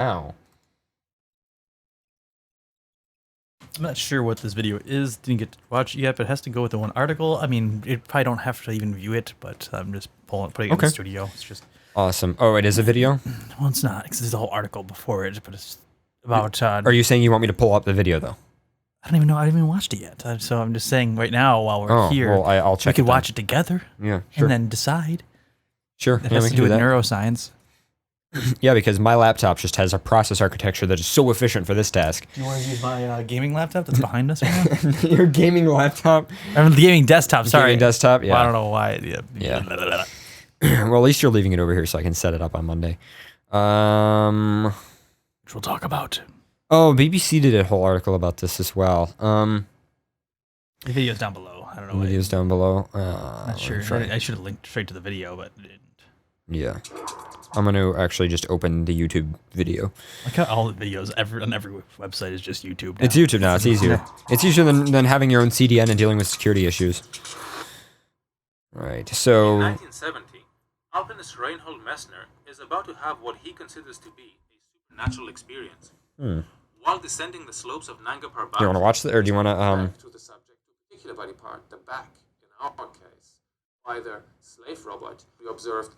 now. I'm not sure what this video is. Didn't get to watch it yet, but it has to go with the one article. I mean, it probably don't have to even view it, but I'm just putting it in the studio. It's just awesome. Oh, it is a video? Well, it's not, because there's a whole article before it, but it's about... Are you saying you want me to pull up the video, though? I don't even know. I haven't even watched it yet. So I'm just saying right now, while we're here, well, I'll check we could watch it together. Yeah, sure. And then decide. Sure. It has to do with neuroscience. Yeah, because my laptop just has a process architecture that is so efficient for this task. Do you want to use my gaming laptop that's behind us right now? Your gaming laptop? I mean, the gaming desktop, sorry. Gaming desktop, yeah. Well, I don't know why. Yeah. Well, at least you're leaving it over here so I can set it up on Monday. Which we'll talk about. Oh, BBC did a whole article about this as well. The video's down below. I don't know. The video's down below. Not sure. I should have linked straight to the video, but it didn't. Yeah. I'm going to actually just open the YouTube video. Like how all the videos on every website is just YouTube now. It's YouTube now. It's easier. It's easier than having your own CDN and dealing with security issues. All right. So... In 1970, alpinist Reinhold Messner is about to have what he considers to be a supernatural experience. While descending the slopes of Nanga Parbat... Do you want to watch that, or do you want to... ...to the subject, the particular body part, the back, in our case, by the slave robot, we observed...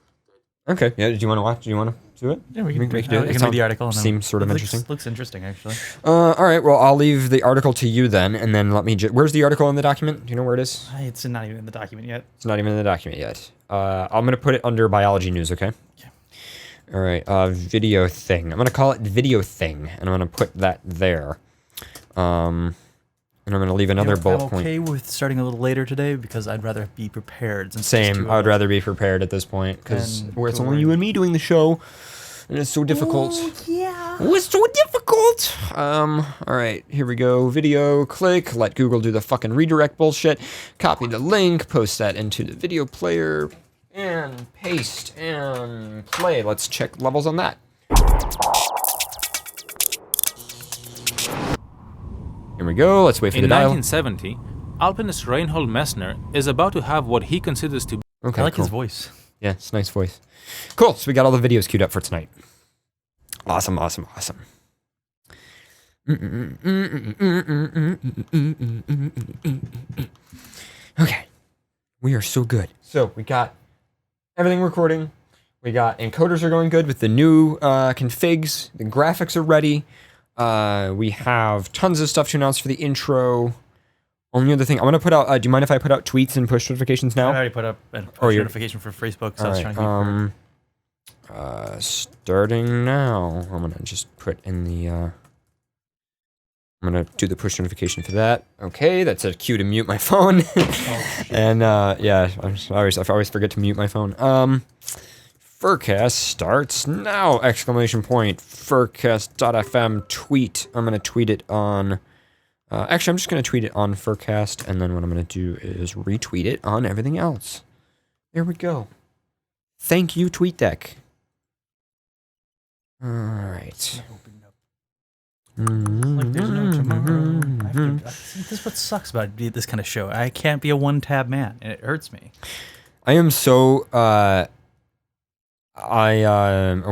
Okay, yeah, do you want to watch? Do you want to do it? Yeah, we can do it. It read the article. And seems sort of interesting. Looks interesting, actually. All right, well, I'll leave the article to you then, and then let me where's the article in the document? Do you know where it is? It's not even in the document yet. It's not even in the document yet. I'm going to put it under biology news, okay? Yeah. All right, video thing. I'm going to call it video thing, and I'm going to put that there. And I'm going to leave another bullet point. I'm okay with starting a little later today because I'd rather be prepared. Same. I would rather be prepared at this point because it's only you and me doing the show, and it's so difficult. Oh, yeah. Oh, it's so difficult. All right, here we go. Video, click. Let Google do the fucking redirect bullshit. Copy the link. Post that into the video player, and paste and play. Let's check levels on that. Here we go. Let's wait for the dial. In 1970, alpinist Reinhold Messner is about to have what he considers to be... Okay, I like his voice. Yeah, it's a nice voice. Cool. So we got all the videos queued up for tonight. Awesome, awesome, awesome. Okay. We are so good. So we got everything recording. We got encoders are going good with the new configs. The graphics are ready. We have tons of stuff to announce for the intro. Only other thing, I'm going to put out, do you mind if I put out tweets and push notifications now? I already put up a push notification for Facebook, so I was trying to keep starting now. I'm going to just put in the, I'm going to do the push notification for that. Okay, that's a cue to mute my phone. And, yeah, I always forget to mute my phone. FurCast starts now! Exclamation point. FurCast.fm tweet. I'm going to tweet it on... actually, I'm just going to tweet it on FurCast, and then what I'm going to do is retweet it on everything else. There we go. Thank you, TweetDeck. Alright. like there's no tomorrow. This is what sucks about this kind of show. I can't be a one-tab man, and it hurts me. I am so... or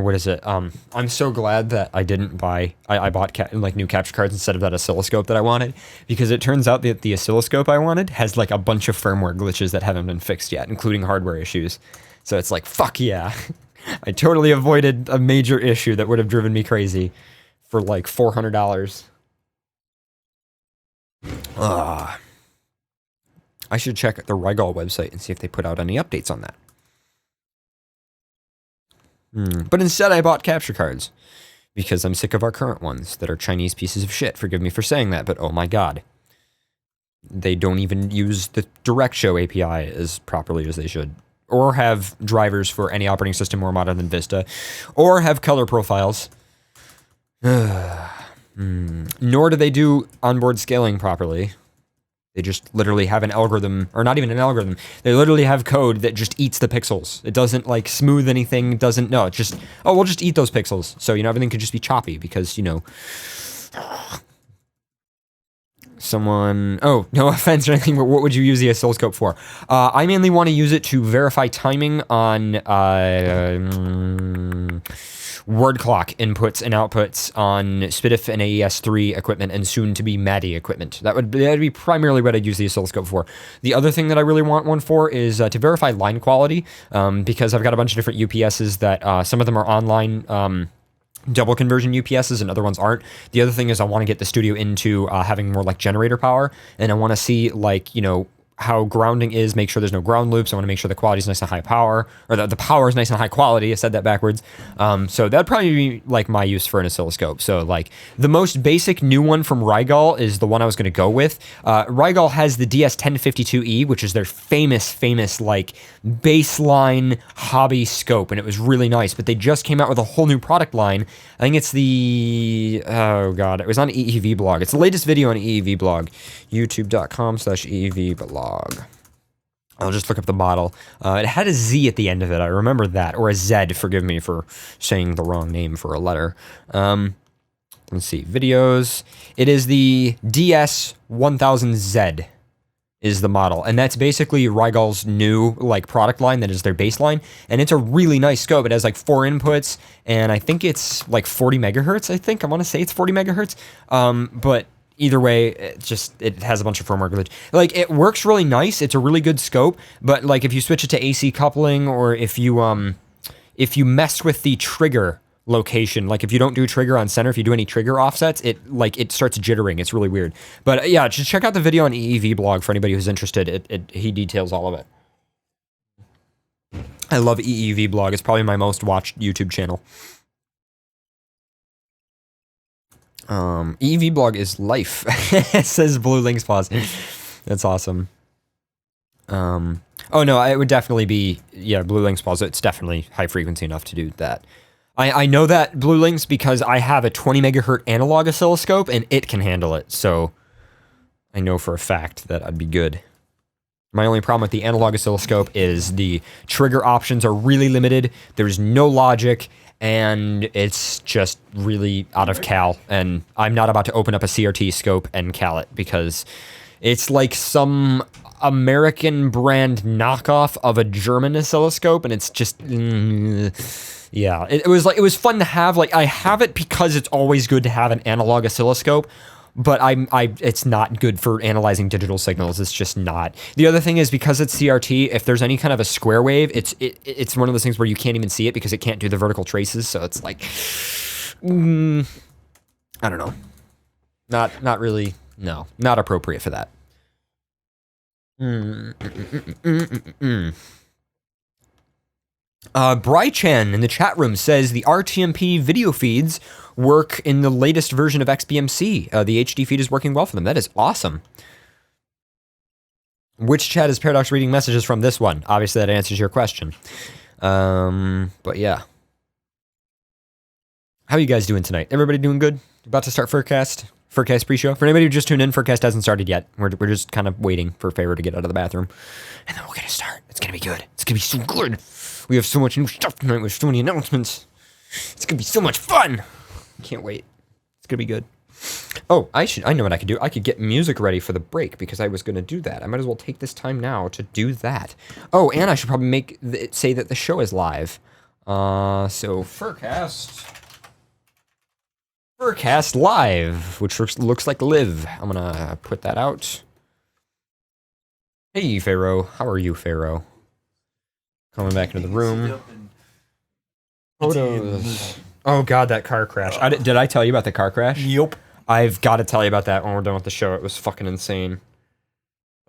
what is it? I'm so glad that I didn't buy, I bought like new capture cards instead of that oscilloscope that I wanted, because it turns out that the oscilloscope I wanted has like a bunch of firmware glitches that haven't been fixed yet, including hardware issues. So it's like, fuck yeah. I totally avoided a major issue that would have driven me crazy for like $400. I should check the Regal website and see if they put out any updates on that. But instead I bought capture cards because I'm sick of our current ones that are Chinese pieces of shit. Forgive me for saying that, but oh my god. They don't even use the DirectShow API as properly as they should, or have drivers for any operating system more modern than Vista, or have color profiles. Nor do they do onboard scaling properly. They just literally have an algorithm, or not even an algorithm. They literally have code that just eats the pixels. It doesn't like smooth anything, no, it's just, oh, we'll just eat those pixels. So, you know, everything could just be choppy because, you know, oh, no offense or anything, but what would you use the oscilloscope for? I mainly want to use it to verify timing on, word clock inputs and outputs on SPDIF and AES3 equipment and soon to be MADI equipment. That'd be primarily what I'd use the oscilloscope for. The other thing that I really want one for is to verify line quality, because I've got a bunch of different UPSs that some of them are online double conversion UPSs and other ones aren't. The other thing is I want to get the studio into having more like generator power, and I want to see like, you know, how grounding is, make sure there's no ground loops. I want to make sure the quality is nice and high power, or the power is nice and high quality. I said that backwards. So that'd probably be like my use for an oscilloscope. So like the most basic new one from Rigol is the one I was going to go with. Rigol has the DS1052E, which is their famous like baseline hobby scope, and it was really nice, but they just came out with a whole new product line. I think it's the, oh God, it was on EEV blog. It's the latest video on EEV blog, youtube.com/EEV blog. I'll just look up the model. It had a Z at the end of it. I remember that. Or a Z. Forgive me for saying the wrong name for a letter. Let's see. Videos. It is the DS1000Z is the model. And that's basically Rigol's new like product line that is their baseline. And it's a really nice scope. It has like 4 inputs. And I think it's like 40 megahertz, I think. I want to say it's 40 megahertz. But either way, it has a bunch of firmware glitch. Like, it works really nice. It's a really good scope, but like if you switch it to AC coupling, or if you mess with the trigger location, like if you don't do trigger on center, if you do any trigger offsets, it starts jittering. It's really weird. But yeah, just check out the video on EEV blog for anybody who's interested. He details all of it. I love EEV blog. It's probably my most watched YouTube channel. EV blog is life. It says Blue Links Pause. That's awesome. Oh no, it would definitely be, yeah, Blue Links Pause. It's definitely high frequency enough to do that. I know that Blue Links because I have a 20 megahertz analog oscilloscope and it can handle it. So I know for a fact that I'd be good. My only problem with the analog oscilloscope is the trigger options are really limited. There's no logic, and it's just really out of cal. And I'm not about to open up a CRT scope and cal it, because it's like some American brand knockoff of a German oscilloscope, and it's just, yeah. It was fun to have. Like, I have it because it's always good to have an analog oscilloscope, but it's not good for analyzing digital signals. It's just not. The other thing is, because it's CRT, if there's any kind of a square wave, it's one of those things where you can't even see it because it can't do the vertical traces. So it's like, I don't know. Not really. No, not appropriate for that. Brychan in the chat room says the RTMP video feeds work in the latest version of XBMC. The HD feed is working well for them. That is awesome. Which chat is Paradox reading messages from? This one. Obviously, that answers your question. But yeah. How are you guys doing tonight? Everybody doing good? About to start FurCast? FurCast pre-show? For anybody who just tuned in, FurCast hasn't started yet. We're just kind of waiting for Pharaoh to get out of the bathroom. And then we're going to start. It's going to be good. It's going to be so good. We have so much new stuff tonight with so many announcements. It's going to be so much fun. Can't wait. It's going to be good. Oh, I know what I could do. I could get music ready for the break, because I was going to do that. I might as well take this time now to do that. Oh, and I should probably say that the show is live. So FurCast live, which looks like live. I'm going to put that out. Hey, Pharaoh. How are you, Pharaoh? Coming back into the room. Photos. Oh God, that car crash. Did I tell you about the car crash? Yep. I've got to tell you about that when we're done with the show. It was fucking insane.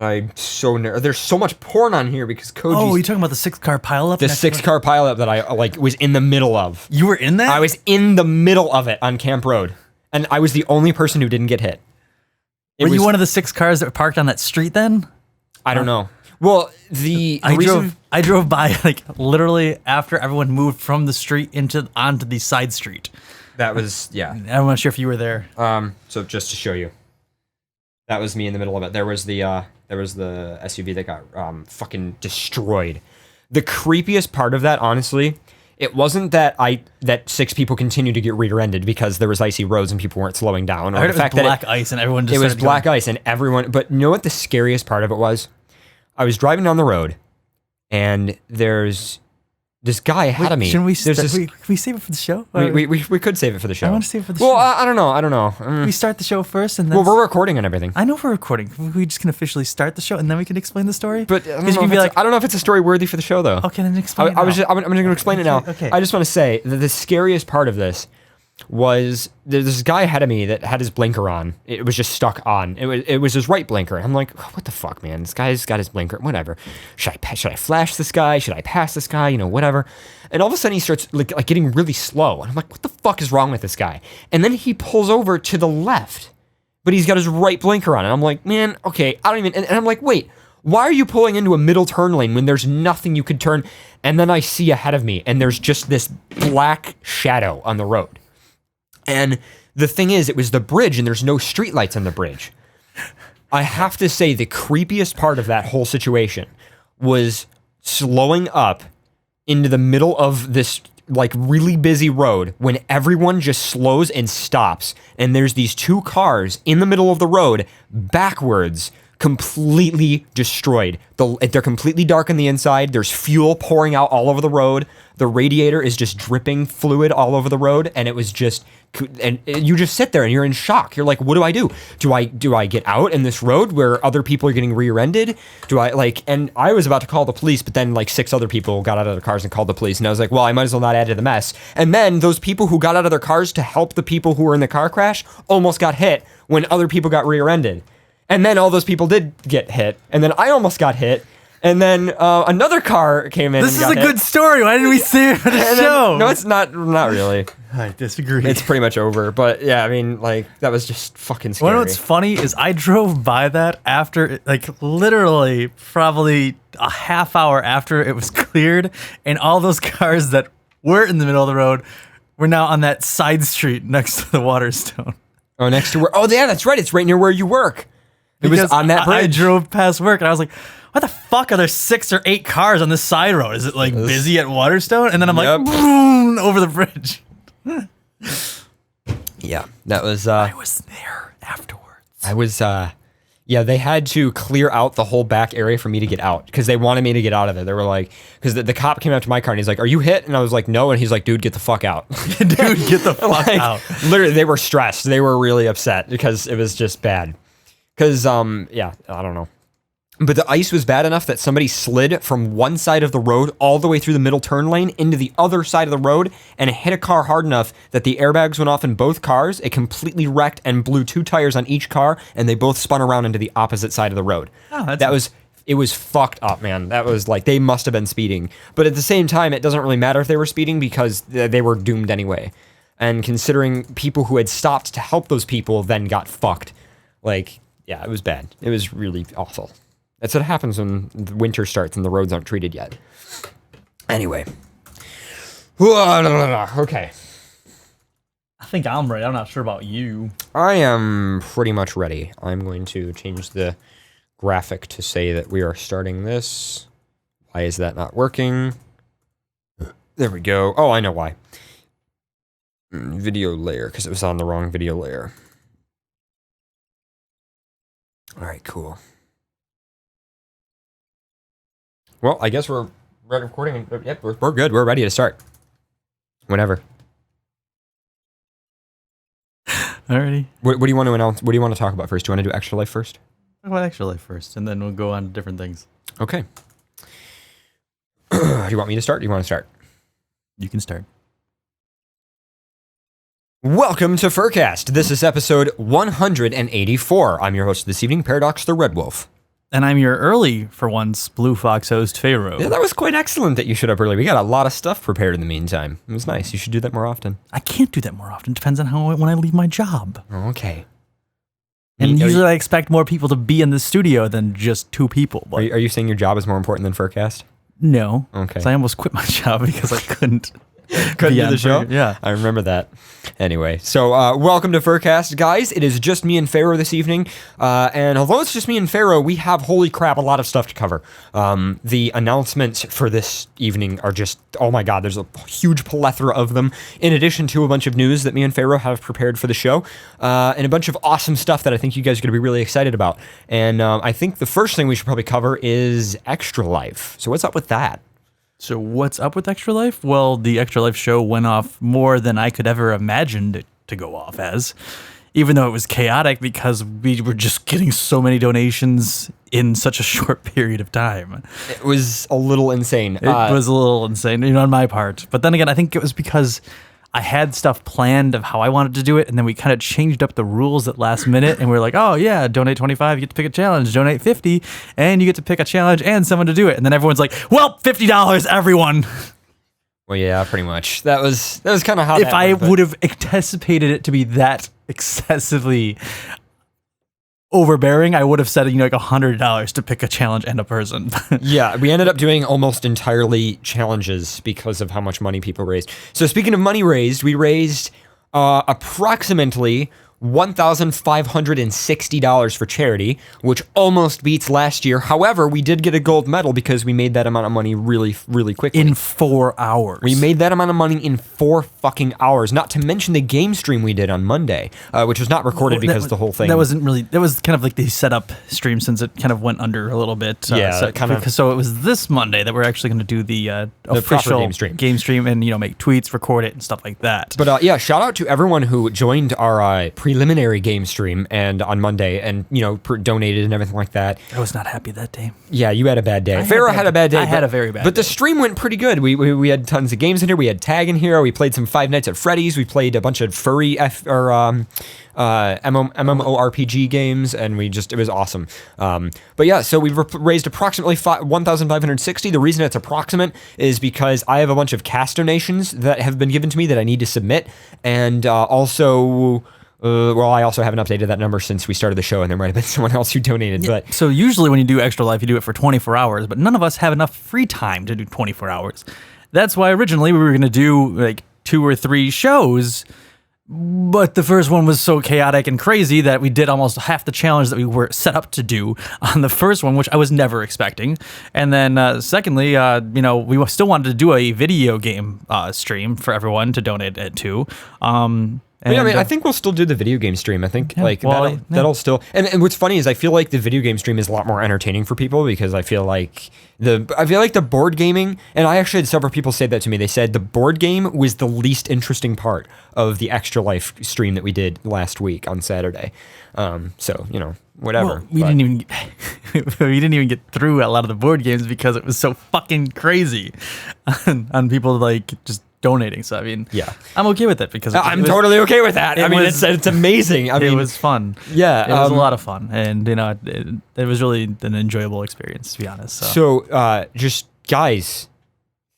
I'm so there's so much porn on here because Koji's... Oh, you talking about the 6-car pileup? The 6-car pileup that I was in the middle of. You were in that? I was in the middle of it on Camp Road, and I was the only person who didn't get hit. Were you one of the 6 cars that were parked on that street then? I don't know. Well, I drove by like literally after everyone moved from the street onto the side street. That was, yeah. I'm not sure if you were there. So just to show you, that was me in the middle of it. There was the SUV that got fucking destroyed. The creepiest part of that, honestly, it wasn't that 6 people continued to get rear-ended because there was icy roads and people weren't slowing down. Or I heard the fact it was black ice and everyone just was black ice and everyone. But you know what the scariest part of it was? I was driving down the road, and there's this guy ahead of me. Shouldn't we, There's this- can we save it for the show? we could save it for the show. I want to save it for the well, show. I don't know. We start the show first and then... Well, we're recording and everything. I know we're recording. We just can officially start the show and then we can explain the story? But I 'Cause you can be like, don't know if it's a story worthy for the show, though. okay, then explain it I'm just now. going to explain it now. Okay. I just want to say that the scariest part of this was there's this guy ahead of me that had his blinker on. It was just stuck on. It was his right blinker. I'm like, what the fuck, man? This guy's got his blinker. Whatever. Should I flash this guy? Should I pass this guy? Whatever. And all of a sudden he starts like getting really slow. And I'm like, what the fuck is wrong with this guy? And then he pulls over to the left, but he's got his right blinker on. And I'm like, man, okay, I don't even. And I'm like, wait. Why are you pulling into a middle turn lane when there's nothing you could turn? And then I see ahead of me, and there's just this black shadow on the road. And the thing is, it was the bridge, and there's no streetlights on the bridge. I have to say, the creepiest part of that whole situation was slowing up into the middle of this like really busy road when everyone just slows and stops, and there's these two cars in the middle of the road backwards, completely destroyed. They're completely dark on the inside. There's fuel pouring out all over the road. The radiator is just dripping fluid all over the road, and it was just, and you just sit there and you're in shock. You're like, what do I do? Do I get out in this road where other people are getting rear-ended? And I was about to call the police, but then like 6 other people got out of their cars and called the police, and I was like, well, I might as well not add to the mess. And then those people who got out of their cars to help the people who were in the car crash almost got hit when other people got rear-ended. And then all those people did get hit, and then I almost got hit, and then another car came in. This and is got a hit. good story. Why didn't we save it for the And show? then, no, it's not really. I disagree. It's pretty much over. But yeah, I mean, like that was just fucking scary. You know what's funny is I drove by that after, like literally probably a half hour after it was cleared, and all those cars that were in the middle of the road were now on that side street next to the Waterstone. Oh, next to where? Oh, yeah, that's right. It's right near where you work. It was on that bridge. I drove past work and I was like, what the fuck are there 6 or 8 cars on this side road? Is it like busy at Waterstone? And then I'm like, boom, over the bridge. Yeah, that was. I was there afterwards. I was. Yeah, they had to clear out the whole back area for me to get out because they wanted me to get out of there. They were like, because the cop came up to my car and he's like, "Are you hit?" And I was like, "No." And he's like, "Dude, get the fuck out." Dude, get the fuck out. Literally, they were stressed. They were really upset because it was just bad. Because, yeah, I don't know. But the ice was bad enough that somebody slid from one side of the road all the way through the middle turn lane into the other side of the road and it hit a car hard enough that the airbags went off in both cars. It completely wrecked and blew 2 tires on each car, and they both spun around into the opposite side of the road. Oh, It was fucked up, man. That was like, they must have been speeding. But at the same time, it doesn't really matter if they were speeding because they were doomed anyway. And considering people who had stopped to help those people then got fucked, like... Yeah, it was bad. It was really awful. That's what happens when the winter starts and the roads aren't treated yet. Anyway. Okay. I think I'm ready. I'm not sure about you. I am pretty much ready. I'm going to change the graphic to say that we are starting this. Why is that not working? There we go. Oh, I know why. Video layer, because it was on the wrong video layer. All right, cool. Well, I guess we're ready recording. Yep, we're good. We're ready to start. Whenever. Alrighty. What do you want to announce? What do you want to talk about first? Do you want to do Extra Life first? Talk about Extra Life first, and then we'll go on to different things. Okay. Do you want me to start? Or do you want to start? You can start. Welcome to FurCast. This is episode 184. I'm your host this evening, Paradox the Red Wolf. And I'm your early, for once, Blue Fox host, Pharaoh. Yeah, that was quite excellent that you showed up early. We got a lot of stuff prepared in the meantime. It was nice. You should do that more often. I can't do that more often. It depends on when I leave my job. Okay. And usually I expect more people to be in the studio than just 2 people. But Are you saying your job is more important than FurCast? no. Okay. So I almost quit my job because I couldn't. Couldn't do on the show? Yeah. I remember that. Anyway, so welcome to FurCast, guys. It is just me and Pharaoh this evening. And although it's just me and Pharaoh, we have, holy crap, a lot of stuff to cover. The announcements for this evening are just, oh my God, there's a huge plethora of them, in addition to a bunch of news that me and Pharaoh have prepared for the show, and a bunch of awesome stuff that I think you guys are going to be really excited about. And I think the first thing we should probably cover is Extra Life. So what's up with that? So what's up with Extra Life? Well, the Extra Life show went off more than I could ever imagined it to go off as, even though it was chaotic because we were just getting so many donations in such a short period of time. It was a little insane. It was a little insane, on my part. But then again, I think it was because I had stuff planned of how I wanted to do it, and then we kind of changed up the rules at last minute, and we were like, oh yeah, donate 25, you get to pick a challenge, donate 50, and you get to pick a challenge and someone to do it. And then everyone's like, well, $50, everyone. Well, yeah, pretty much. That was kind of how If I went, would have anticipated it to be that excessively overbearing, I would have said, like $100 to pick a challenge and a person. Yeah, we ended up doing almost entirely challenges because of how much money people raised. So speaking of money raised, we raised approximately $1,560 for charity, which almost beats last year. However, we did get a gold medal because we made that amount of money really, really quickly. In 4 hours. We made that amount of money in 4 fucking hours, not to mention the game stream we did on Monday, which was not recorded because the whole thing... That wasn't really... That was kind of like the setup stream since it kind of went under a little bit. So it was this Monday that we're actually going to do the official game stream and, make tweets, record it, and stuff like that. But yeah, shout out to everyone who joined our preliminary game stream and on Monday and, donated and everything like that. I was not happy that day. Yeah, you had a bad day. Pharaoh had a bad day. I had a very bad day. But the stream went pretty good. We had tons of games in here. We had tag in here. We played some Five Nights at Freddy's. We played a bunch of furry MMORPG games, and it was awesome. But yeah, so we've raised approximately 1,560. The reason it's approximate is because I have a bunch of cast donations that have been given to me that I need to submit, and also... I also haven't updated that number since we started the show, and there might have been someone else who donated. Yeah, but so usually when you do Extra Life, you do it for 24 hours, but none of us have enough free time to do 24 hours. That's why originally we were going to do like 2 or 3 shows, but the first one was so chaotic and crazy that we did almost half the challenge that we were set up to do on the first one, which I was never expecting. And then secondly, we still wanted to do a video game stream for everyone to donate it to. I think we'll still do the video game stream. I think that'll still. And what's funny is I feel like the video game stream is a lot more entertaining for people because I feel like the board gaming, and I actually had several people say that to me. They said the board game was the least interesting part of the Extra Life stream that we did last week on Saturday. Whatever. Well, we didn't even get through a lot of the board games because it was so fucking crazy on people just donating. So yeah, I'm okay with it because I'm totally okay with that. It's amazing. It was fun. Yeah, it was a lot of fun, and it was really an enjoyable experience, to be honest. So just guys,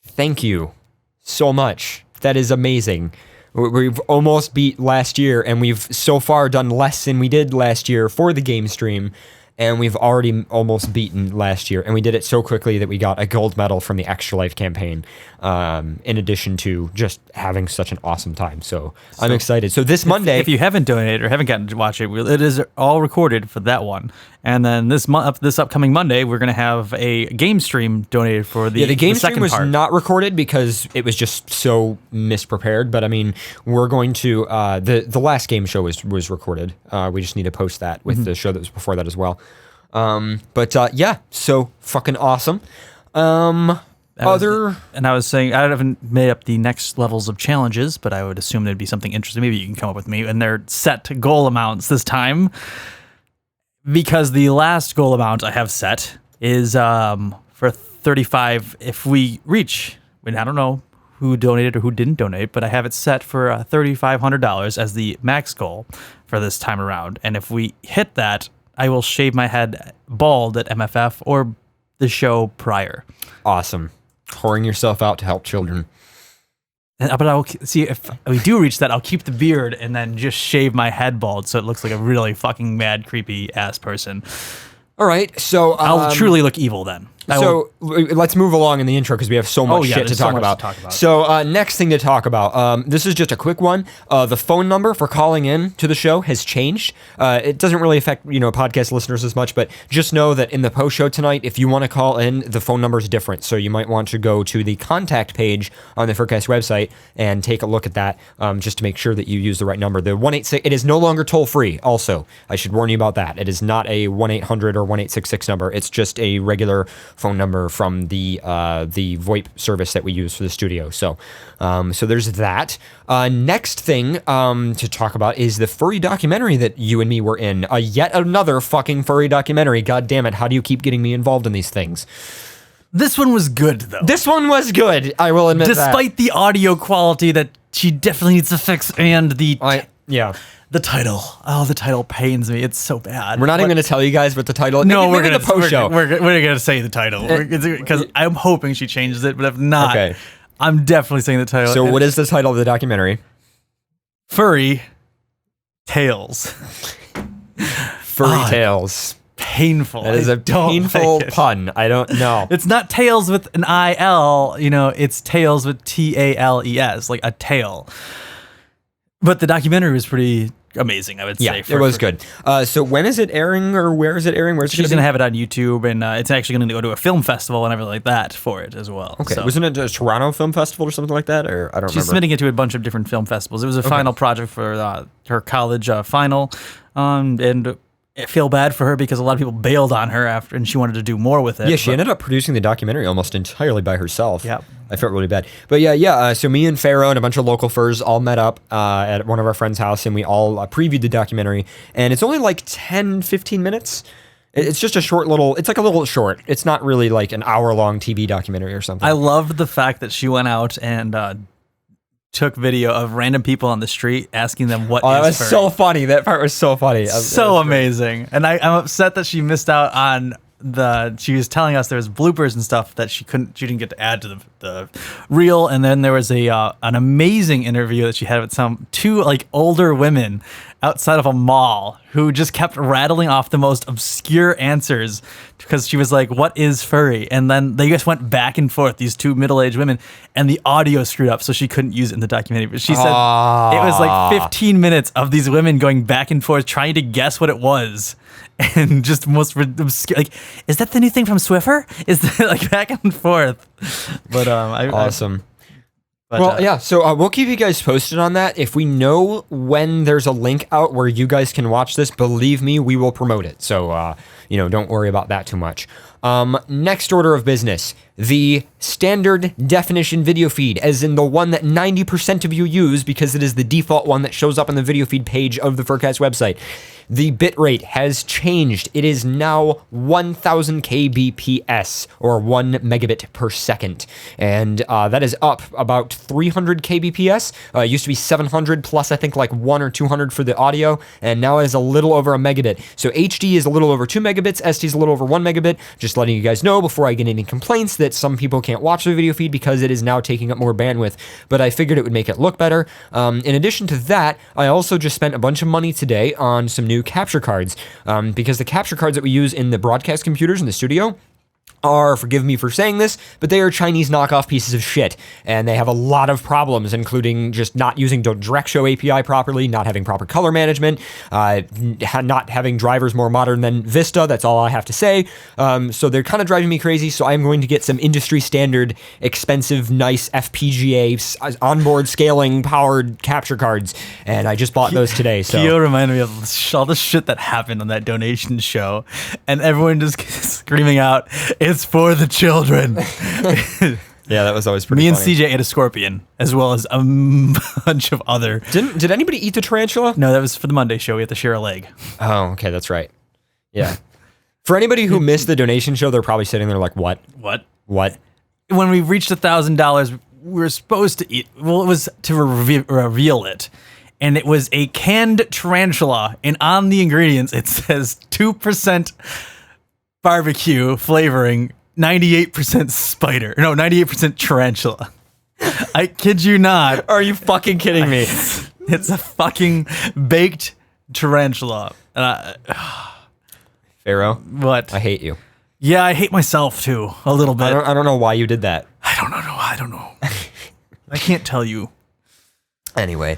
thank you so much. That is amazing. We've almost beat last year, and we've so far done less than we did last year for the game stream. And we've already almost beaten last year. And we did it so quickly that we got a gold medal from the Extra Life campaign, in addition to just having such an awesome time. So I'm excited. So this Monday... If you haven't donated or haven't gotten to watch it, it is all recorded for that one. And then this upcoming Monday, we're going to have a game stream donated for the game stream was not recorded because it was just so misprepared. But we're going to... the last game show was recorded. We just need to post that with the show that was before that as well. So fucking awesome. And I was saying, I haven't made up the next levels of challenges, but I would assume there'd be something interesting. Maybe you can come up with me. And they're set goal amounts this time, because the last goal amount I have set is for 35. If we reach, I don't know who donated or who didn't donate, but I have it set for $3,500 as the max goal for this time around. And if we hit that, I will shave my head bald at MFF or the show prior. Awesome. Whoring yourself out to help children. But I'll see if we do reach that, I'll keep the beard and then just shave my head bald so it looks like a really fucking mad, creepy ass person. All right, so I'll truly look evil then. Let's move along in the intro because we have so much shit to talk about. So next thing to talk about, this is just a quick one. The phone number for calling in to the show has changed. It doesn't really affect podcast listeners as much, but just know that in the post show tonight, if you want to call in, the phone number is different. So you might want to go to the contact page on the FurCast website and take a look at that, just to make sure that you use the right number. The 186, it is no longer toll free. Also, I should warn you about that. It is not a 1-800 or 1-866 number. It's just a regular phone number from the VoIP service that we use for the studio. So there's that. Next thing to talk about is the furry documentary that you and me were in. Yet another fucking furry documentary. God damn it! How do you keep getting me involved in these things? This one was good, though. This one was good. I will admit Despite the audio quality that she definitely needs to fix, and the title. Oh, the title pains me. It's so bad. We're not even going to tell you guys what the title. No, maybe the post show. We're going to say the title because I'm hoping she changes it, but if not, I'm definitely saying the title. So, what is the title of the documentary? Furry Tales. Furry Tales. Painful. That is a painful pun. I don't know. It's not tails with an I-L, it's tails with T-A-L-E-S, like a tail. But the documentary was pretty amazing, I would say. Yeah, it was good. So when is it airing, or where is it airing? Where's She's going to have it on YouTube, and it's actually going to go to a film festival and everything like that for it as well. Okay, wasn't it a Toronto Film Festival or something like that? Or I don't remember. She's submitting it to a bunch of different film festivals. It was a final project for her college final, and I feel bad for her because a lot of people bailed on her after, and she wanted to do more with it. Yeah, she ended up producing the documentary almost entirely by herself. Yep. I felt really bad. But yeah. So me and Pharaoh and a bunch of local furs all met up at one of our friends' house, and we all previewed the documentary. And it's only like 10, 15 minutes. It's just a short little, it's like a little short. It's not really like an hour-long TV documentary or something. I loved the fact that she went out and took video of random people on the street asking them what is that was furry. so funny. That part was so funny. So amazing. And I'm upset that she missed out on she was telling us there was bloopers and stuff that she didn't get to add to the reel. And then there was an amazing interview that she had with two like older women outside of a mall who just kept rattling off the most obscure answers because she was like, what is furry? And then they just went back and forth, these two middle-aged women, and the audio screwed up, so she couldn't use it in the documentary. But she said it was like 15 minutes of these women going back and forth trying to guess what it was. And just most obscure, like, is that the new thing from Swiffer? Is that like back and forth? But awesome. So we'll keep you guys posted on that. If we know when there's a link out where you guys can watch this, believe me, we will promote it. So, don't worry about that too much. Next order of business, the standard definition video feed, as in the one that 90% of you use because it is the default one that shows up on the video feed page of the FurCast website. The bitrate has changed. It is now 1000 kbps, or 1 megabit per second. And that is up about 300 kbps. It used to be 700 plus, I think, like 1 or 200 for the audio. And now it is a little over a megabit. So HD is a little over 2 megabits. ST is a little over 1 megabit. Just letting you guys know before I get any complaints that some people can't watch the video feed because it is now taking up more bandwidth. But I figured it would make it look better. In addition to that, I also just spent a bunch of money today on some new capture cards, because the capture cards that we use in the broadcast computers in the studio are, forgive me for saying this, but they are Chinese knockoff pieces of shit, and they have a lot of problems, including just not using the DirectShow API properly, not having proper color management, not having drivers more modern than Vista. That's all I have to say. So they're kind of driving me crazy, so I'm going to get some industry standard, expensive, nice FPGA onboard scaling powered capture cards, and I just bought those today. So Kyo reminded me of all the shit that happened on that donation show, and everyone just screaming out, "It's for the children." Yeah, that was always pretty Me and funny. CJ ate a scorpion, as well as a bunch of other. Did anybody eat the tarantula? No, that was for the Monday show. We had to share a leg. Oh, okay, that's right. Yeah. For anybody who missed the donation show, they're probably sitting there like, what? When we reached $1,000, we were supposed to eat. Well, it was to reveal it. And it was a canned tarantula. And on the ingredients, it says 2% barbecue flavoring, 98% spider. No, 98% tarantula. I kid you not. Are you fucking kidding me? It's a fucking baked tarantula. Pharaoh, What? I hate you. Yeah, I hate myself too, a little bit. I don't know why you did that. I don't know. I can't tell you. Anyway,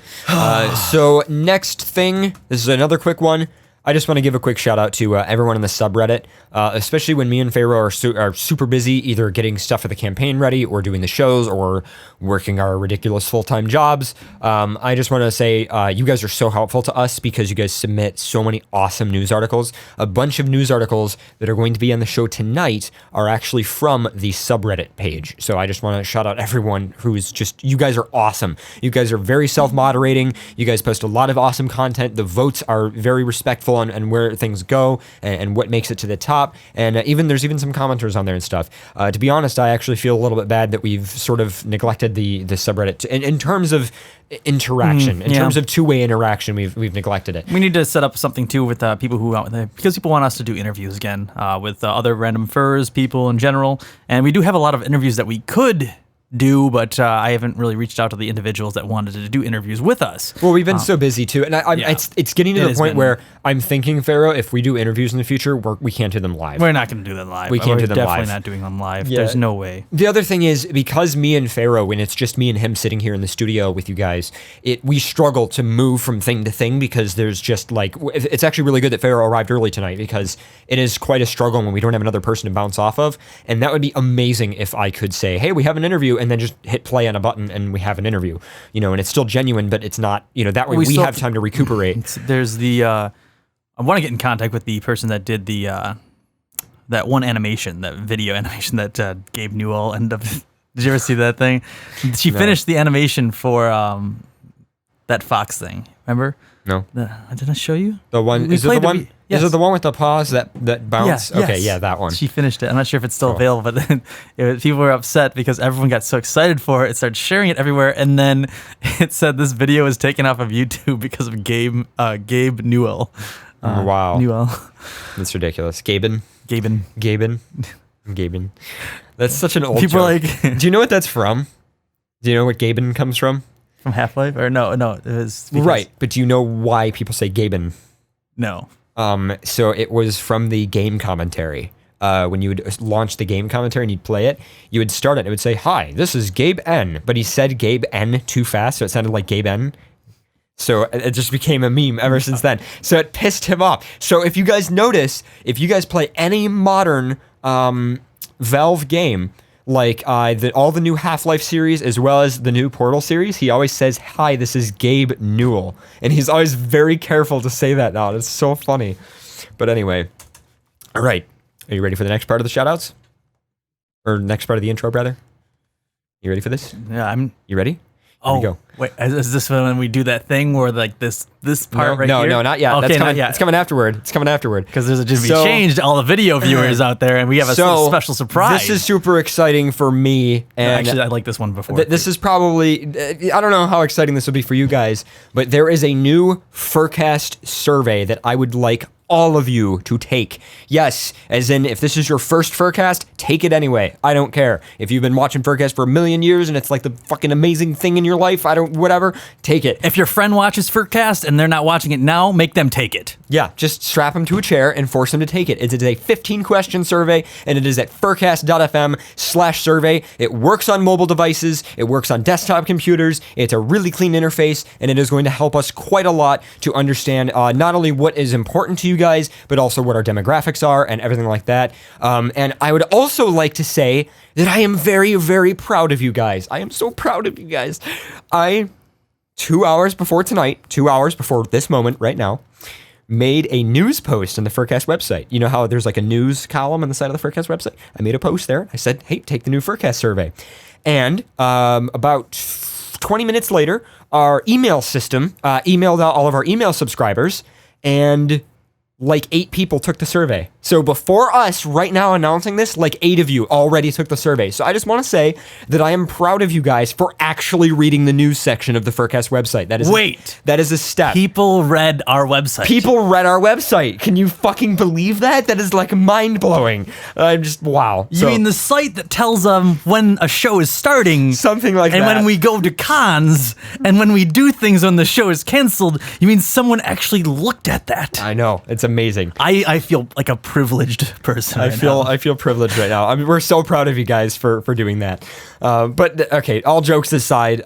so next thing, this is another quick one. I just want to give a quick shout out to everyone in the subreddit, especially when me and Pharaoh are super busy, either getting stuff for the campaign ready or doing the shows or working our ridiculous full-time jobs. I just want to say you guys are so helpful to us because you guys submit so many awesome news articles. A bunch of news articles that are going to be on the show tonight are actually from the subreddit page. So I just want to shout out everyone who's just, you guys are awesome. You guys are very self-moderating. You guys post a lot of awesome content. The votes are very respectful on where things go and what makes it to the top. And there's even some commenters on there and stuff. To be honest, I actually feel a little bit bad that we've sort of neglected the subreddit in terms of interaction, in terms of two-way interaction. We've neglected it. We need to set up something too with people because people want us to do interviews again with other random furs people in general, and we do have a lot of interviews that we could do, but I haven't really reached out to the individuals that wanted to do interviews with us. Well, we've been so busy too, and it's getting to the point where I'm thinking, Pharaoh, if we do interviews in the future, we can't do them live. We're not going to do them live. We can't do them live. We're definitely not doing them live. Yeah. There's no way. The other thing is, because me and Pharaoh, when it's just me and him sitting here in the studio with you guys, we struggle to move from thing to thing because there's just it's actually really good that Pharaoh arrived early tonight because it is quite a struggle when we don't have another person to bounce off of, and that would be amazing if I could say, hey, we have an interview, and then just hit play on a button and we have an interview, and it's still genuine, but it's not, that way we have time to recuperate. There's I want to get in contact with the person that did that one animation, that video animation that Gabe Newell ended up. Did you ever see that thing? She finished the animation for that Fox thing. Remember? No. Did I show you? The one is it the one? Yes. Is it the one with the paws that bounce? Yeah, okay, yeah, that one. She finished it. I'm not sure if it's still available, but then people were upset because everyone got so excited for it. It started sharing it everywhere, and then it said this video was taken off of YouTube because of Gabe Newell. Wow. Newell. That's ridiculous. Gaben. That's such an old people joke. Like. Do you know what that's from? Do you know what Gaben comes from? From Half-Life? Or no, it was right. But do you know why people say Gaben? No. So it was from the game commentary. When you would launch the game commentary and you'd play it, you would start it. It would say, "Hi, this is Gabe N." But he said Gabe N too fast, so it sounded like Gabe N. So it just became a meme ever since then. So it pissed him off. So if you guys notice, if you guys play any modern Valve game, like all the new Half-Life series as well as the new Portal series, he always says, "Hi, this is Gabe Newell." And he's always very careful to say that now. It's so funny. But anyway, all right. Are you ready for the next part of the shoutouts? Or next part of the intro, brother? You ready for this? Yeah, You ready? Oh, go. Wait, is this when we do that thing where like this part right here? No, not yet. Okay, not yet. It's coming afterward. Because there's we changed all the video viewers out there, and we have a special surprise. This is super exciting for me. And actually, I like this one before. This is probably, I don't know how exciting this will be for you guys, but there is a new FurCast survey that I would like all of you to take. Yes, as in, if this is your first FurCast, take it anyway. I don't care. If you've been watching FurCast for a million years and it's like the fucking amazing thing in your life, whatever, take it. If your friend watches FurCast and they're not watching it now, make them take it. Yeah, just strap them to a chair and force them to take it. It is a 15-question survey, and it is at furcast.fm/survey. It works on mobile devices. It works on desktop computers. It's a really clean interface, and it is going to help us quite a lot to understand not only what is important to you guys, but also what our demographics are and everything like that. And I would also like to say that I am very, very proud of you guys. I am so proud of you guys. 2 hours before this moment right now, made a news post on the FurCast website. You know how there's like a news column on the side of the FurCast website? I made a post there. I said, hey, take the new FurCast survey. And about 20 minutes later, our email system emailed out all of our email subscribers, and like 8 people took the survey. So before us right now announcing this, like 8 of you already took the survey. So I just want to say that I am proud of you guys for actually reading the news section of the FurCast website. That is a step. People read our website. Can you fucking believe that? That is like mind-blowing. I'm just, wow. You mean the site that tells them when a show is starting? Something like that. And when we go to cons, and when we do things when the show is canceled, you mean someone actually looked at that? I know. It's amazing. I feel like a privileged person. I feel privileged right now. I mean, we're so proud of you guys for doing that. But okay, all jokes aside,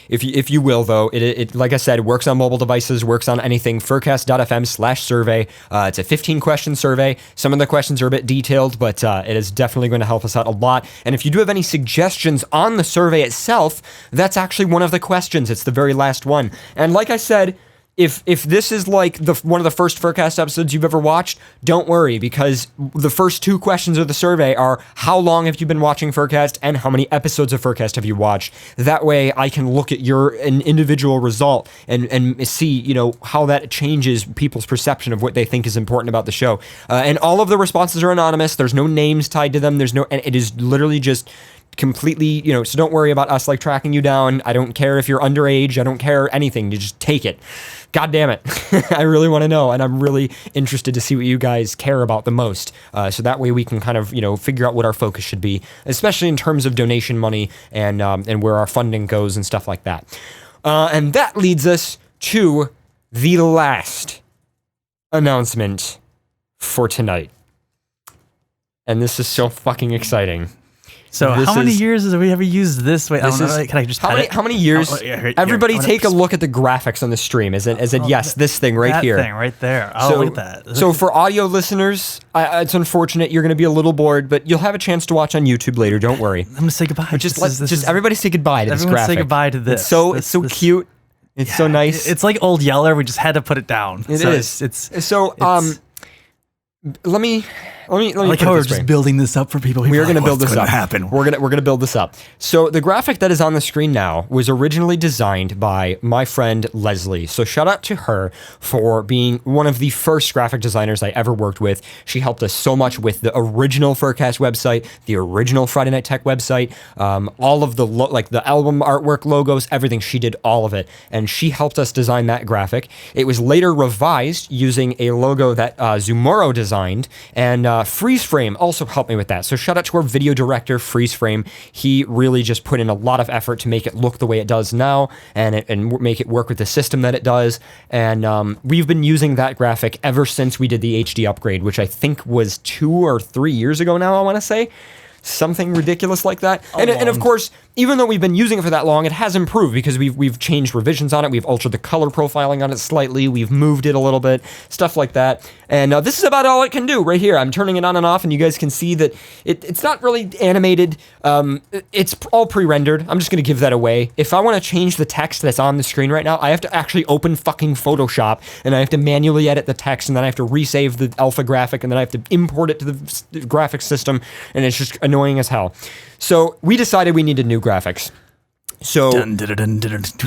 if you will though, it like I said, works on mobile devices, works on anything. FurCast.fm/survey. It's a 15-question survey. Some of the questions are a bit detailed, but it is definitely going to help us out a lot. And if you do have any suggestions on the survey itself, that's actually one of the questions. It's the very last one. And like I said, if this is like one of the first FurCast episodes you've ever watched, don't worry, because the first 2 questions of the survey are how long have you been watching FurCast and how many episodes of FurCast have you watched. That way I can look at an individual result and see, you know, how that changes people's perception of what they think is important about the show. And all of the responses are anonymous. There's no names tied to them. And it is literally just completely, you know, so don't worry about us like tracking you down. I don't care if you're underage. I don't care anything. You just take it. God damn it. I really want to know, and I'm really interested to see what you guys care about the most. So that way we can kind of, you know, figure out what our focus should be, especially in terms of donation money and where our funding goes and stuff like that. And that leads us to the last announcement for tonight. And this is so fucking exciting. So how many years have we ever used this? Wait, can I just how many years? Everybody take a look at the graphics on the stream. Is it yes, this thing right here. That thing right there. Oh, look at that. So for audio listeners, it's unfortunate you're going to be a little bored, but you'll have a chance to watch on YouTube later. Don't worry. I'm going to say goodbye. But just everybody say goodbye to this graphic. Everyone say goodbye to this. It's so cute. It's so nice. It's like Old Yeller. We just had to put it down. It is. Let me like how we're just building this up for people. We are going to build this up. Happen? We're going to build this up. So the graphic that is on the screen now was originally designed by my friend Leslie. So shout out to her for being one of the first graphic designers I ever worked with. She helped us so much with the original FurCast website, the original Friday Night Tech website, all of the the album artwork, logos, everything. She did all of it, and she helped us design that graphic. It was later revised using a logo that Zumoro designed, and Freeze Frame also helped me with that. So shout out to our video director, Freeze Frame. He really just put in a lot of effort to make it look the way it does now and make it work with the system that it does. And we've been using that graphic ever since we did the HD upgrade, which I think was 2 or 3 years ago now, I want to say. Something ridiculous like that. And of course, even though we've been using it for that long, it has improved because we've changed revisions on it. We've altered the color profiling on it slightly. We've moved it a little bit, stuff like that. And this is about all it can do right here. I'm turning it on and off, and you guys can see that it's not really animated. It's all pre-rendered. I'm just going to give that away. If I want to change the text that's on the screen right now, I have to actually open fucking Photoshop, and I have to manually edit the text, and then I have to resave the alpha graphic, and then I have to import it to the graphics system, and it's just annoying as hell. So we decided we needed new graphics. So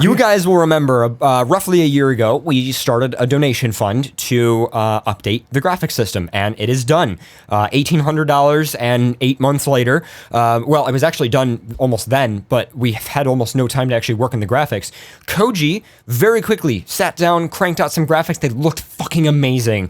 you guys will remember roughly a year ago, we started a donation fund to update the graphics system, and it is done. $1,800 and 8 months later. Well, it was actually done almost then, but we have had almost no time to actually work on the graphics. Koji very quickly sat down, cranked out some graphics. They looked fucking amazing.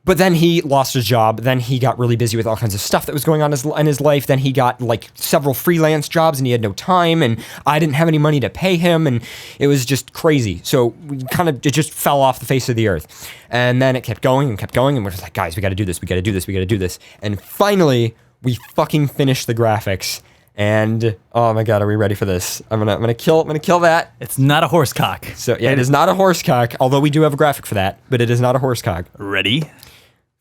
But then he lost his job. Then he got really busy with all kinds of stuff that was going on in his life. Then he got like several freelance jobs and he had no time, and I didn't have any money to pay him, and it was just crazy. So it just fell off the face of the earth. And then it kept going, and we're just like, guys, we got to do this. And finally, we fucking finished the graphics. And oh my god, are we ready for this? I'm gonna kill that. It's not a horse cock. So yeah, it is not a horse cock, although we do have a graphic for that, but it is not a horse cock. Ready?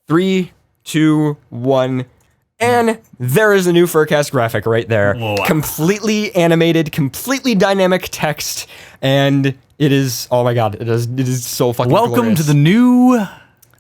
3, 2, 1, and there is a new FurCast graphic right there. Whoa. Completely animated, completely dynamic text, and it is, oh my god, it is so fucking Welcome glorious. to the new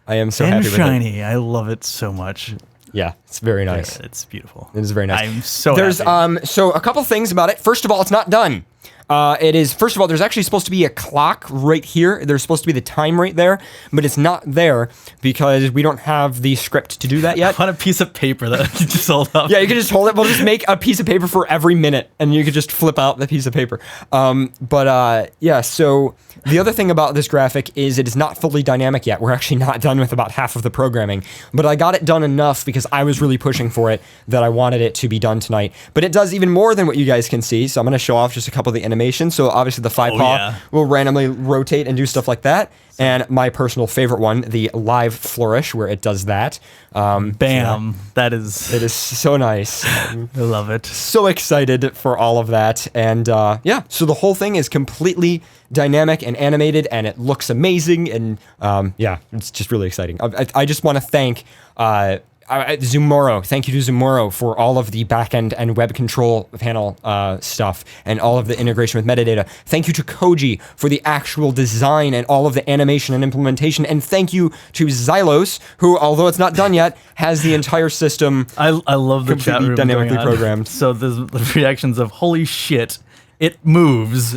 I am so and happy with shiny. it. I love it so much. Yeah, it's very nice. It's beautiful. It is very nice. I'm so happy. So a couple things about it. First of all, it's not done. First of all, there's actually supposed to be a clock right here. There's supposed to be the time right there, but it's not there because we don't have the script to do that yet. I want a piece of paper that you just hold up. Yeah, you can just hold it. We'll just make a piece of paper for every minute, and you could just flip out the piece of paper. Yeah, so the other thing about this graphic is it is not fully dynamic yet. We're actually not done with about half of the programming, but I got it done enough because I was really pushing for it that I wanted it to be done tonight. But it does even more than what you guys can see, so I'm going to show off just a couple of the animations animation. So obviously the thigh paw will randomly rotate and do stuff like that. And my personal favorite one, the live flourish, where it does that. Bam. That is... It is so nice. I love it. So excited for all of that. And so the whole thing is completely dynamic and animated, and it looks amazing. And it's just really exciting. I just want to thank... Zoomoro, thank you to Zoomoro for all of the backend and web control panel stuff and all of the integration with metadata. Thank you to Koji for the actual design and all of the animation and implementation. And thank you to Xylos, who, although it's not done yet, has the entire system I love the chat room dynamically going on. programmed. So the reactions of holy shit, it moves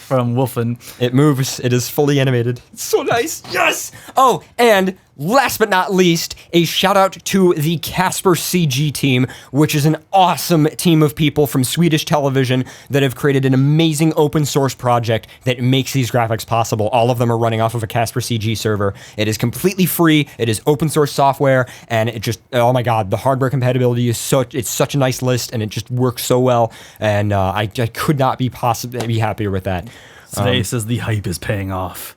from Wolfen. It moves. It is fully animated. It's so nice. Yes. Oh, and last but not least, a shout out to the Casper CG team, which is an awesome team of people from Swedish television that have created an amazing open source project that makes these graphics possible. All of them are running off of a Casper CG server. It is completely free. It is open source software, and it just, oh my God, the hardware compatibility is it's such a nice list, and it just works so well. And I could not be happier with that. Today says the hype is paying off.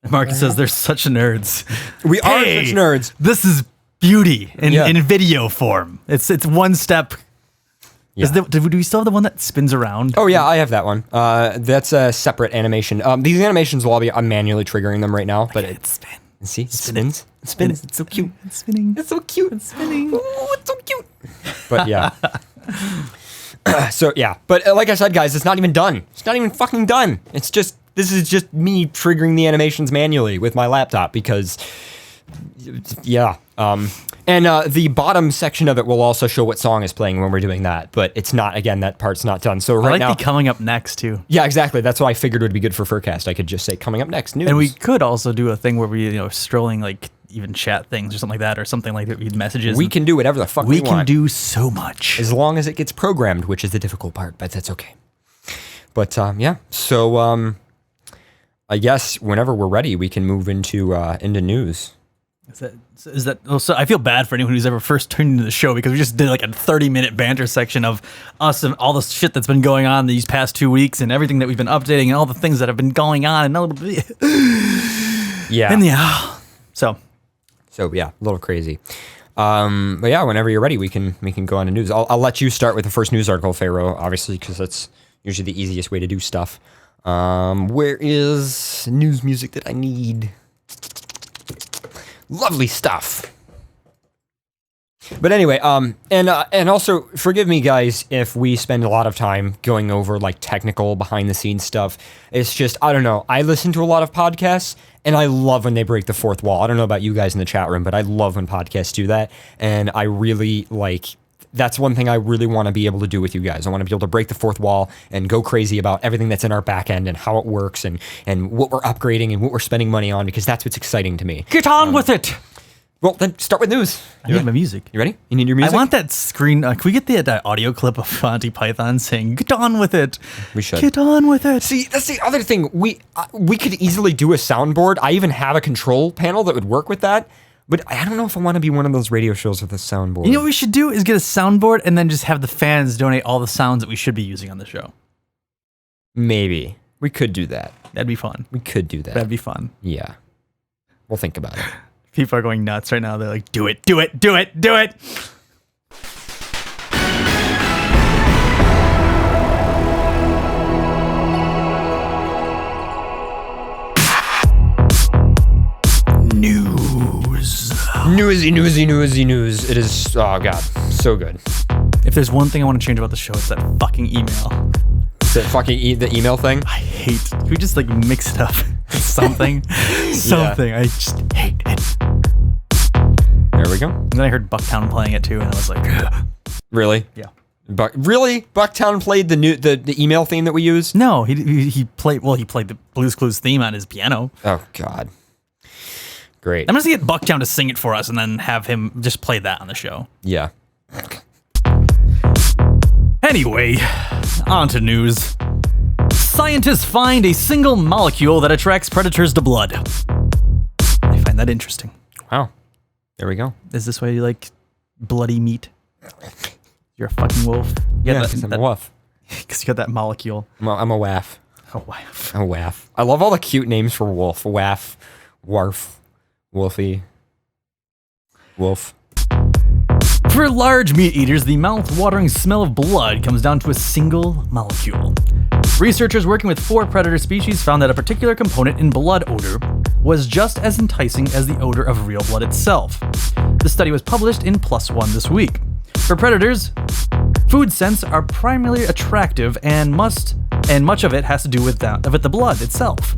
Marcus says they're such nerds. We are such nerds. This is beauty in video form. It's one step. Yeah. Do we still have the one that spins around? Oh yeah, I have that one. That's a separate animation. These animations will all be, I'm manually triggering them right now, but it spins. See, it spins. It spins. It's so cute. It's spinning. It's so cute. It's spinning. Oh, it's so cute. But yeah. But like I said, guys, it's not even done. It's not even fucking done. This is just me triggering the animations manually with my laptop because, and the bottom section of it will also show what song is playing when we're doing that. But it's not, again, that part's not done. So right now, the coming up next too. Yeah, exactly. That's why I figured it would be good for FurCast. I could just say coming up next news. And we could also do a thing where we, strolling like even chat things or something like that, or something like that. Read messages. We can do whatever the fuck we want. We can do so much as long as it gets programmed, which is the difficult part. But that's okay. But so I guess whenever we're ready, we can move into news. Is that? So I feel bad for anyone who's ever first tuned into the show because we just did like a 30-minute banter section of us and all the shit that's been going on these past 2 weeks and everything that we've been updating and all the things that have been going on and So yeah, a little crazy. But yeah, whenever you're ready, we can go on to news. I'll let you start with the first news article, Pharaoh, obviously, because that's usually the easiest way to do stuff. Where is news music that I need? Lovely stuff. But anyway, and also forgive me, guys, if we spend a lot of time going over like technical behind the scenes stuff. It's just, I don't know. I listen to a lot of podcasts and I love when they break the fourth wall. I don't know about you guys in the chat room, but I love when podcasts do that. And I really that's one thing I really want to be able to do with you guys. I want to be able to break the fourth wall and go crazy about everything that's in our back end and how it works and what we're upgrading and what we're spending money on, because that's what's exciting to me. Get on with it. Well, then start with news. I need my music. You ready? You need your music? I want that screen. Can we get the audio clip of Monty Python saying, "Get on with it"? We should. Get on with it. See, that's the other thing. We could easily do a soundboard. I even have a control panel that would work with that. But I don't know if I want to be one of those radio shows with a soundboard. You know what we should do is get a soundboard and then just have the fans donate all the sounds that we should be using on the show. Maybe. We could do that. That'd be fun. We could do that. That'd be fun. Yeah. We'll think about it. People are going nuts right now. They're like, do it, do it, do it, do it. News. It is, oh God, so good. If there's one thing I want to change about the show, it's that fucking email. The fucking the email thing? I hate. Can we just like mix it up? Something. I just hate it. There we go. And then I heard Bucktown playing it too, and I was like, ugh. Really? Yeah. Really? Bucktown played the email theme that we use? No, he played the Blue's Clues theme on his piano. Oh God. Great. I'm gonna get Bucktown to sing it for us and then have him just play that on the show. Yeah. Anyway, on to news. Scientists find a single molecule that attracts predators to blood. I find that interesting. Wow. There we go. Is this why you like bloody meat? You're a fucking wolf. Yeah, I'm a wolf. Because you got that molecule. I'm a waff. Oh, wow. A waff. I love all the cute names for wolf. Waff, warf, wolfie, wolf. For large meat eaters, the mouth-watering smell of blood comes down to a single molecule. Researchers working with 4 predator species found that a particular component in blood odor was just as enticing as the odor of real blood itself. The study was published in PLOS ONE this week. For predators, food scents are primarily attractive and much of it has to do with the blood itself.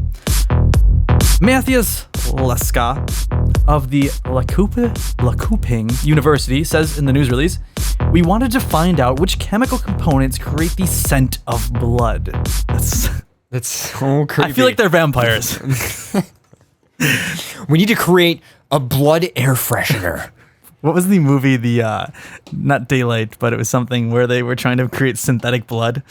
Matthias Leska of the Lakuping University says in the news release, "We wanted to find out which chemical components create the scent of blood." That's so creepy. I feel like they're vampires. We need to create a blood air freshener. What was the movie, not Daylight, but it was something where they were trying to create synthetic blood?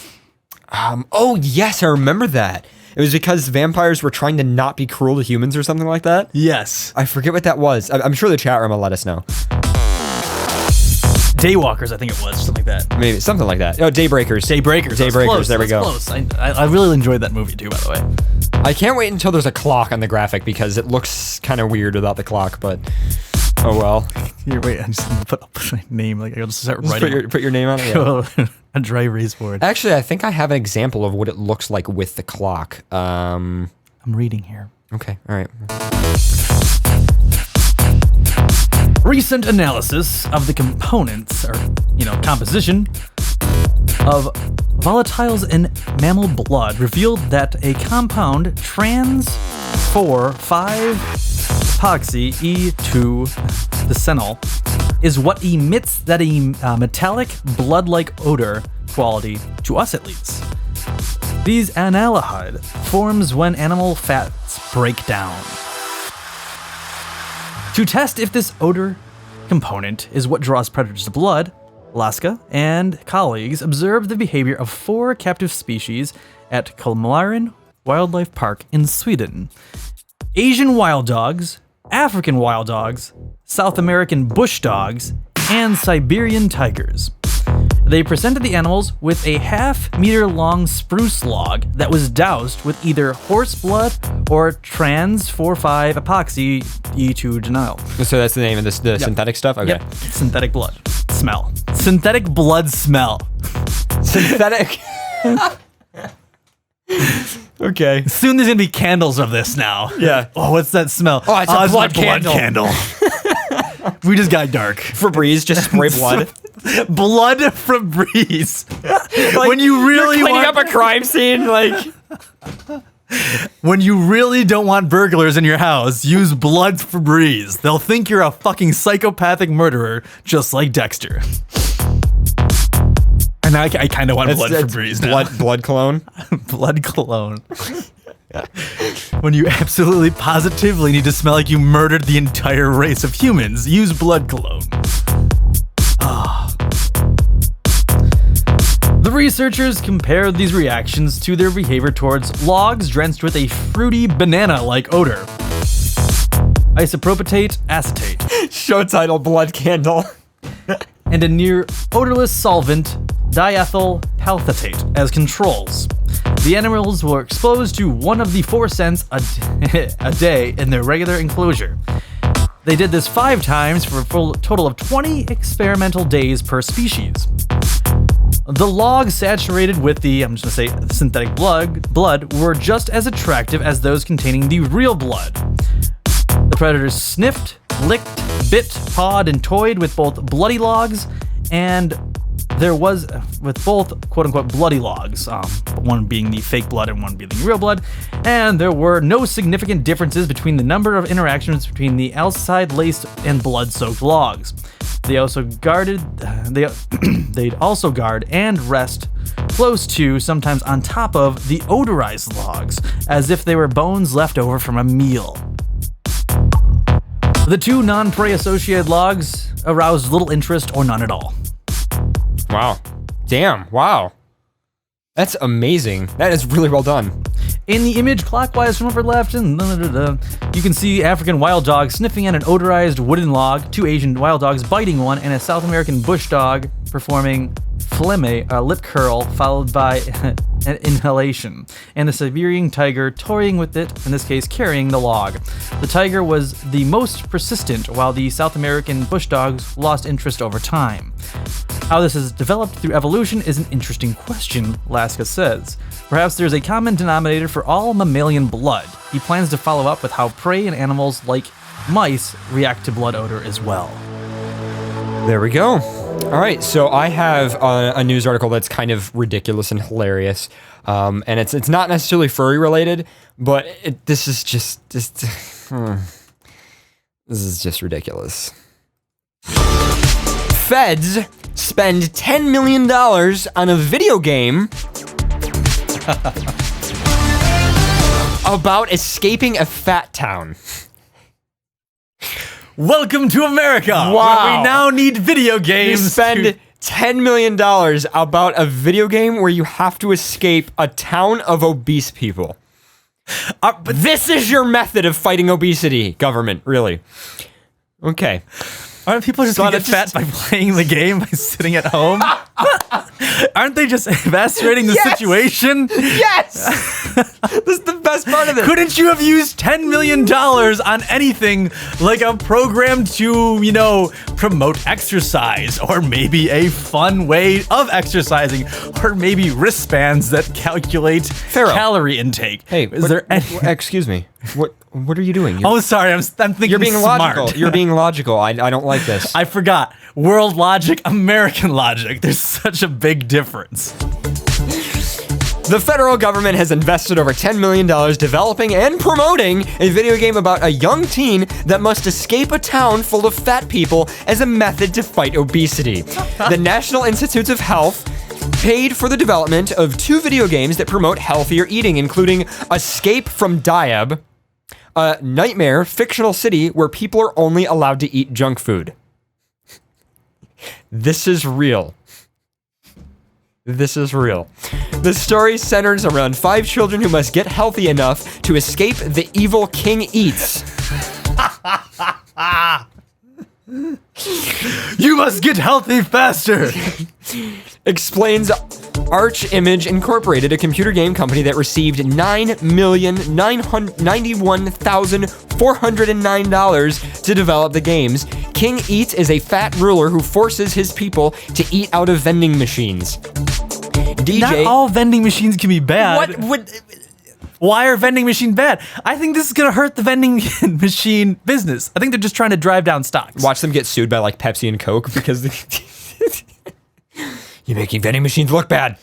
Oh, yes, I remember that. It was because vampires were trying to not be cruel to humans or something like that. Yes. I forget what that was. I'm sure the chat room will let us know. Daywalkers, I think it was, something like that. Maybe something like that. Oh, Daybreakers. Daybreakers, there we go. Close. I really enjoyed that movie too, by the way. I can't wait until there's a clock on the graphic because it looks kind of weird without the clock, but oh well. Here, wait, I'm just gonna put my name, like I'll just start writing. Put your name on it? Yeah. A dry erase board. Actually, I think I have an example of what it looks like with the clock. I'm reading here. Okay, all right. Recent analysis of the components, or, composition of volatiles in mammal blood revealed that a compound trans 4,5-epoxy E2-decenol is what emits that metallic blood-like odor quality, to us at least. These analdehyde forms when animal fats break down. To test if this odor component is what draws predators to blood, Laska and colleagues observed the behavior of 4 captive species at Kolmaren Wildlife Park in Sweden. Asian wild dogs, African wild dogs, South American bush dogs, and Siberian tigers. They presented the animals with a half-meter-long spruce log that was doused with either horse blood or trans 4,5-epoxy E2-decenol. So that's the name of this, the synthetic stuff? Okay. Yep. Synthetic blood smell. Synthetic blood smell. Synthetic. Okay. Soon there's gonna be candles of this now. Yeah. Oh, what's that smell? Oh, it's a blood candle. We just got dark. Febreze, just spray blood. Blood Febreze. When you really cleaning want up a crime scene, like when you really don't want burglars in your house, use blood Febreze. They'll think you're a fucking psychopathic murderer, just like Dexter. And I kind of want blood Febreze now. Blood cologne. Blood cologne. When you absolutely positively need to smell like you murdered the entire race of humans, use blood cologne. The researchers compared these reactions to their behavior towards logs drenched with a fruity banana-like odor. Isopropyl acetate. Show title, blood candle. And a near odorless solvent, diethyl palmitate, as controls. The animals were exposed to one of the 4 scents a day in their regular enclosure. They did this 5 times for a full total of 20 experimental days per species. The logs saturated with the, I'm just gonna say, synthetic blood were just as attractive as those containing the real blood. The predators sniffed, licked, bit, pawed, and toyed with both bloody logs, and there was, with both quote-unquote bloody logs, one being the fake blood and one being the real blood, and there were no significant differences between the number of interactions between the aldehyde-laced and blood-soaked logs. They'd also guard and rest close to, sometimes on top of, the odorized logs, as if they were bones left over from a meal. The 2 non-prey associated logs aroused little interest or none at all. Wow. Damn. Wow. That's amazing. That is really well done. In the image clockwise from upper left, you can see African wild dogs sniffing at an odorized wooden log, 2 Asian wild dogs biting one, and a South American bush dog performing phlegm, a lip curl, followed by an inhalation, and the Siberian tiger toying with it, in this case carrying the log. The tiger was the most persistent, while the South American bush dogs lost interest over time. How this has developed through evolution is an interesting question, Laska says. Perhaps there's a common denominator for all mammalian blood. He plans to follow up with how prey and animals like mice react to blood odor as well. There we go. All right, so I have a news article that's kind of ridiculous and hilarious, and it's not necessarily furry related, but this is just this is just ridiculous. Feds spend $10 million on a video game about escaping a fat town. Welcome to America, Wow. where we now need video games. You spend $10 million about a video game where you have to escape a town of obese people. But this is your method of fighting obesity, government, really. Okay. Aren't people just gonna get fat by playing the game, by sitting at home? Aren't they just evaluating the situation? Yes! This is the best part of it. Couldn't you have used $10 million on anything like a program to, promote exercise, or maybe a fun way of exercising, or maybe wristbands that calculate calorie intake? Hey, is there any? Excuse me. What are you doing? Oh, sorry. I'm thinking You're being smart. logical. You're being logical. I don't like this. I forgot. World logic, American logic. There's such a big difference. The federal government has invested over $10 million developing and promoting a video game about a young teen that must escape a town full of fat people as a method to fight obesity. The National Institutes of Health paid for the development of 2 video games that promote healthier eating, including Escape from Diab, a nightmare fictional city where people are only allowed to eat junk food. This is real. This is real. The story centers around 5 children who must get healthy enough to escape the evil King Eats. You must get healthy faster. Explains Arch Image Incorporated, a computer game company that received $9,991,409 to develop the games. King Eats is a fat ruler who forces his people to eat out of vending machines. DJ, Not all vending machines can be bad. Why are vending machines bad? I think this is going to hurt the vending machine business. I think they're just trying to drive down stocks. Watch them get sued by like Pepsi and Coke because you're making vending machines look bad.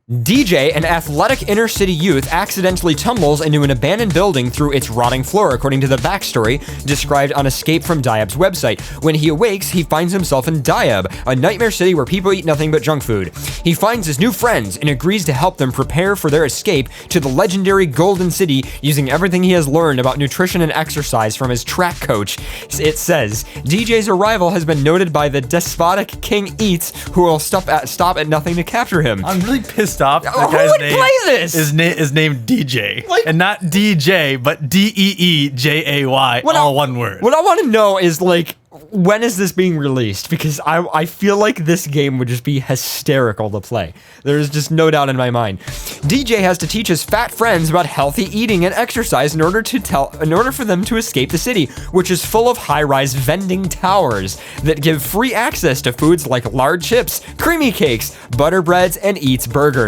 DJ, an athletic inner-city youth, accidentally tumbles into an abandoned building through its rotting floor, according to the backstory described on Escape from Diab's website. When he awakes, he finds himself in Diab, a nightmare city where people eat nothing but junk food. He finds his new friends and agrees to help them prepare for their escape to the legendary Golden City using everything he has learned about nutrition and exercise from his track coach. It says, DJ's arrival has been noted by the despotic King Eats, who will stop at nothing to capture him. I'm really pissed off. That Who guy's would name play this? is named DJ. Like- and not DJ, but DEEJAY, all one word. What I want to know is, like, when is this being released? Because I feel like this game would just be hysterical to play. There's just no doubt in my mind. DJ has to teach his fat friends about healthy eating and exercise in order for them to escape the city, which is full of high-rise vending towers that give free access to foods like lard chips, creamy cakes, butter breads, and Eats burgers.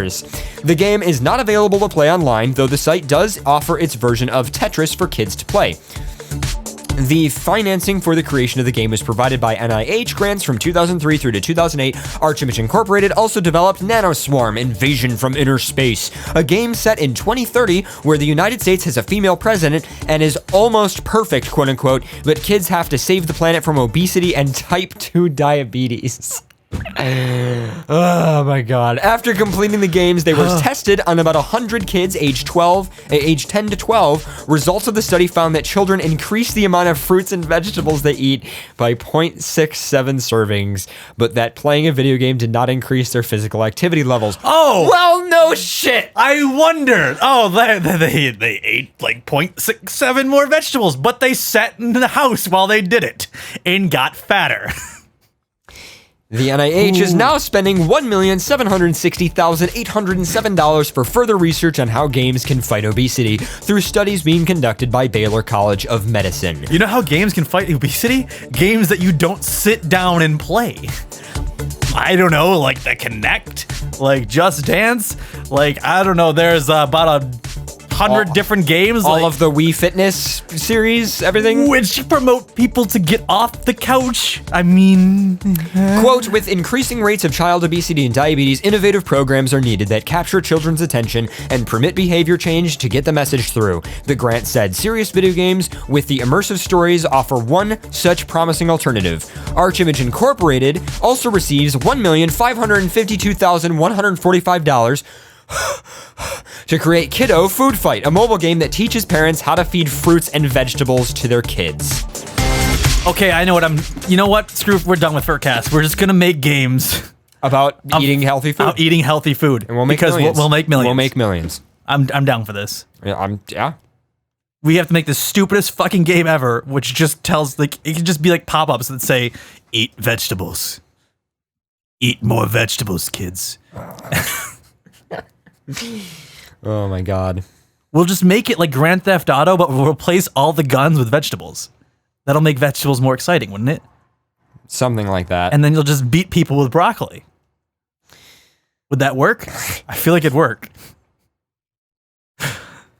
The game is not available to play online, though the site does offer its version of Tetris for kids to play. The financing for the creation of the game was provided by NIH grants from 2003 through to 2008. Arch Image Incorporated also developed Nanoswarm: Invasion from Inner Space, a game set in 2030 where the United States has a female president and is almost perfect, quote unquote, but kids have to save the planet from obesity and type 2 diabetes. Oh my god. After completing the games, they were tested on about 100 kids aged 10 to 12. Results of the study found that children increased the amount of fruits and vegetables they eat by 0.67 servings, but that playing a video game did not increase their physical activity levels. Oh! Well, no shit! I wonder. Oh, they ate like 0.67 more vegetables, but they sat in the house while they did it and got fatter. The NIH is now spending $1,760,807 for further research on how games can fight obesity through studies being conducted by Baylor College of Medicine. You know how games can fight obesity? Games that you don't sit down and play. I don't know, like the Kinect, like Just Dance, like I don't know. There's about 100 different games. All of the Wii Fitness series, everything. Which promote people to get off the couch. I mean... Quote, with increasing rates of child obesity and diabetes, innovative programs are needed that capture children's attention and permit behavior change to get the message through. The grant said serious video games with the immersive stories offer one such promising alternative. Archimage Incorporated also receives $1,552,145 to create Kiddo Food Fight, a mobile game that teaches parents how to feed fruits and vegetables to their kids. Okay, I know what you know what? Screw, we're done with FurCast. We're just gonna make games about eating healthy food. About eating healthy food. And we'll make because millions. We'll make millions. We'll make millions. I'm down for this. Yeah. We have to make the stupidest fucking game ever, which just tells, like, it can just be like pop-ups that say, eat vegetables. Eat more vegetables, kids. Oh my god. We'll just make it like Grand Theft Auto, but we'll replace all the guns with vegetables. That'll make vegetables more exciting, wouldn't it? Something like that. And then you'll just beat people with broccoli. Would that work? I feel like it'd work.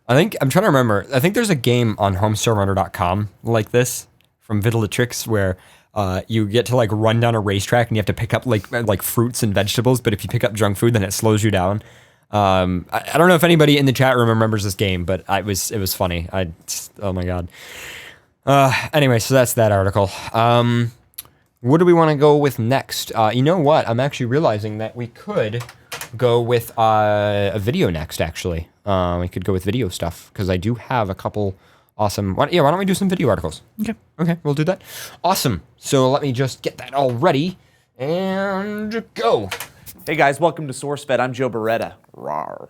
I'm trying to remember. I think there's a game on homestarrunner.com like this from Vidalatrix where you get to like run down a racetrack and you have to pick up like fruits and vegetables, but if you pick up junk food, then it slows you down. I don't know if anybody in the chat room remembers this game, but it was funny. Oh my god. Anyway, so that's that article. What do we want to go with next? You know what? I'm actually realizing that we could go with a video next, actually. We could go with video stuff, because I do have a couple awesome... Why don't we do some video articles? Okay, we'll do that. Awesome. So let me just get that all ready, and go. Hey guys, welcome to SourceFed. I'm Joe Beretta. Rawr.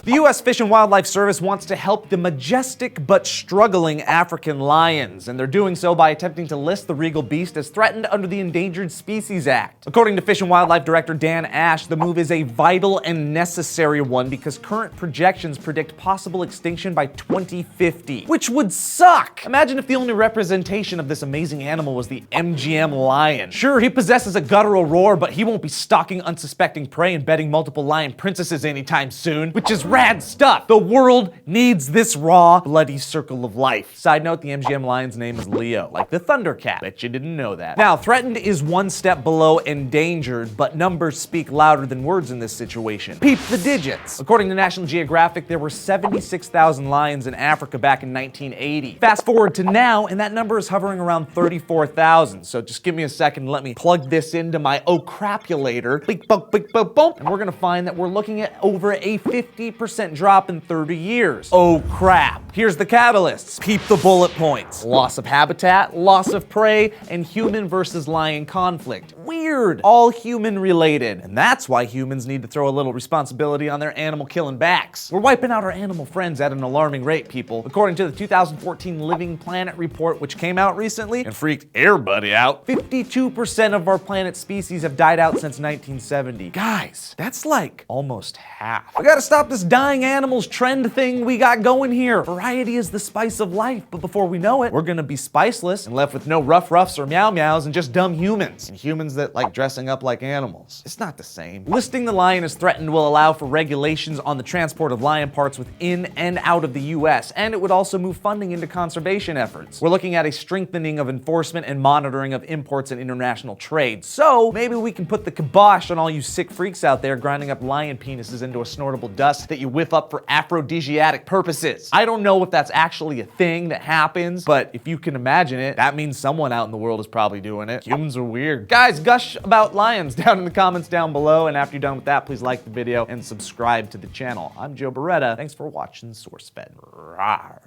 The U.S. Fish and Wildlife Service wants to help the majestic but struggling African lions, and they're doing so by attempting to list the regal beast as threatened under the Endangered Species Act. According to Fish and Wildlife Director Dan Ash, the move is a vital and necessary one because current projections predict possible extinction by 2050, which would suck! Imagine if the only representation of this amazing animal was the MGM lion. Sure, he possesses a guttural roar, but he won't be stalking unsuspecting prey and bedding multiple lion princesses anytime soon, which is rad stuff. The world needs this raw, bloody circle of life. Side note, the MGM lion's name is Leo, like the Thundercat. Bet you didn't know that. Now, threatened is one step below endangered, but numbers speak louder than words in this situation. Peep the digits. According to National Geographic, there were 76,000 lions in Africa back in 1980. Fast forward to now, and that number is hovering around 34,000. So just give me a second and let me plug this into my crapulator. Beep, boop, beep, boop, boop. And we're gonna find that we're looking at over a 50% drop in 30 years. Oh crap. Here's the catalysts. Peep the bullet points. Loss of habitat, loss of prey, and human versus lion conflict. Weird. All human related. And that's why humans need to throw a little responsibility on their animal killing backs. We're wiping out our animal friends at an alarming rate, people. According to the 2014 Living Planet report, which came out recently and freaked everybody out, 52% of our planet's species have died out since 1970. Guys, that's like almost half. We gotta stop this dying animals trend thing we got going here. Variety is the spice of life, but before we know it, we're gonna be spiceless and left with no rough roughs or meow meows and just dumb humans. And humans that like dressing up like animals. It's not the same. Listing the lion as threatened will allow for regulations on the transport of lion parts within and out of the US, and it would also move funding into conservation efforts. We're looking at a strengthening of enforcement and monitoring of imports and international trade. So maybe we can put the kibosh on all you sick freaks out there grinding up lion penises into a snortable dust that you whiff up for aphrodisiac purposes. I don't know if that's actually a thing that happens, but if you can imagine it, that means someone out in the world is probably doing it. Humans are weird. Guys, gush about lions down in the comments down below, and after you're done with that, please like the video and subscribe to the channel. I'm Joe Beretta. Thanks for watching SourceFed. Rawr.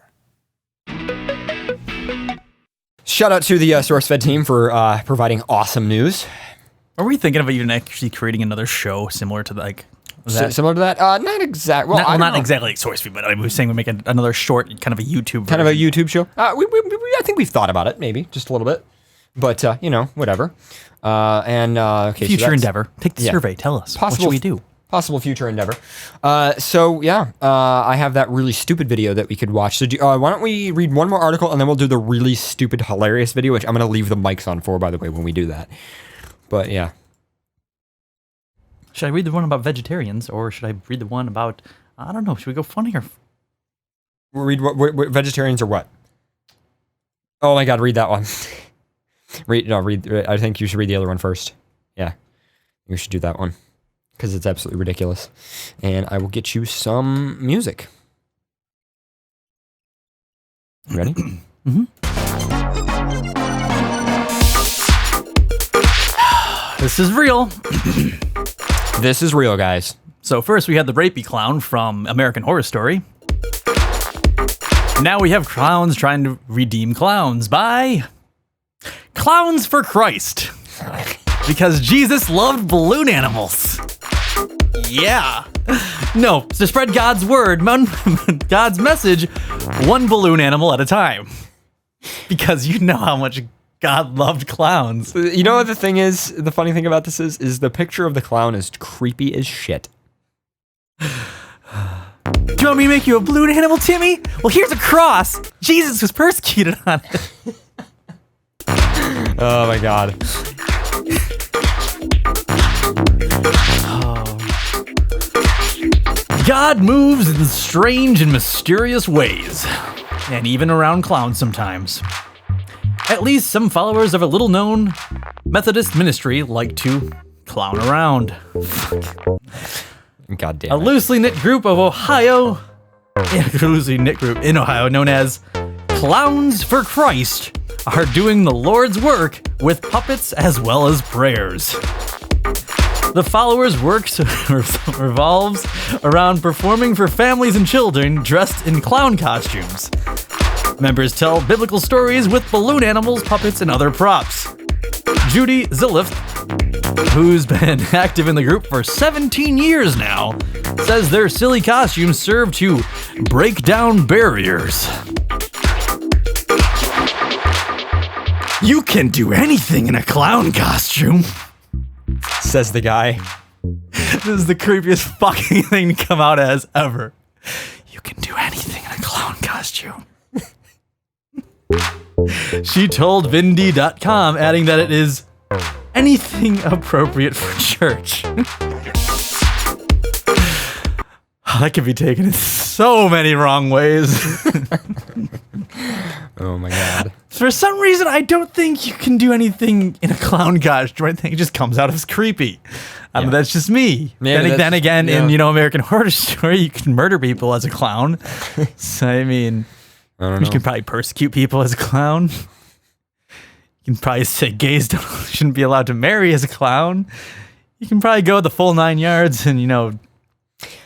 Shout out to the SourceFed team for providing awesome news. Are we thinking about even actually creating another show similar to that? Similar to that? Not exactly. Well, not exactly like SourceFeed, but I was saying we make another short, kind of a YouTube version. Kind of a YouTube show. I think we've thought about it, maybe just a little bit. But whatever. Okay, Future so that's endeavor. Take the survey. Tell us. What should we do? Possible future endeavor. I have that really stupid video that we could watch. So why don't we read one more article and then we'll do the really stupid, hilarious video, which I'm going to leave the mics on for, by the way, when we do that. But yeah. Should I read the one about vegetarians or should I read the one about, I don't know, should we go funny or? Read what vegetarians or what? Oh my God, read that one. I think you should read the other one first. Yeah, you should do that one because it's absolutely ridiculous. And I will get you some music. Ready? Mm-hmm. This is real. This is real, guys. So first we had the rapey clown from American Horror Story. Now we have clowns trying to redeem clowns by Clowns for Christ. Because Jesus loved balloon animals. Yeah. No, to spread God's word, God's message, one balloon animal at a time. Because you know how much God loved clowns. You know what the thing is? The funny thing about this is the picture of the clown is creepy as shit. Do you want me to make you a balloon animal, Timmy? Well, here's a cross. Jesus was persecuted on it. Oh my God. God moves in strange and mysterious ways, and even around clowns sometimes. At least some followers of a little-known Methodist ministry like to clown around. God damn A it. loosely knit group in Ohio known as Clowns for Christ are doing the Lord's work with puppets as well as prayers. The followers' work revolves around performing for families and children dressed in clown costumes. Members tell biblical stories with balloon animals, puppets, and other props. Judy Zilliff, who's been active in the group for 17 years now, says their silly costumes serve to break down barriers. You can do anything in a clown costume, says the guy. This is the creepiest fucking thing to come out as ever. You can do anything in a clown costume. She told Vindy.com, adding that it is anything appropriate for church. That could be taken in so many wrong ways. Oh my God. For some reason, I don't think you can do anything in a clown costume. I think it just comes out as creepy. Yeah. That's just me. Then again, in American Horror Story, you can murder people as a clown. So I mean, I don't know. You can probably persecute people as a clown. You can probably say gays shouldn't be allowed to marry as a clown. You can probably go the full 9 yards and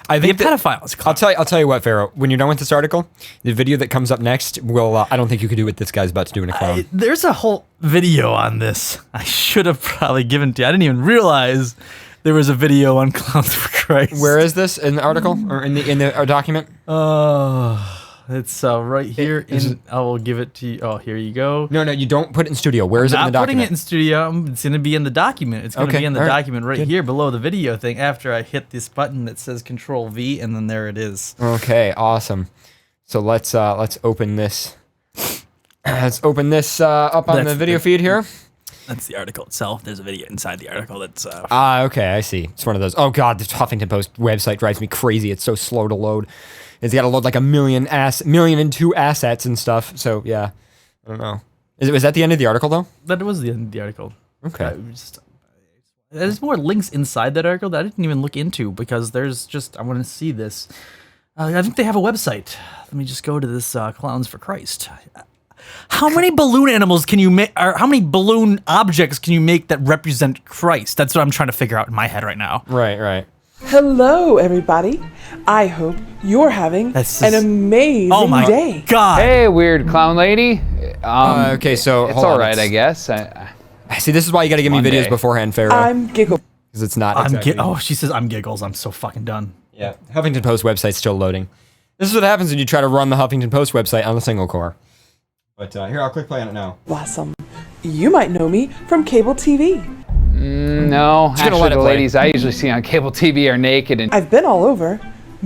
I think be a pedophile as a clown. I'll tell you what, Pharaoh. When you're done with this article, the video that comes up next will. I don't think you could do what this guy's about to do in a clown. There's a whole video on this. I should have probably given to you. I didn't even realize there was a video on Clowns for Christ. Where is this in the article or in the document? It's right here. I will give it to you. Oh, here you go. No, you don't put it in studio. Where is it in the Not document? putting it in studio. It's going to be in the document. It's going to be in the document right here below the video thing after I hit this button that says Control V, and then there it is. Okay, awesome. So let's open this. Let's open this up on the video feed here. That's the article itself. There's a video inside the article that's... okay, I see. It's one of those. Oh God, the Huffington Post website drives me crazy. It's so slow to load. It's got to load like a million and two assets and stuff. So yeah, I don't know. Was that the end of the article though? That was the end of the article. Okay. There's more links inside that article that I didn't even look into because there's just, I want to see this. I think they have a website. Let me just go to this Clowns for Christ. How many balloon animals can you make, or how many balloon objects can you make that represent Christ? That's what I'm trying to figure out in my head right now. Right. Hello, everybody. I hope you're having an amazing day. God. Hey, weird clown lady. Okay, so it's all right, I guess. See, this is why you got to give me videos beforehand, Pharaoh. I'm Giggle. Because it's not exactly... she says I'm Giggles. I'm so fucking done. Yeah, Huffington Post website's still loading. This is what happens when you try to run the Huffington Post website on a single core. But here, I'll click play on it now. Blossom You might know me from cable TV. No, Just gonna actually let it the play. ladies I usually see on cable TV are naked and I've been all over,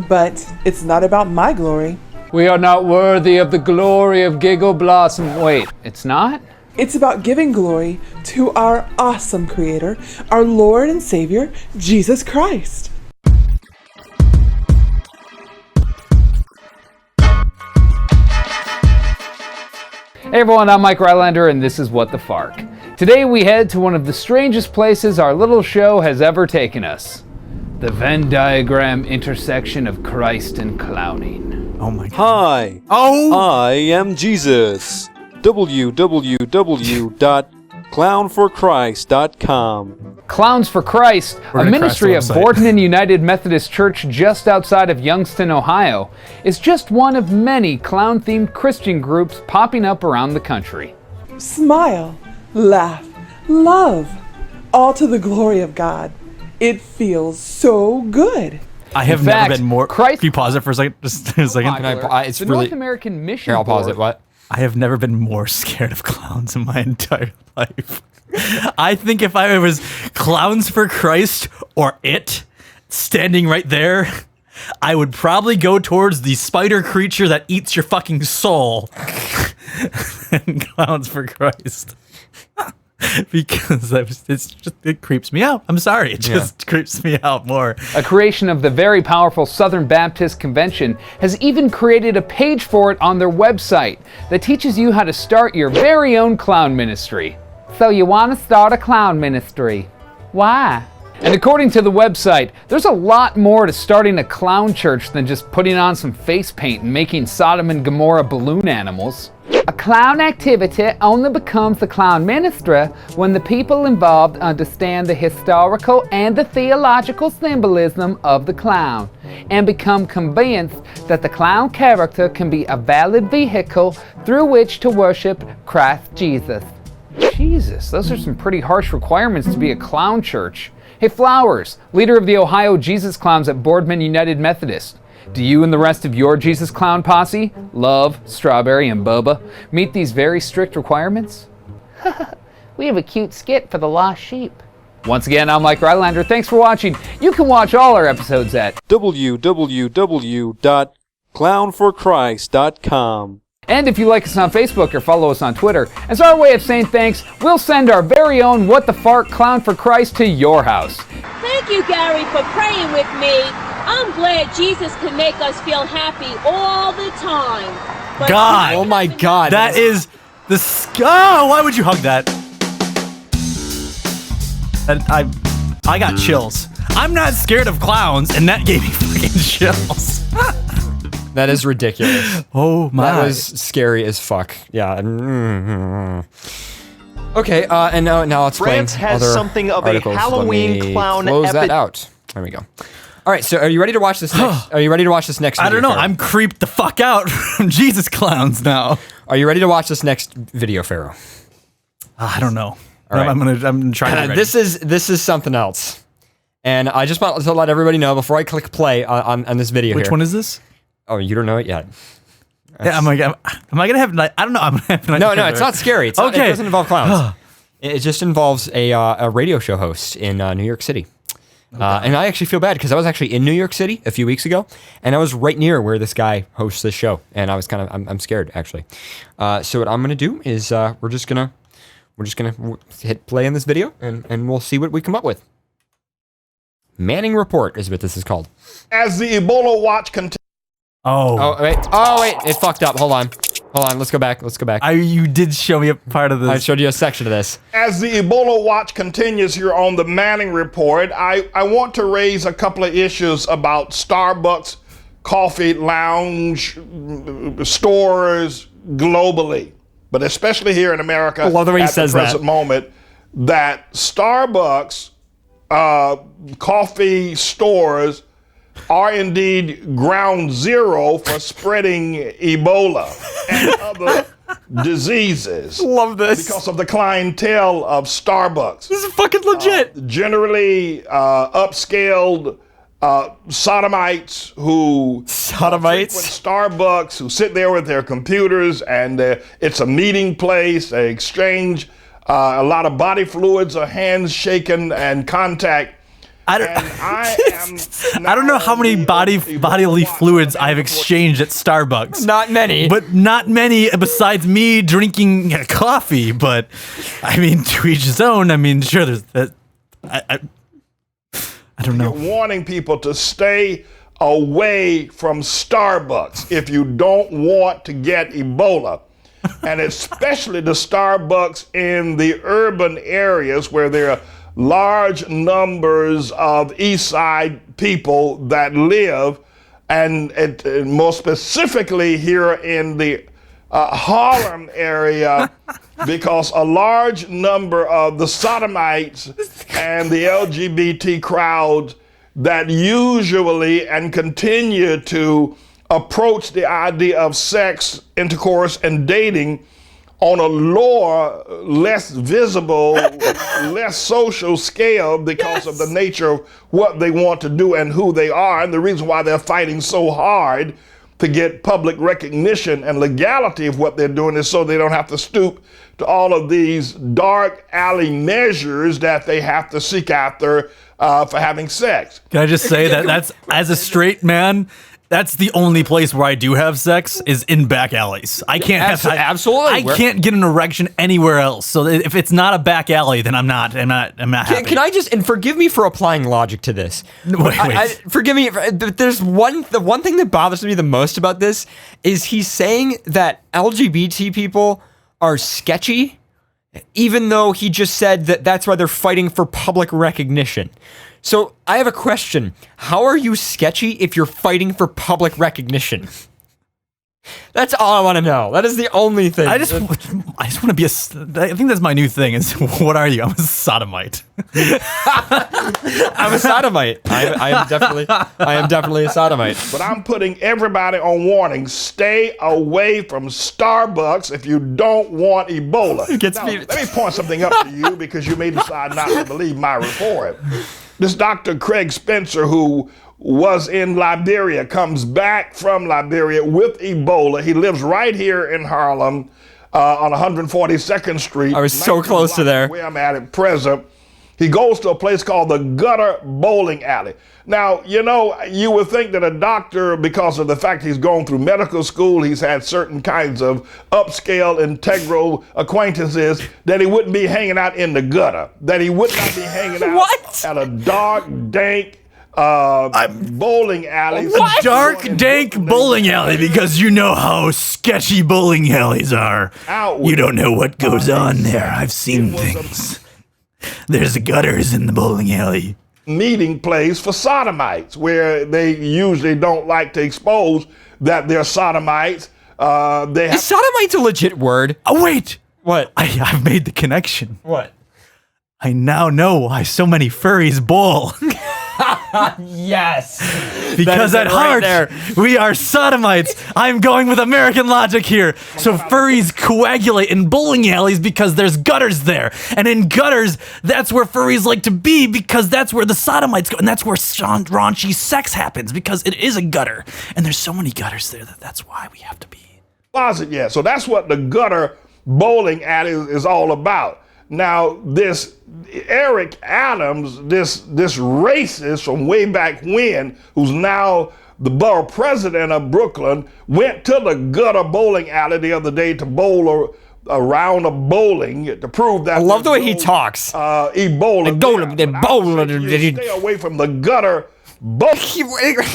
but it's not about my glory. we are not worthy of the glory of Giggle Blossom. Wait, it's not? It's about giving glory to our awesome Creator, our Lord and Savior, Jesus Christ. Hey everyone, I'm Mike Rylander and this is What the Fark. Today we head to one of the strangest places our little show has ever taken us. The Venn diagram intersection of Christ and clowning. Oh my god. Hi, Oh! I am Jesus. www.clownforchrist.com. Clowns for Christ, We're a gonna ministry of crash the website. Boardman United Methodist Church just outside of Youngstown, Ohio, is just one of many clown-themed Christian groups popping up around the country. Smile, laugh, love, all to the glory of God. It feels so good. I have In never fact, been more. Christ- Can you pause it for a second? Just a second. It's the really. North American Mission Here, I'll pause Board- it. What? I have never been more scared of clowns in my entire life. I think if I was Clowns for Christ or It standing right there, I would probably go towards the spider creature that eats your fucking soul and Clowns for Christ. Because it creeps me out. I'm sorry. It just creeps me out more. A creation of the very powerful Southern Baptist Convention, has even created a page for it on their website that teaches you how to start your very own clown ministry. So you want to start a clown ministry. Why? And according to the website, there's a lot more to starting a clown church than just putting on some face paint and making Sodom and Gomorrah balloon animals. A clown activity only becomes a clown ministry when the people involved understand the historical and the theological symbolism of the clown and become convinced that the clown character can be a valid vehicle through which to worship Christ Jesus. Jesus, those are some pretty harsh requirements to be a clown church. Hey Flowers, leader of the Ohio Jesus Clowns at Boardman United Methodist. Do you and the rest of your Jesus Clown posse, Love, Strawberry, and Bubba, meet these very strict requirements? We have a cute skit for the lost sheep. Once again, I'm Mike Rylander. Thanks for watching. You can watch all our episodes at www.clownforchrist.com. And if you like us on Facebook or follow us on Twitter, as our way of saying thanks, we'll send our very own What the Fark Clown for Christ to your house. Thank you, Gary, for praying with me. I'm glad Jesus can make us feel happy all the time. But God. Oh my God. That is the why would you hug that? And I got chills. I'm not scared of clowns, and that gave me fucking chills. That is ridiculous. Oh my. That was scary as fuck. Yeah. Okay, and now let's France explain has other something of a articles. Halloween Let me clown close that epi- out. There we go. All right, so are you ready to watch this next? Are you ready to watch this next? I don't video, know. Pharaoh? I'm creeped the fuck out from Jesus clowns now. Are you ready to watch this next video, Pharaoh? I don't know. right. I'm trying to. This is something else, and I just want to let everybody know before I click play on this video. Which here. one is this? Oh, you don't know it yet. Yeah, am I gonna have? I don't know. I'm gonna have. No, it's not scary. It's not, Okay. it doesn't involve clowns. It just involves a radio show host in New York City. And I actually feel bad because I was actually in New York City a few weeks ago, and I was right near where this guy hosts this show, and I was I'm scared actually. So what I'm gonna do is we're just gonna hit play in this video, and we'll see what we come up with. Manning Report is what this is called. As the Ebola watch continues. Oh. Oh wait, it fucked up. Hold on. Let's go back. You did show me a part of this. I showed you a section of this. As the Ebola watch continues here on the Manning Report, I want to raise a couple of issues about Starbucks, coffee lounge, stores globally, but especially here in America I love the way he at says the present that. moment, that Starbucks coffee stores are indeed ground zero for spreading Ebola and other diseases. Love this. Because of the clientele of Starbucks. This is fucking legit. Generally upscaled sodomites who frequent Starbucks, who sit there with their computers, and it's a meeting place, they exchange A lot of body fluids are hands shaken and contact. I don't know how many bodily fluids I've exchanged at Starbucks. Not many. But not many besides me drinking coffee. But I mean, to each his own. I mean, sure, there's that. I don't know. You're warning people to stay away from Starbucks if you don't want to get Ebola. And especially the Starbucks in the urban areas where there are large numbers of East Side people that live, and more specifically here in the Harlem area, because a large number of the sodomites and the LGBT crowds that usually and continue to approach the idea of sex, intercourse, and dating on a lower, less visible, less social scale because of the nature of what they want to do and who they are, and the reason why they're fighting so hard to get public recognition and legality of what they're doing is so they don't have to stoop to all of these dark alley measures that they have to seek after for having sex. Can I just say that's as a straight man, that's the only place where I do have sex is in back alleys. I can't absolutely. I can't get an erection anywhere else. So if it's not a back alley, then I'm not happy. Can I just, and forgive me for applying logic to this. Wait. Forgive me. There's the one thing that bothers me the most about this is he's saying that LGBT people are sketchy, even though he just said that that's why they're fighting for public recognition. So I have a question. How are you sketchy if you're fighting for public recognition? That's all I want to know. That is the only thing. I just want to be I think that's my new thing is, what are you? I'm a sodomite. I'm a sodomite. I am definitely a sodomite. But I'm putting everybody on warning. Stay away from Starbucks if you don't want Ebola. Now, let me point something up to you because you may decide not to believe my report. This Dr. Craig Spencer, who was in Liberia, comes back from Liberia with Ebola. He lives right here in Harlem on 142nd Street. I was so close to there. Where I'm at present. He goes to a place called the Gutter Bowling Alley. Now, you know, you would think that a doctor, because of the fact he's gone through medical school, he's had certain kinds of upscale, integral acquaintances, that he wouldn't be hanging out in the gutter, that he would not be hanging out at a dark, dank bowling alley. A dark, dank bowling alley, because you know how sketchy bowling alleys are. You don't know what goes on there. I've seen things. There's gutters in the bowling alley. Meeting place for sodomites, where they usually don't like to expose that they're sodomites. Is sodomite's a legit word? Oh, wait. What? I've made the connection. What? I now know why so many furries bowl. Yes. Because at heart, we are sodomites. I'm going with American logic here. So furries coagulate in bowling alleys because there's gutters there. And in gutters, that's where furries like to be because that's where the sodomites go. And that's where raunchy sex happens because it is a gutter. And there's so many gutters there that's why we have to be. Closet, yeah. So that's what the Gutter Bowling Alley is all about. Now, this Eric Adams, this racist from way back when, who's now the borough president of Brooklyn, went to the Gutter Bowling Alley the other day to bowl a round of bowling to prove that. I love the way he talks. Ebola. Stay away from the gutter bowling.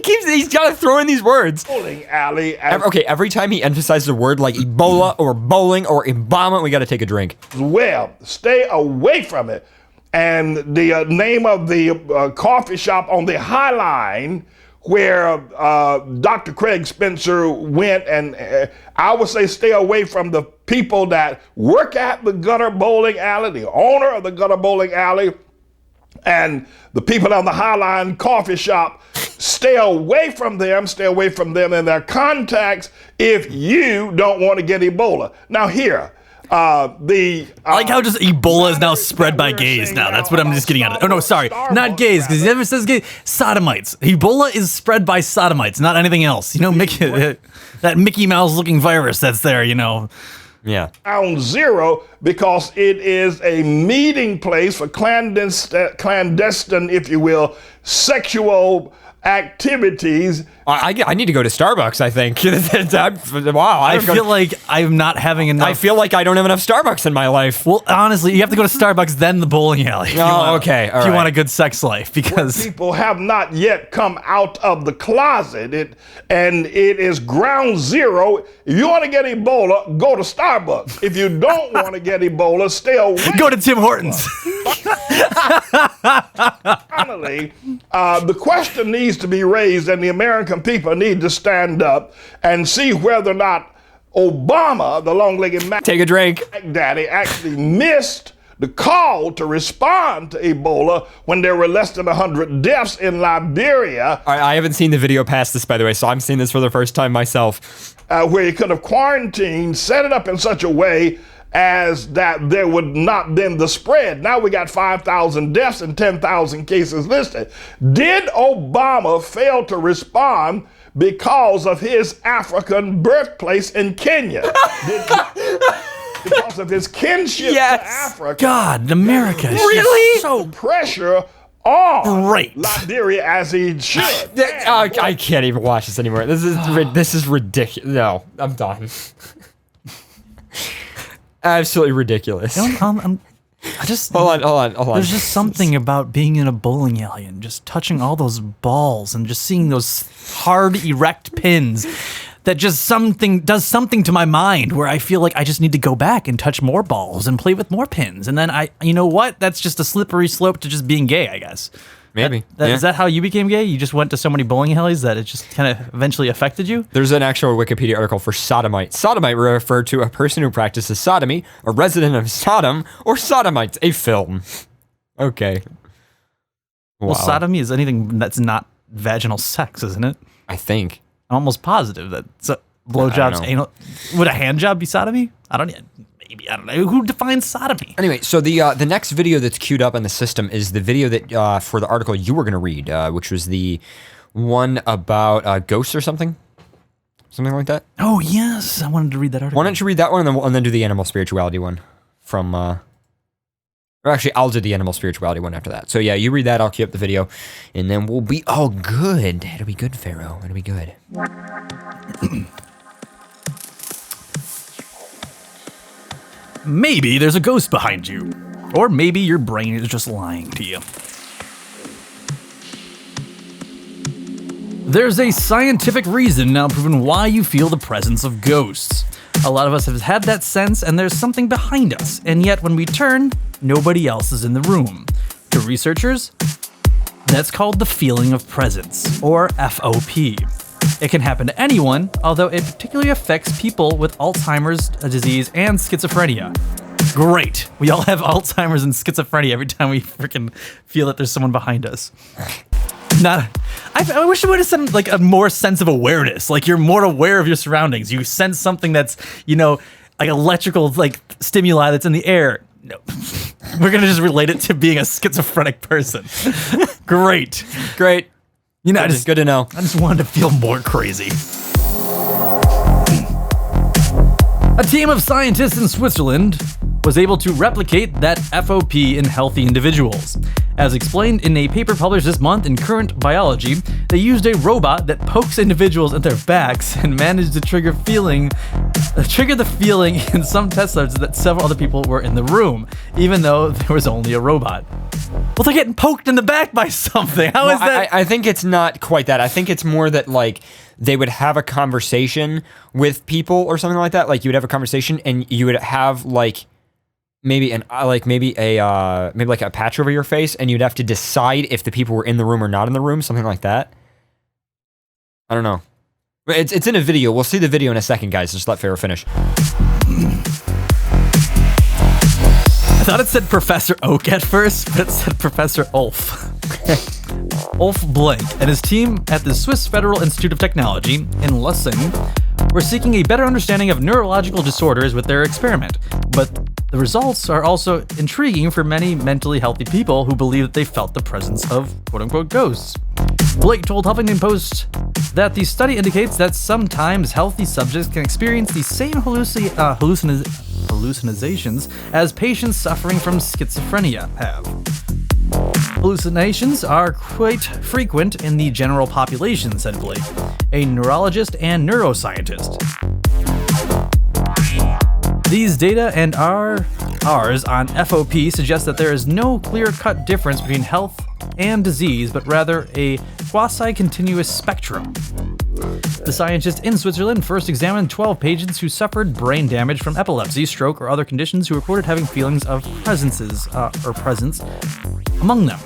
He's got to throw in these words. Bowling alley. Every time he emphasizes a word like Ebola or bowling or embalmment, we got to take a drink. Well, stay away from it. And the name of the coffee shop on the High Line where Dr. Craig Spencer went, and I would say stay away from the people that work at the Gutter Bowling Alley, the owner of the Gutter Bowling Alley, and the people on the High Line coffee shop. Stay away from them and their contacts if you don't want to get Ebola. Now here, I like how just Ebola is now spread by gays now. That's what I'm just getting at. Oh no, sorry, not gays, because he never says gay. Sodomites. Ebola is spread by sodomites, not anything else. You know, that Mickey Mouse looking virus that's there, you know. Yeah. Ground Zero because it is a meeting place for clandestine, if you will, sexual activities. I need to go to Starbucks, I think. Wow. I feel like I'm not having enough. I feel like I don't have enough Starbucks in my life. Well, honestly, you have to go to Starbucks, then the bowling alley. Okay. If you want a good sex life, because People have not yet come out of the closet. It is ground zero. If you want to get Ebola, go to Starbucks. If you don't want to get Ebola, stay away. go to Tim Hortons. Finally, the question needs to be raised, and the American people need to stand up and see whether or not Obama, the long-legged Take a drink. Daddy, actually missed the call to respond to Ebola when there were less than 100 deaths in Liberia. I haven't seen the video past this, by the way, so I'm seeing this for the first time myself. Where he could have quarantined, set it up in such a way as that there would not been the spread. Now we got 5,000 deaths and 10,000 cases listed. Did Obama fail to respond because of his African birthplace in Kenya? Because of his kinship to Africa? God, America is Really? so Pressure on Great. Liberia as he should. I can't even watch this anymore. This is ridiculous. No, I'm done. Absolutely ridiculous. I just Hold on. There's just something about being in a bowling alley and just touching all those balls and just seeing those hard, erect pins that just does something to my mind where I feel like I just need to go back and touch more balls and play with more pins. And then you know what? That's just a slippery slope to just being gay, I guess. Maybe. Is that how you became gay? You just went to so many bowling alleys that it just kind of eventually affected you? There's an actual Wikipedia article for sodomite. Sodomite refer to a person who practices sodomy, a resident of Sodom, or sodomites, a film. Okay. Wow. Well, sodomy is anything that's not vaginal sex, isn't it? I think. I'm almost positive that blowjobs, anal. Would a hand job be sodomy? I don't know. Who defines sodomy? Anyway, so the next video that's queued up on the system is the video that for the article you were going to read, which was the one about ghosts or something like that. Oh yes, I wanted to read that article. Why don't you read that one and then do the animal spirituality one from? Or actually, I'll do the animal spirituality one after that. So yeah, you read that. I'll queue up the video, and then we'll be all good. It'll be good, Pharaoh. It'll be good. Maybe there's a ghost behind you. Or maybe your brain is just lying to you. There's a scientific reason now proven why you feel the presence of ghosts. A lot of us have had that sense and there's something behind us, and yet when we turn, nobody else is in the room. To researchers, that's called the feeling of presence, or FOP. It can happen to anyone, although it particularly affects people with Alzheimer's disease and schizophrenia. Great. We all have Alzheimer's and schizophrenia every time we freaking feel that there's someone behind us. I wish it would have said like a more sense of awareness. Like you're more aware of your surroundings. You sense something that's, like electrical like stimuli that's in the air. No. We're going to just relate it to being a schizophrenic person. Great. Good to know. I just wanted to feel more crazy. A team of scientists in Switzerland was able to replicate that FOP in healthy individuals. As explained in a paper published this month in Current Biology, they used a robot that pokes individuals at their backs and managed to trigger the feeling in some test subjects that several other people were in the room, even though there was only a robot. Well, they're getting poked in the back by something. How is that? I think it's not quite that. I think it's more that like they would have a conversation with people or something like that. Like you would have a conversation and you would have like maybe like a patch over your face, and you'd have to decide if the people were in the room or not in the room, something like that. I don't know. It's in a video. We'll see the video in a second, guys. Just let Pharaoh finish. I thought it said Professor Oak at first, but it said Professor Ulf. Ulf Blank and his team at the Swiss Federal Institute of Technology in Lausanne were seeking a better understanding of neurological disorders with their experiment. But the results are also intriguing for many mentally healthy people who believe that they felt the presence of quote-unquote ghosts. Blake told Huffington Post that the study indicates that sometimes healthy subjects can experience the same hallucinations as patients suffering from schizophrenia have. Hallucinations are quite frequent in the general population, said Blake, a neurologist and neuroscientist. These data and ours on FOP suggest that there is no clear-cut difference between health and disease, but rather a quasi-continuous spectrum. The scientist in Switzerland first examined 12 patients who suffered brain damage from epilepsy, stroke, or other conditions who reported having feelings of presence among them.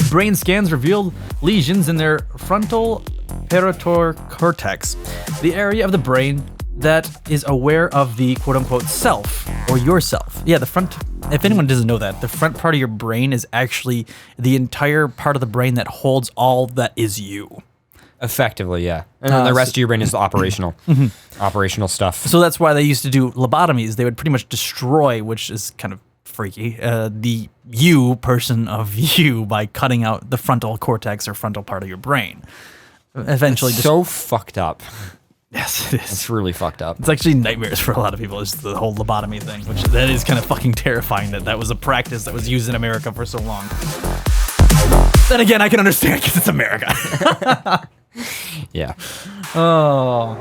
Brain scans revealed lesions in their frontal parietal cortex, the area of the brain that is aware of the quote-unquote self, or yourself. Yeah, if anyone doesn't know that, the front part of your brain is actually the entire part of the brain that holds all that is you. Effectively, yeah. And then the rest of your brain is the operational operational stuff. So that's why they used to do lobotomies. They would pretty much destroy, which is kind of freaky, the you person of you by cutting out the frontal cortex or frontal part of your brain. Eventually, So fucked up. Yes, it is. It's really fucked up. It's actually nightmares for a lot of people, is the whole lobotomy thing, which that is kind of fucking terrifying that was a practice that was used in America for so long. Then again, I can understand because it's America. Yeah. Oh.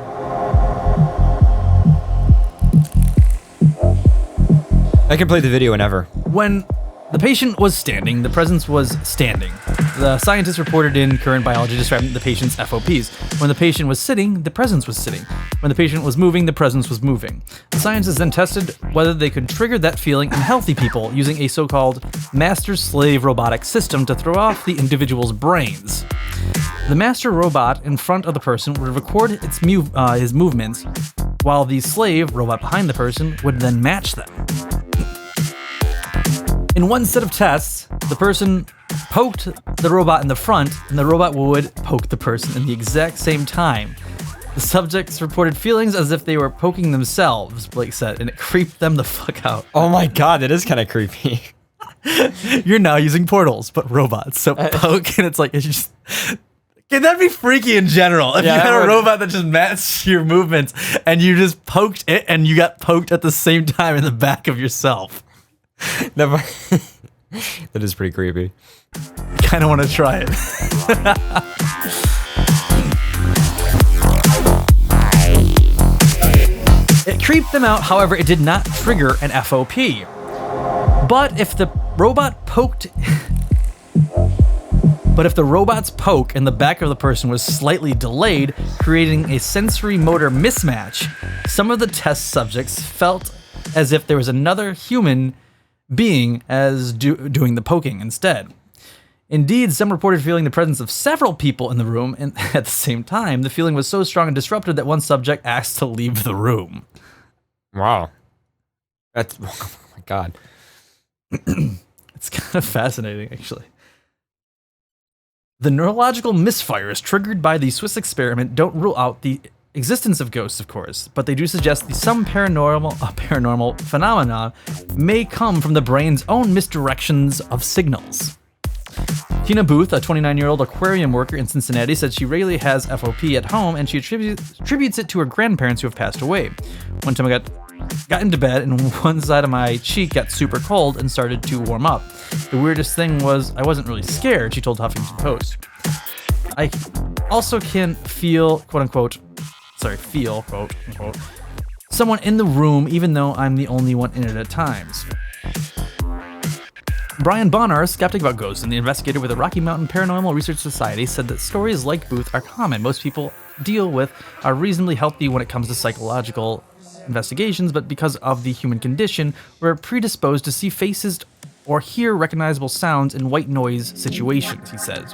I can play the video whenever. When the patient was standing, the presence was standing. The scientist reported in Current Biology describing the patient's FOPs. When the patient was sitting, the presence was sitting. When the patient was moving, the presence was moving. The scientists then tested whether they could trigger that feeling in healthy people using a so-called master-slave robotic system to throw off the individual's brains. The master robot in front of the person would record his movements, while the slave robot behind the person would then match them. In one set of tests, the person poked the robot in the front, and the robot would poke the person in the exact same time. The subjects reported feelings as if they were poking themselves, Blake said, and it creeped them the fuck out. Oh my god, that is kind of creepy. You're now using portals, but robots. So poke, and it's just... Can that be freaky in general? If you had a robot that just matched your movements, and you just poked it, and you got poked at the same time in the back of yourself. That is pretty creepy. Kind of want to try it. It creeped them out, however, it did not trigger an FOP. But if the robot's poke in the back of the person was slightly delayed, creating a sensory motor mismatch, some of the test subjects felt as if there was another human being doing the poking instead. Indeed, some reported feeling the presence of several people in the room, and at the same time, the feeling was so strong and disruptive that one subject asked to leave the room. Wow. That's... Oh my god. It's kind of fascinating, actually. The neurological misfires triggered by the Swiss experiment don't rule out the existence of ghosts, of course, but they do suggest that some paranormal phenomena may come from the brain's own misdirections of signals. Tina Booth, a 29-year-old aquarium worker in Cincinnati, said she regularly has FOP at home, and she attributes it to her grandparents who have passed away. One time I got into bed, and one side of my cheek got super cold and started to warm up. The weirdest thing was I wasn't really scared, she told Huffington Post. I also can feel, quote unquote, someone in the room, even though I'm the only one in it at times. Brian Bonner, a skeptic about ghosts and the investigator with the Rocky Mountain Paranormal Research Society, said that stories like Booth are common. Most people deal with are reasonably healthy when it comes to psychological investigations, but because of the human condition, we're predisposed to see faces or hear recognizable sounds in white noise situations, he says.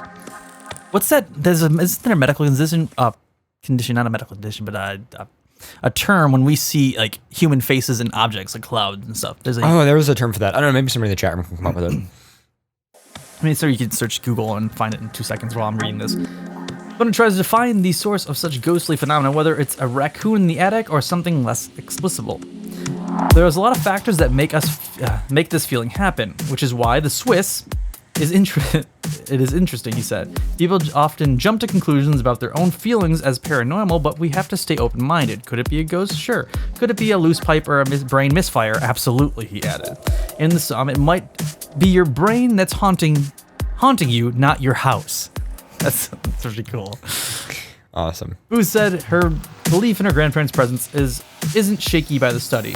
What's that? Isn't there a medical condition? Condition, not a medical condition, but a term when we see like human faces and objects like clouds and stuff. There was a term for that. I don't know, maybe somebody in the chat room can come up with it. I mean, so you can search Google and find it in 2 seconds while I'm reading this. But it tries to define the source of such ghostly phenomena, whether it's a raccoon in the attic or something less explicable. There's a lot of factors that make this feeling happen, which is why the Swiss is it is interesting, he said. People often jump to conclusions about their own feelings as paranormal, but we have to stay open-minded. Could it be a ghost? Sure. Could it be a loose pipe or a brain misfire? Absolutely, he added. In the sum, it might be your brain that's haunting you, not your house. That's pretty cool. Awesome. Boo said her belief in her grandparents' presence isn't shaky by the study.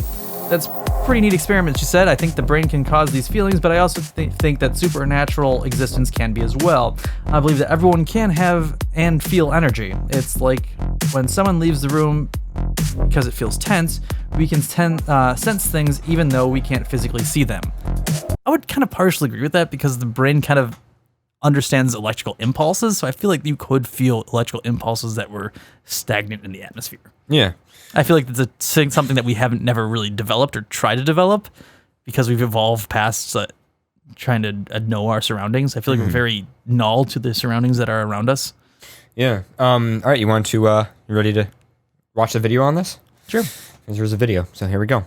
That's pretty neat experiment, she said. I think the brain can cause these feelings, but I also think that supernatural existence can be as well. I believe that everyone can have and feel energy. It's like when someone leaves the room because it feels tense, we can sense things even though we can't physically see them. I would kind of partially agree with that because the brain kind of understands electrical impulses, so I feel like you could feel electrical impulses that were stagnant in the atmosphere. Yeah. I feel like it's something that we haven't never really developed or tried to develop because we've evolved past trying to know our surroundings. I feel like we're very null to the surroundings that are around us. Yeah. All right, you want to, you ready to watch the video on this? Sure. Here's a video, so here we go.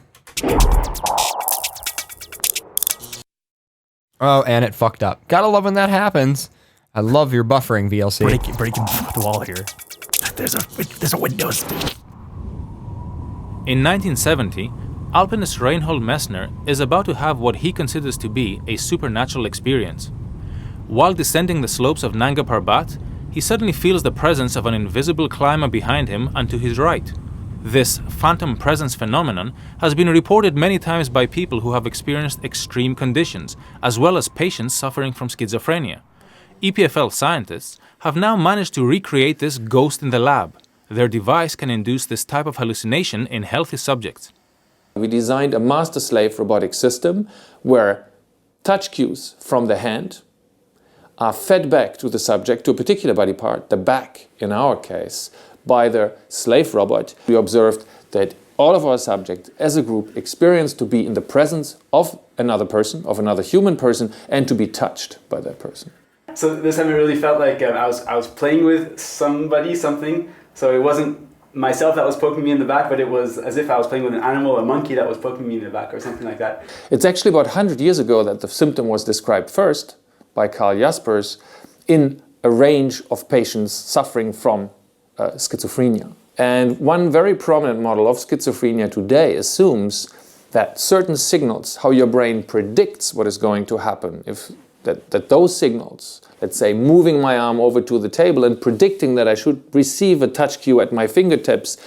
Oh, and it fucked up. Gotta love when that happens. I love your buffering, VLC. Breaking the wall here. There's a Windows. In 1970, alpinist Reinhold Messner is about to have what he considers to be a supernatural experience. While descending the slopes of Nanga Parbat, he suddenly feels the presence of an invisible climber behind him and to his right. This phantom presence phenomenon has been reported many times by people who have experienced extreme conditions, as well as patients suffering from schizophrenia. EPFL scientists have now managed to recreate this ghost in the lab. Their device can induce this type of hallucination in healthy subjects. We designed a master-slave robotic system where touch cues from the hand are fed back to the subject, to a particular body part, the back in our case, by the slave robot. We observed that all of our subjects as a group experienced to be in the presence of another person, of another human person, and to be touched by that person. So this time it really felt like I was playing with something. So it wasn't myself that was poking me in the back, but it was as if I was playing with an animal, a monkey that was poking me in the back or something like that. It's actually about 100 years ago that the symptom was described first by Carl Jaspers in a range of patients suffering from schizophrenia. And one very prominent model of schizophrenia today assumes that certain signals, how your brain predicts what is going to happen, that those signals, let's say moving my arm over to the table and predicting that I should receive a touch cue at my fingertips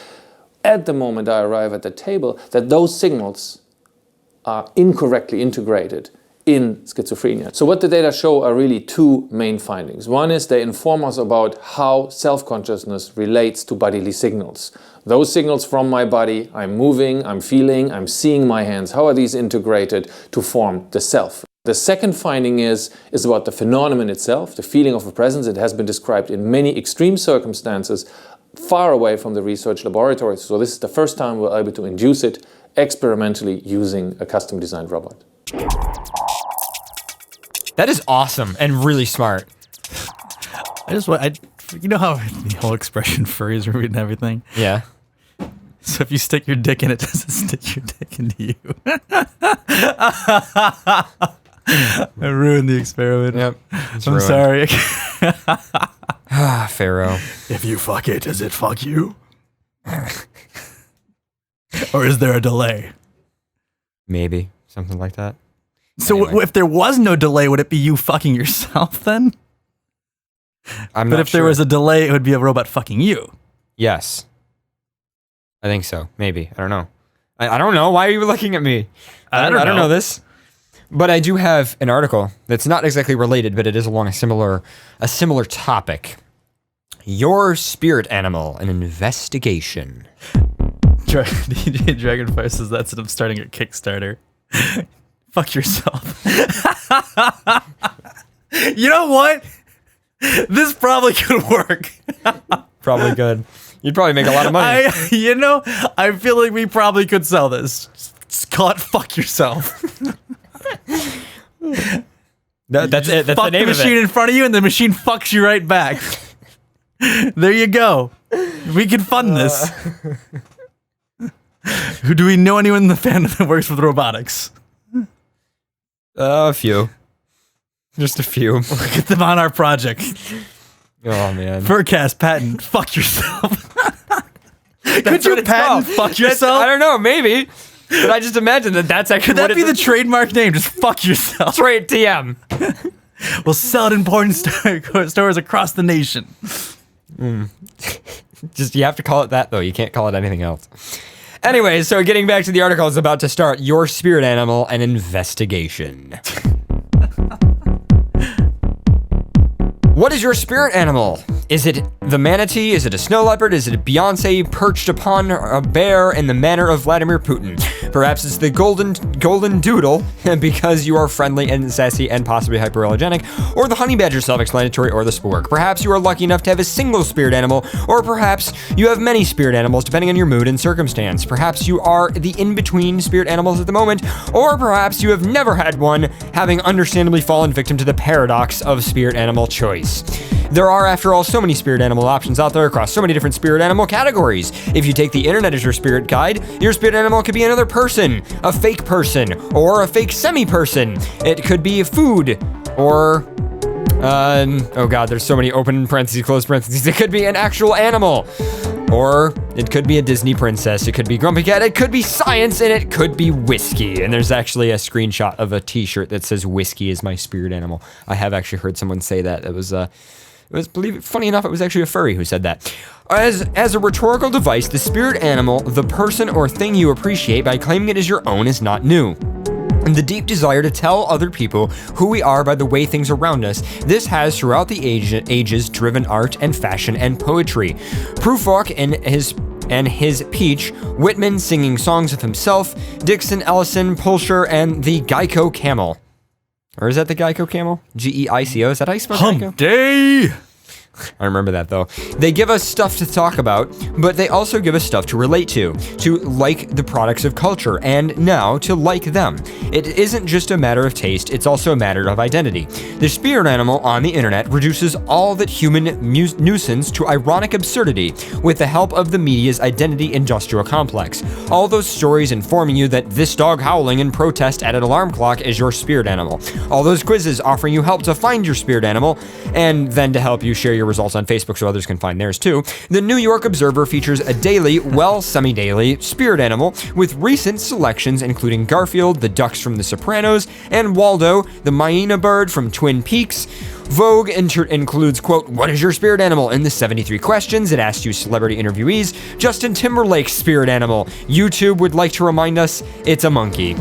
at the moment I arrive at the table, that those signals are incorrectly integrated in schizophrenia. So what the data show are really two main findings. One is they inform us about how self-consciousness relates to bodily signals. Those signals from my body, I'm moving, I'm feeling, I'm seeing my hands, how are these integrated to form the self? The second finding is about the phenomenon itself, the feeling of a presence. It has been described in many extreme circumstances far away from the research laboratories. So this is the first time we're able to induce it experimentally using a custom designed robot. That is awesome and really smart. You know how the whole expression furries are and everything? Yeah. So if you stick your dick in it, does it stick your dick into you? I ruined the experiment. Yep. I'm sorry. Pharaoh. If you fuck it, does it fuck you? Or is there a delay? Maybe. Something like that. So Anyway. if there was no delay, would it be you fucking yourself then? But if there was a delay, it would be a robot fucking you. Yes. I think so. Maybe. I don't know. I don't know. Why are you looking at me? I don't know this. But I do have an article that's not exactly related, but it is along a similar topic. Your spirit animal, an investigation. DJ Dragonfire says that's it. I'm starting a Kickstarter. Fuck yourself. You know what? This probably could work. Probably good. You'd probably make a lot of money. I feel like we probably could sell this. Just call it fuck yourself. That's it. That's fuck the name the of machine it. in front of you and the machine fucks you right back. There you go. We can fund this. Do we know anyone in the family that works with robotics? A few. Just a few. Get them on our project. Oh, man. FurCast patent. Fuck yourself. Could you what it's patent called. fuck yourself? I don't know, maybe. But I just imagine that's actually Could that what be the trademark name? Just fuck yourself. That's right, TM. We'll sell it in porn stores across the nation. Just, you have to call it that, though. You can't call it anything else. Anyway, so getting back to the article is about to start. Your spirit animal, an investigation. What is your spirit animal? Is it the manatee? Is it a snow leopard? Is it Beyonce perched upon a bear in the manner of Vladimir Putin? Perhaps it's the golden doodle because you are friendly and sassy and possibly hyperallergenic, or the honey badger, self-explanatory, or the spork. Perhaps you are lucky enough to have a single spirit animal, or perhaps you have many spirit animals depending on your mood and circumstance. Perhaps you are the in-between spirit animals at the moment, or perhaps you have never had one, having understandably fallen victim to the paradox of spirit animal choice. There are, after all, so many spirit animal options out there across so many different spirit animal categories. If you take the internet as your spirit guide, your spirit animal could be another person, a fake person, or a fake semi-person. It could be food, or, oh god, there's so many open parentheses, close parentheses. It could be an actual animal. Or it could be a Disney princess, it could be Grumpy Cat, it could be science, and it could be whiskey. And there's actually a screenshot of a t-shirt that says whiskey is my spirit animal. I have actually heard someone say that. It was funny enough, it was actually a furry who said that. As a rhetorical device, the spirit animal, the person or thing you appreciate by claiming it as your own, is not new. And the deep desire to tell other people who we are by the way things around us, this has throughout the ages driven art and fashion and poetry. Prufrock and his Peach, Whitman singing songs of himself, Dixon, Ellison, Pulcher, and the Geico Camel. Or is that the Geico Camel? Geico, is that how you spell Geico? Hump day! I remember that though. They give us stuff to talk about, but they also give us stuff to relate to like the products of culture, and now to like them. It isn't just a matter of taste, it's also a matter of identity. The spirit animal on the internet reduces all that human nuisance to ironic absurdity with the help of the media's identity industrial complex. All those stories informing you that this dog howling in protest at an alarm clock is your spirit animal. All those quizzes offering you help to find your spirit animal, and then to help you share your results on Facebook so others can find theirs too. The New York Observer features a daily, well, semi-daily spirit animal with recent selections including Garfield, the ducks from The Sopranos, and Waldo, the hyena bird from Twin Peaks. Vogue includes, quote, what is your spirit animal? In the 73 questions, it asks you celebrity interviewees. Justin Timberlake's spirit animal. YouTube would like to remind us it's a monkey.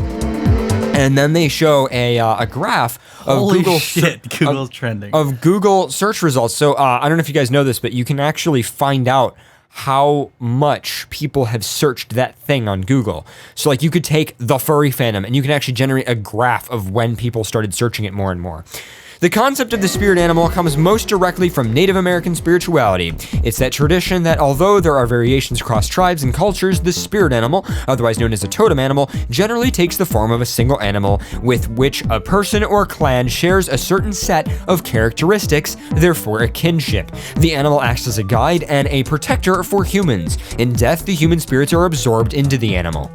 And then they show a graph of Holy Google shit, Google's trending. Of Google search results. So I don't know if you guys know this, but you can actually find out how much people have searched that thing on Google. So like you could take the furry fandom and you can actually generate a graph of when people started searching it more and more. The concept of the spirit animal comes most directly from Native American spirituality. It's that tradition that although there are variations across tribes and cultures, the spirit animal, otherwise known as a totem animal, generally takes the form of a single animal with which a person or clan shares a certain set of characteristics, therefore a kinship. The animal acts as a guide and a protector for humans. In death, the human spirits are absorbed into the animal.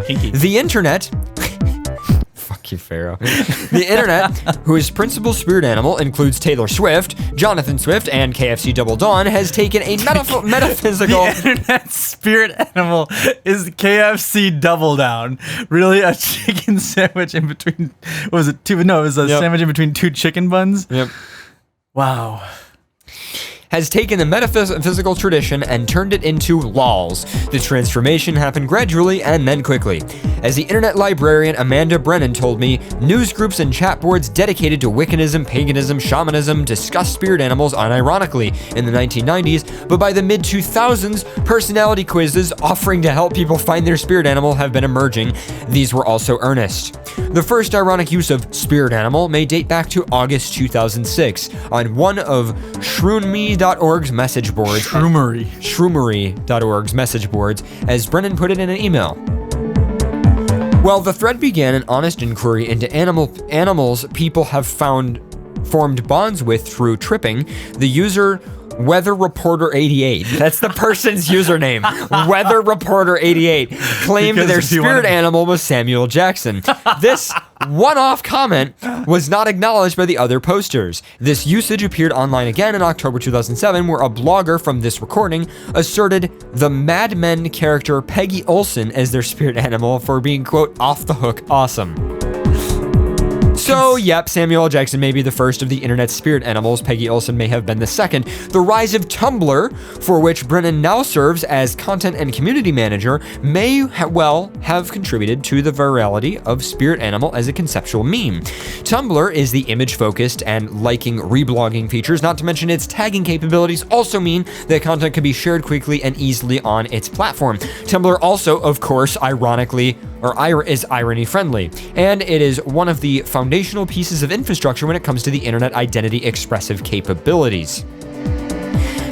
Kinky. The internet... Fuck you, Pharaoh. The internet, whose principal spirit animal includes Taylor Swift, Jonathan Swift, and KFC Double Dawn, has taken a metaphysical... The internet spirit animal is KFC Double Down. Really? A chicken sandwich in between... What was it? Two? No, it was a sandwich in between two chicken buns? Yep. Wow. Has taken the metaphysical tradition and turned it into lols. The transformation happened gradually and then quickly. As the internet librarian Amanda Brennan told me, news groups and chat boards dedicated to Wiccanism, paganism, shamanism discussed spirit animals unironically in the 1990s, but by the mid-2000s, personality quizzes offering to help people find their spirit animal have been emerging. These were also earnest. The first ironic use of spirit animal may date back to August 2006 on one of Shroomry.org's message boards. Shroomery.org's message boards, as Brennan put it in an email. Well, the thread began an honest inquiry into animals people have formed bonds with through tripping. The user Weather Reporter 88. That's the person's username. Weather Reporter 88 claimed Because their if you spirit wanna- animal was Samuel Jackson. This one-off comment was not acknowledged by the other posters. This usage appeared online again in October 2007, where a blogger from this recording asserted the Mad Men character Peggy Olson as their spirit animal for being, quote, off the hook awesome. So, yep, Samuel L. Jackson may be the first of the internet's spirit animals. Peggy Olson may have been the second. The rise of Tumblr, for which Brennan now serves as content and community manager, may well have contributed to the virality of spirit animal as a conceptual meme. Tumblr is the image-focused and liking reblogging features, not to mention its tagging capabilities also mean that content can be shared quickly and easily on its platform. Tumblr also, of course, is irony-friendly, and it is one of the foundational pieces of infrastructure when it comes to the internet identity expressive capabilities.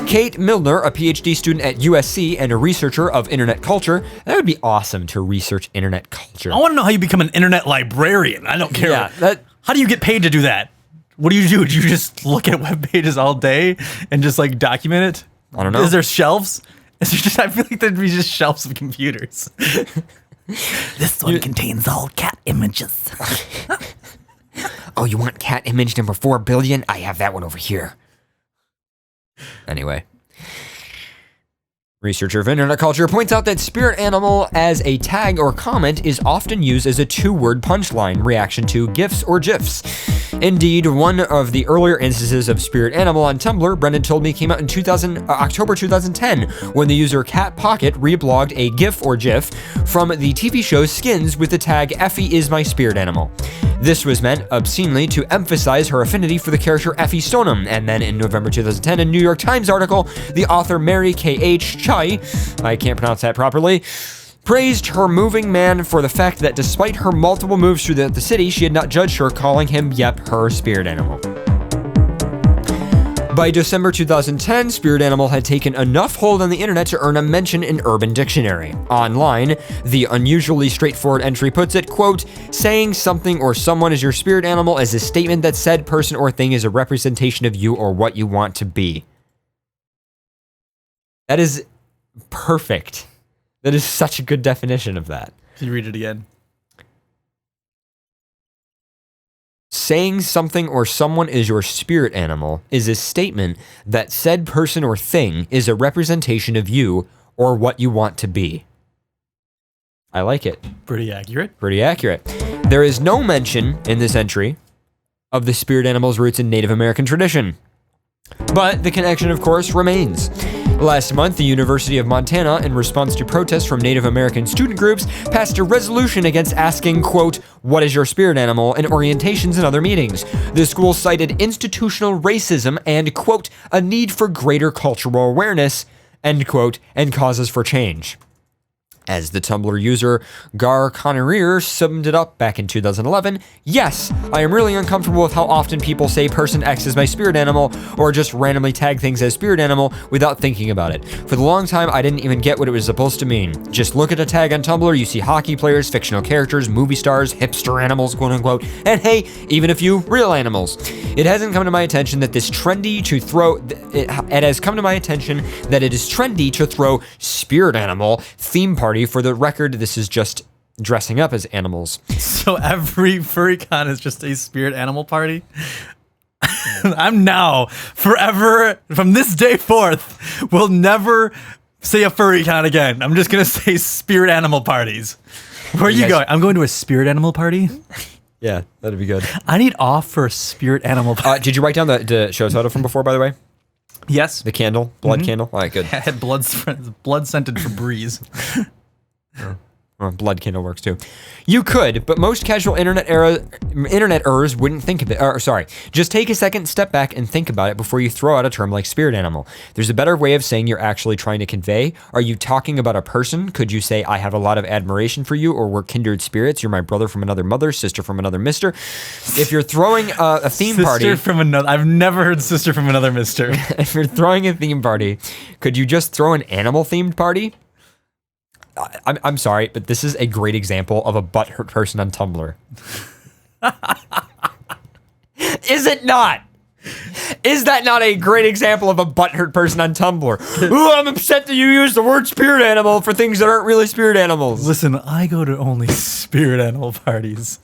Kate Milner, a PhD student at USC and a researcher of internet culture. That would be awesome to research internet culture. I want to know how you become an internet librarian. I don't care. Yeah, How do you get paid to do that? What do? Do you just look at web pages all day and just like document it? I don't know. Is there shelves? Is there just? I feel like there'd be just shelves of computers. This one contains all cat images. Oh, you want cat image number 4 billion? I have that one over here. Anyway. Researcher of internet culture points out that spirit animal as a tag or comment is often used as a 2-word punchline reaction to GIFs or GIFs. Indeed, one of the earlier instances of spirit animal on Tumblr, Brendan told me, came out in October 2010, when the user Cat Pocket reblogged a GIF or GIF from the TV show Skins with the tag Effie is my spirit animal. This was meant obscenely to emphasize her affinity for the character Effie Stoneham, and then in November 2010, a New York Times article, the author Mary K.H. Chai, I can't pronounce that properly, praised her moving man for the fact that despite her multiple moves through the city, she had not judged her, calling him, yep, her spirit animal. By December 2010, spirit animal had taken enough hold on the internet to earn a mention in Urban Dictionary. Online, the unusually straightforward entry puts it, quote, saying something or someone is your spirit animal is a statement that said person or thing is a representation of you or what you want to be. That is perfect. That is such a good definition of that. Can you read it again? Saying something or someone is your spirit animal is a statement that said person or thing is a representation of you or what you want to be. I like it. Pretty accurate. Pretty accurate. There is no mention in this entry of the spirit animal's roots in Native American tradition. But the connection, of course, remains. Last month, the University of Montana, in response to protests from Native American student groups, passed a resolution against asking, quote, what is your spirit animal, in orientations and other meetings. The school cited institutional racism and, quote, a need for greater cultural awareness, end quote, and causes for change. As the Tumblr user Gar Connerir summed it up back in 2011, yes, I am really uncomfortable with how often people say person X is my spirit animal or just randomly tag things as spirit animal without thinking about it. For the long time, I didn't even get what it was supposed to mean. Just look at a tag on Tumblr, you see hockey players, fictional characters, movie stars, hipster animals, quote unquote, and hey, even a few real animals. It hasn't come to my attention that it is trendy to throw spirit animal theme party. For the record, this is just dressing up as animals. So every FurCon is just a spirit animal party? I'm now, forever, from this day forth, will never say a FurCon again. I'm just going to say spirit animal parties. Where are you going? I'm going to a spirit animal party? Yeah, that'd be good. I need off for a spirit animal party. Did you write down the show title from before, by the way? Yes. The candle? Blood candle? All right, good. I had blood-scented Febreze. Well, blood candle works too. You could, but most casual internet-ers wouldn't think of it. Just take a second, step back, and think about it before you throw out a term like spirit animal. There's a better way of saying you're actually trying to convey. Are you talking about a person? Could you say, I have a lot of admiration for you, or we're kindred spirits, you're my brother from another mother, sister from another mister? If you're throwing a theme party... Sister from another... I've never heard sister from another mister. If you're throwing a theme party, could you just throw an animal-themed party? I'm sorry, but this is a great example of a butthurt person on Tumblr. Is it not? Is that not a great example of a butthurt person on Tumblr? Ooh, I'm upset that you use the word spirit animal for things that aren't really spirit animals. Listen, I go to only spirit animal parties.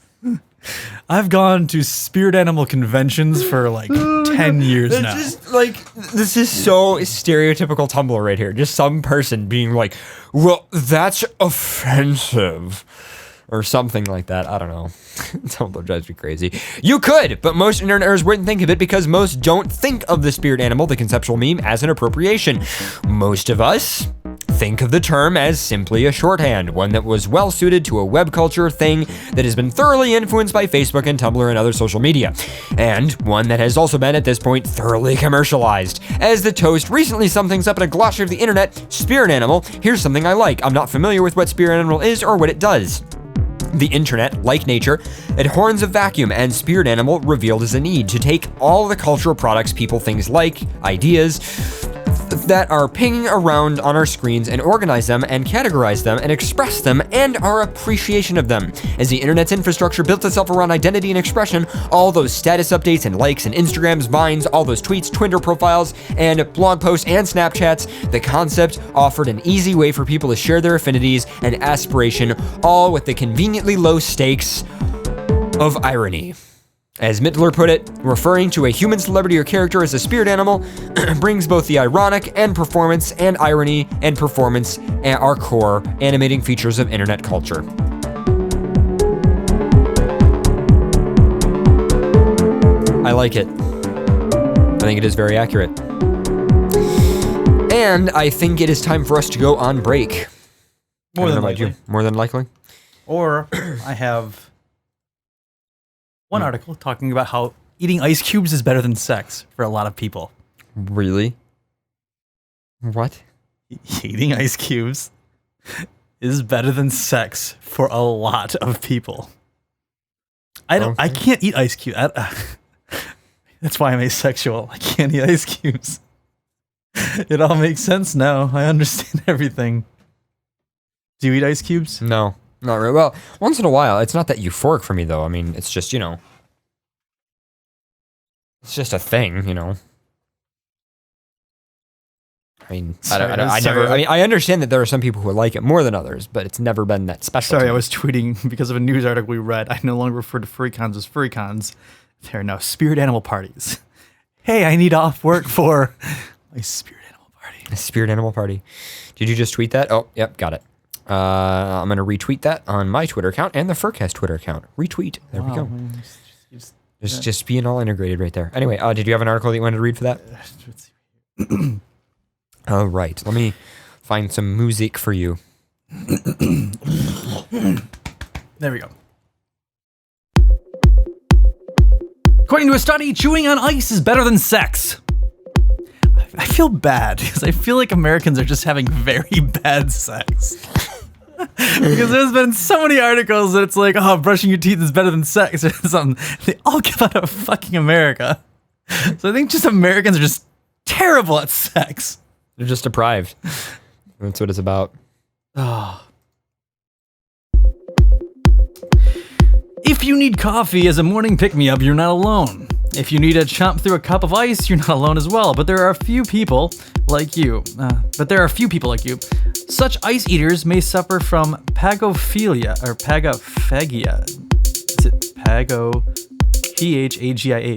I've gone to spirit animal conventions for like 10 years now. Just like, this is so stereotypical Tumblr right here. Just some person being like, well, that's offensive. Or something like that. I don't know. Tumblr drives me crazy. You could, but most interneters wouldn't think of it because most don't think of the spirit animal, the conceptual meme, as an appropriation. Most of us think of the term as simply a shorthand, one that was well suited to a web culture thing that has been thoroughly influenced by Facebook and Tumblr and other social media, and one that has also been at this point thoroughly commercialized. As the toast recently summed things up in a glossary of the internet, spirit animal, here's something I like. I'm not familiar with what spirit animal is or what it does. The internet, like nature, abhors a vacuum, and spirit animal revealed as a need to take all the cultural products people things like, ideas, that are pinging around on our screens and organize them and categorize them and express them and our appreciation of them. As the internet's infrastructure built itself around identity and expression, all those status updates and likes and Instagrams, Vines, all those tweets, Twitter profiles, and blog posts and Snapchats, the concept offered an easy way for people to share their affinities and aspiration, all with the conveniently low stakes of irony. As Mittler put it, referring to a human celebrity or character as a spirit animal brings both the ironic and performance and irony and performance at our core animating features of internet culture. I like it. I think it is very accurate. And I think it is time for us to go on break. More than likely. More than likely? Or I have one article talking about how eating ice cubes is better than sex for a lot of people. Really? What? Eating ice cubes is better than sex for a lot of people. I can't eat ice cubes. That's why I'm asexual. I can't eat ice cubes. It all makes sense now. I understand everything. Do you eat ice cubes? No. Not really. Well, once in a while. It's not that euphoric for me, though. I mean, it's just, it's just a thing, I mean, I understand that there are some people who like it more than others, but it's never been that special. Sorry, I was tweeting because of a news article we read. I no longer refer to FurCons as FurCons. They are now spirit animal parties. Hey, I need off work for my spirit animal party. A spirit animal party. Did you just tweet that? Oh, yep, got it. I'm going to retweet that on my Twitter account and the FurCast Twitter account. Retweet. There we go. Just being all integrated right there. Anyway, did you have an article that you wanted to read for that? All right. Let me find some music for you. There we go. According to a study, chewing on ice is better than sex. I feel bad because I feel like Americans are just having very bad sex. Because there's been so many articles that it's like, oh, brushing your teeth is better than sex or something. They all come out of fucking America. So I think just Americans are just terrible at sex. They're just deprived. That's what it's about. Oh. If you need coffee as a morning pick-me-up, you're not alone. If you need to chomp through a cup of ice, you're not alone as well. But there are a few people like you. Such ice eaters may suffer from pagophilia or pagophagia. Is it Phagia?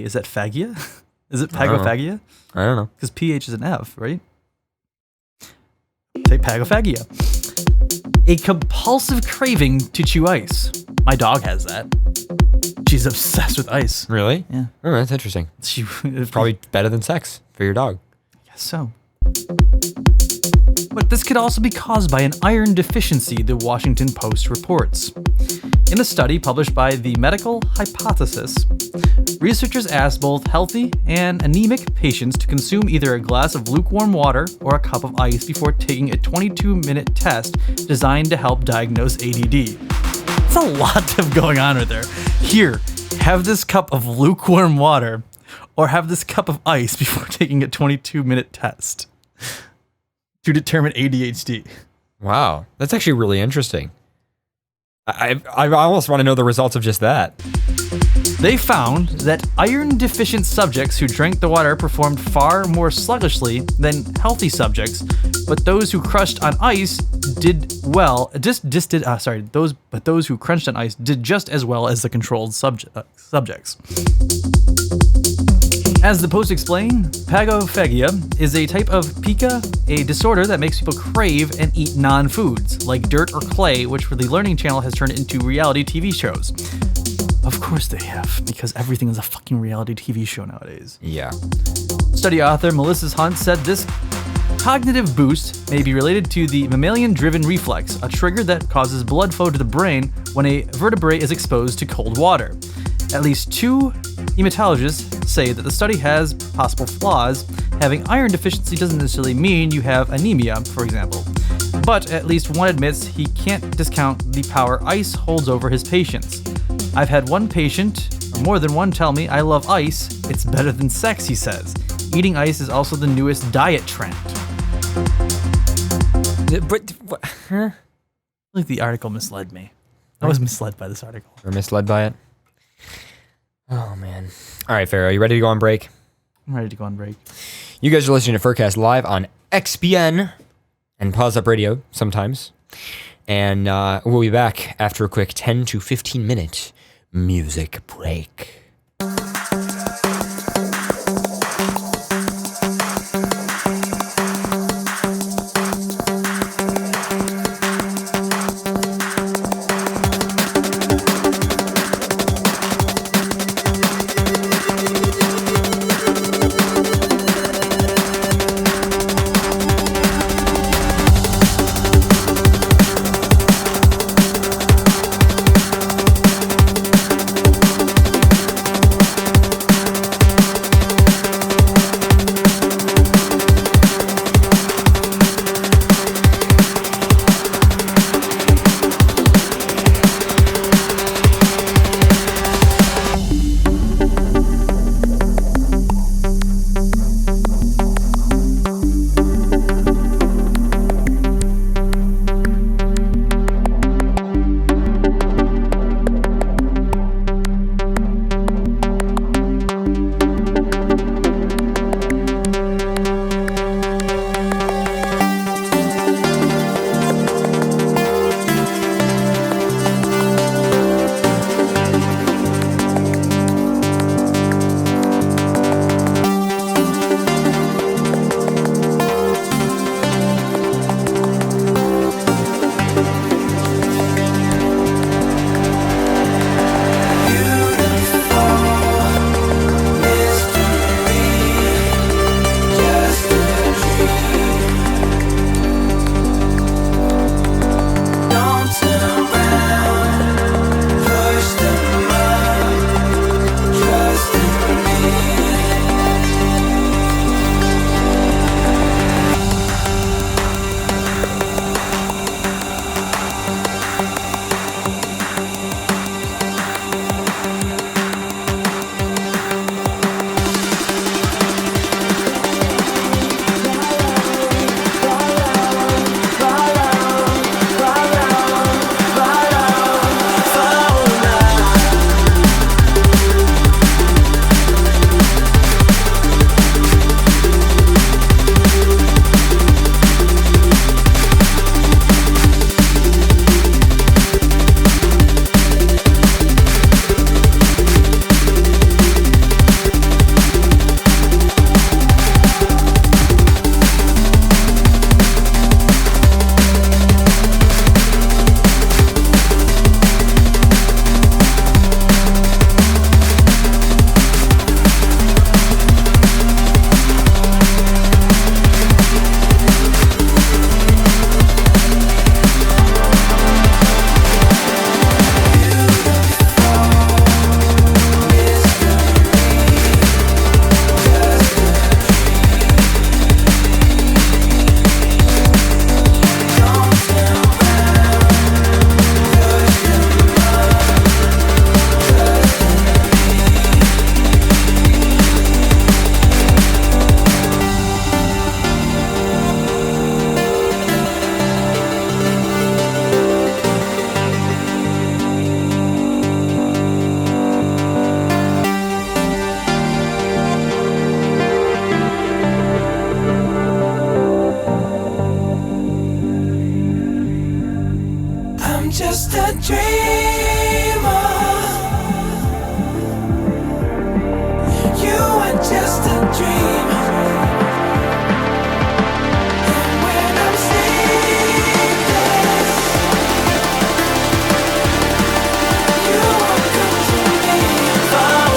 Is that phagia? Is it pagophagia? I don't know. Because PH is an F, right? Say pagophagia. A compulsive craving to chew ice. My dog has that. She's obsessed with ice. Really? Yeah. Oh, that's interesting. It's probably better than sex for your dog. I guess so. But this could also be caused by an iron deficiency, the Washington Post reports. In a study published by The Medical Hypothesis, researchers asked both healthy and anemic patients to consume either a glass of lukewarm water or a cup of ice before taking a 22-minute test designed to help diagnose ADD. That's a lot of going on right there. Here, have this cup of lukewarm water or have this cup of ice before taking a 22-minute test to determine ADHD. Wow, that's actually really interesting. I almost want to know the results of just that. They found that iron-deficient subjects who drank the water performed far more sluggishly than healthy subjects, but those who crushed on ice did well. Those who crunched on ice did just as well as the controlled subjects. As the post explained, pagophagia is a type of pica, a disorder that makes people crave and eat non-foods, like dirt or clay, which for the Learning Channel has turned into reality TV shows. Of course they have, because everything is a fucking reality TV show nowadays. Yeah. Study author Melissa Hunt said this cognitive boost may be related to the mammalian-driven reflex, a trigger that causes blood flow to the brain when a vertebrae is exposed to cold water. At least 2 hematologists say that the study has possible flaws. Having iron deficiency doesn't necessarily mean you have anemia, for example. But at least one admits he can't discount the power ice holds over his patients. I've had one patient, or more than one, tell me, I love ice, it's better than sex, he says. Eating ice is also the newest diet trend. But, huh? I think the article misled me. I was misled by this article. Or misled by it? Oh, man. All right, Pharaoh, you ready to go on break? I'm ready to go on break. You guys are listening to FurCast live on XBN and Pause Up Radio sometimes. And we'll be back after a quick 10 to 15 minute music break. a dreamer. You are just a dreamer. And when I'm sleepless, you won't come to me. Fall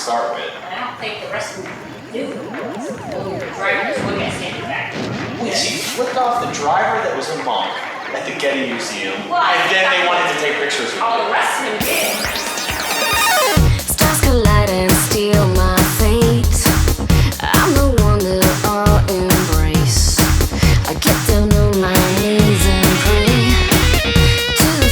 start with. I don't think the rest of them do. Oh, the driver was looking at standing back. Wait, so you flipped off the driver that was a monk at the Getty Museum, well, and then they wanted to take pictures with you. All the rest of them did. Stars collide and steal my fate. I'm the one that all embrace. I get down on my knees and pray to the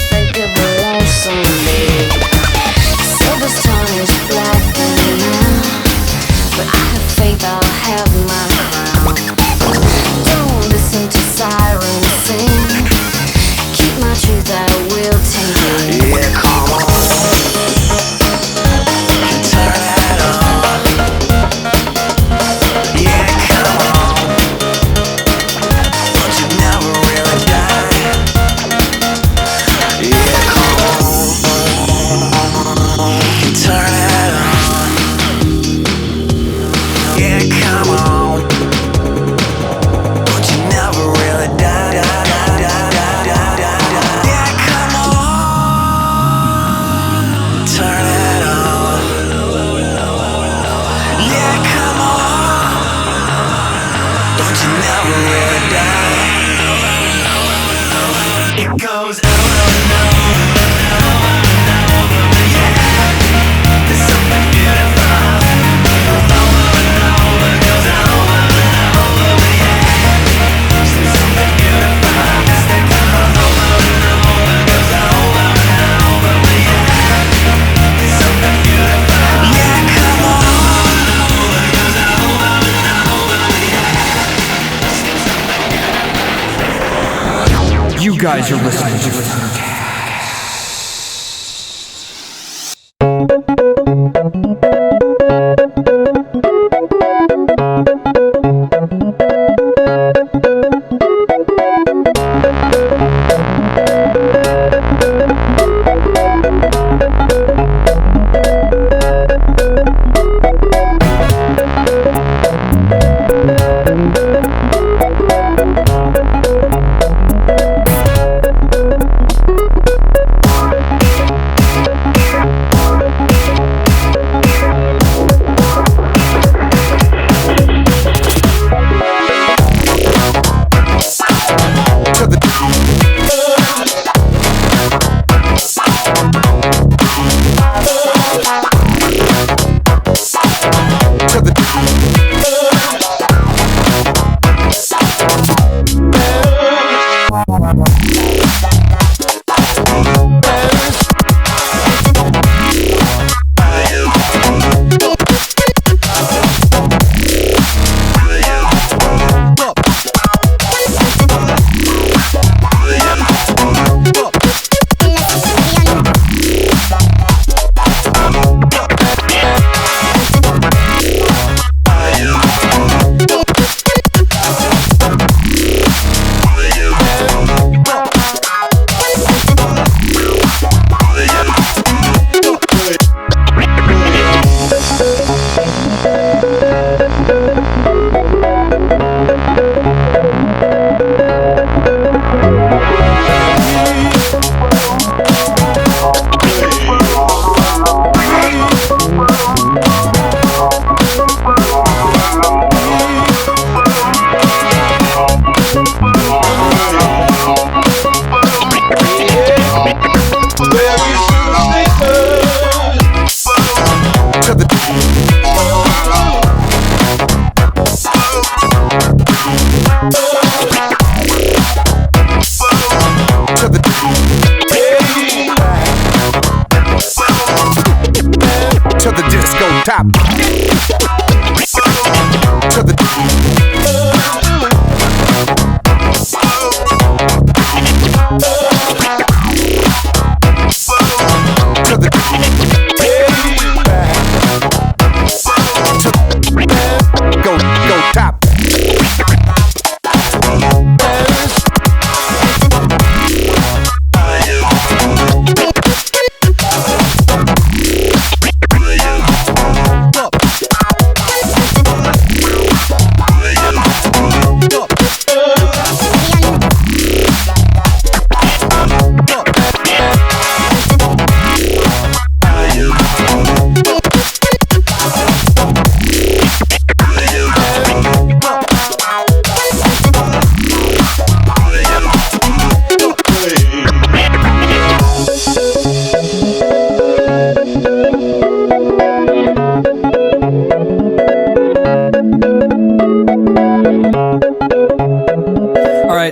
guys are listening to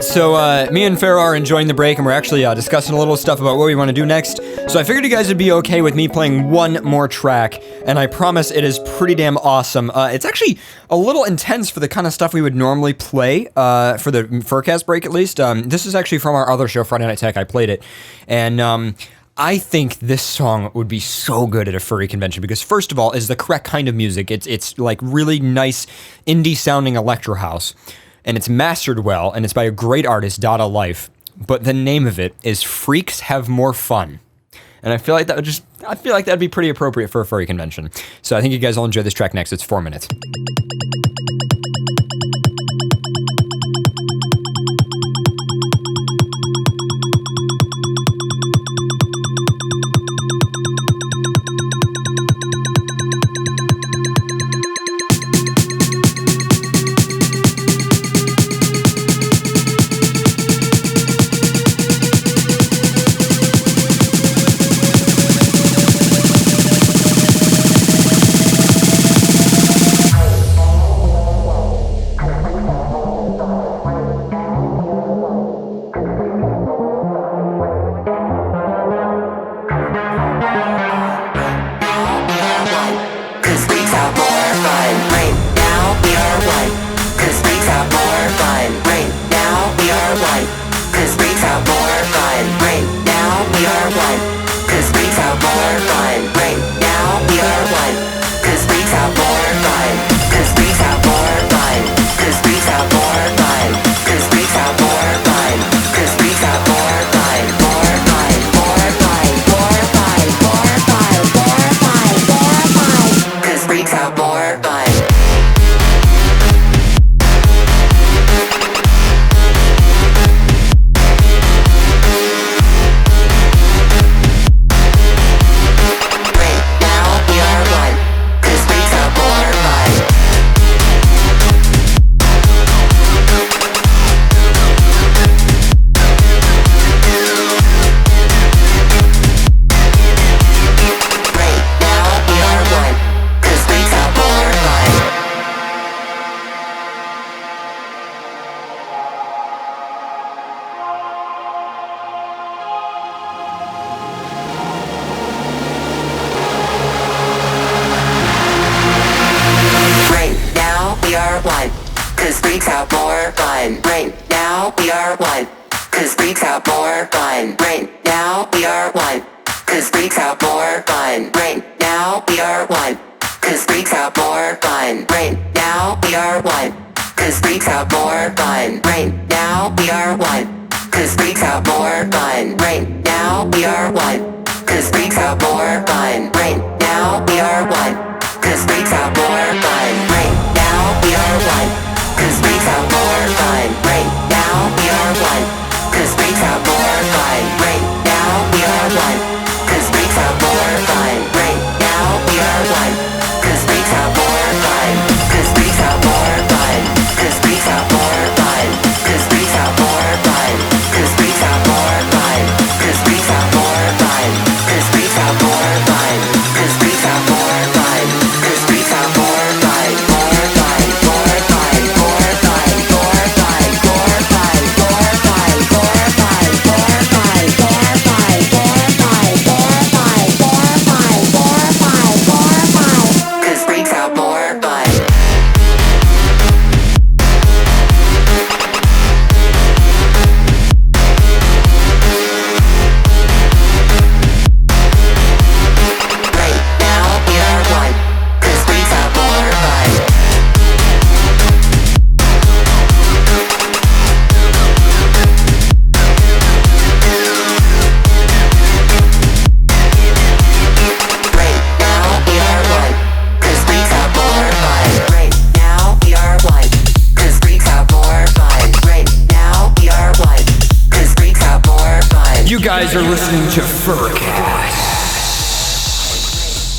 So me and Farrah are enjoying the break, and we're actually discussing a little stuff about what we want to do next. So I figured you guys would be okay with me playing one more track, and I promise it is pretty damn awesome. It's actually a little intense for the kind of stuff we would normally play for the FurCast break, at least. This is actually from our other show, Friday Night Tech. I played it, and I think this song would be so good at a furry convention because, first of all, it's the correct kind of music. It's like really nice indie-sounding electro house. And it's mastered well, and it's by a great artist, Dada Life. But the name of it is Freaks Have More Fun. And I feel like that'd be pretty appropriate for a furry convention. So I think you guys will enjoy this track next. It's 4 minutes. freaks have more fun. Right now we are one. Cause freaks have more fun. Right now we are one. Cause freaks have more fun. Right now we are one. Cause freaks have more fun. Right now we are one. Cause freaks have more fun. Right now we are one. Cause freaks have more fun. Right now we are one. Cause freaks have more fun. Right now we are one. Cause freaks have more fun. Right now we are one. Cause freaks have more fun. Right now we are one. Cause freaks have more fun. Right now we are one. Cause freaks have more fun. Cause freaks have more fun. Cause freaks have more fun. Cause freaks have more fun. Cause freaks have more fun. Cause freaks have more fun. Cause freaks have more fun. Cause freaks have more fun. Cause freaks have more fun. More fun. More fun. More fun. More fun. More fun. More fun. More fun. More fun. More fun. More fun. More fun. More fun. More fun. More fun. Cause freaks have more fun. Right now we are one. Cause freaks have more fun. Right now we are one. Cause freaks have more fun. Right now we are one. Cause freaks have more fun. Right now we are one. Cause freaks have more fun. You guys are listening to FurCast.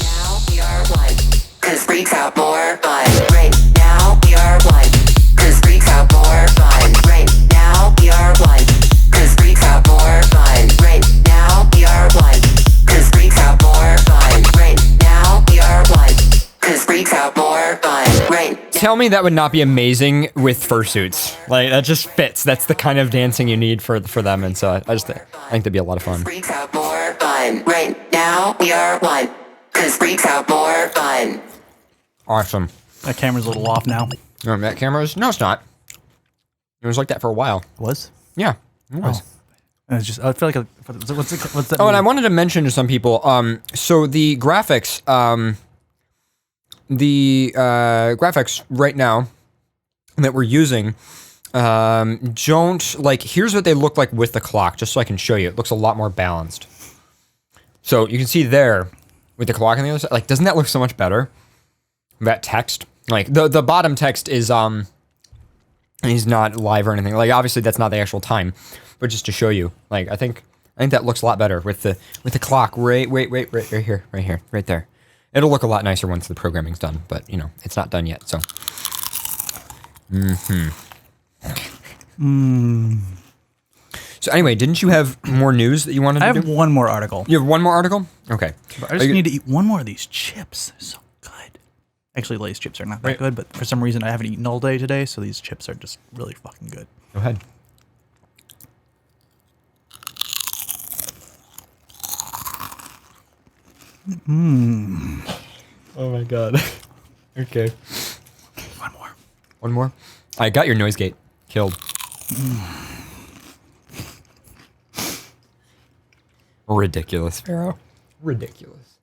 Now we are one. Cause freaks have more fun. Right now we are one. Cause freaks have more fun. Right now we are one. Cause freaks have more fun. Right now we are one. Cause freaks have more fun. Right now we are one. Cause freaks have more fun. Right. Tell me that would not be amazing with fursuits. Like, that just fits. That's the kind of dancing you need for them. And so I think that'd be a lot of fun. Freaks have more fun. Right now we are one. Cause freaks have more fun. Awesome. That camera's a little off now. That camera's? No, it's not. It was like that for a while. Was? Yeah, it was. It's just, I feel like, what's that? Oh, and I wanted to mention to some people, so the graphics, right now that we're using, don't, like, here's what they look like with the clock, just so I can show you. It looks a lot more balanced. So you can see there, with the clock on the other side, like, doesn't that look so much better? That text, like, the bottom text is, he's not live or anything. Like, obviously that's not the actual time, but just to show you, like, I think that looks a lot better with the clock right here, right there. It'll look a lot nicer once the programming's done, but you know, it's not done yet, so. So anyway, didn't you have more news that you wanted to do? I have one more article. You have one more article? Okay. But I just need to eat one more of these chips. They're so good. Actually, Lay's chips are not that good, but for some reason I haven't eaten all day today, so these chips are just really fucking good. Go ahead. Oh my god. Okay. One more. One more? I got your noise gate killed. Ridiculous, Pharaoh. Ridiculous.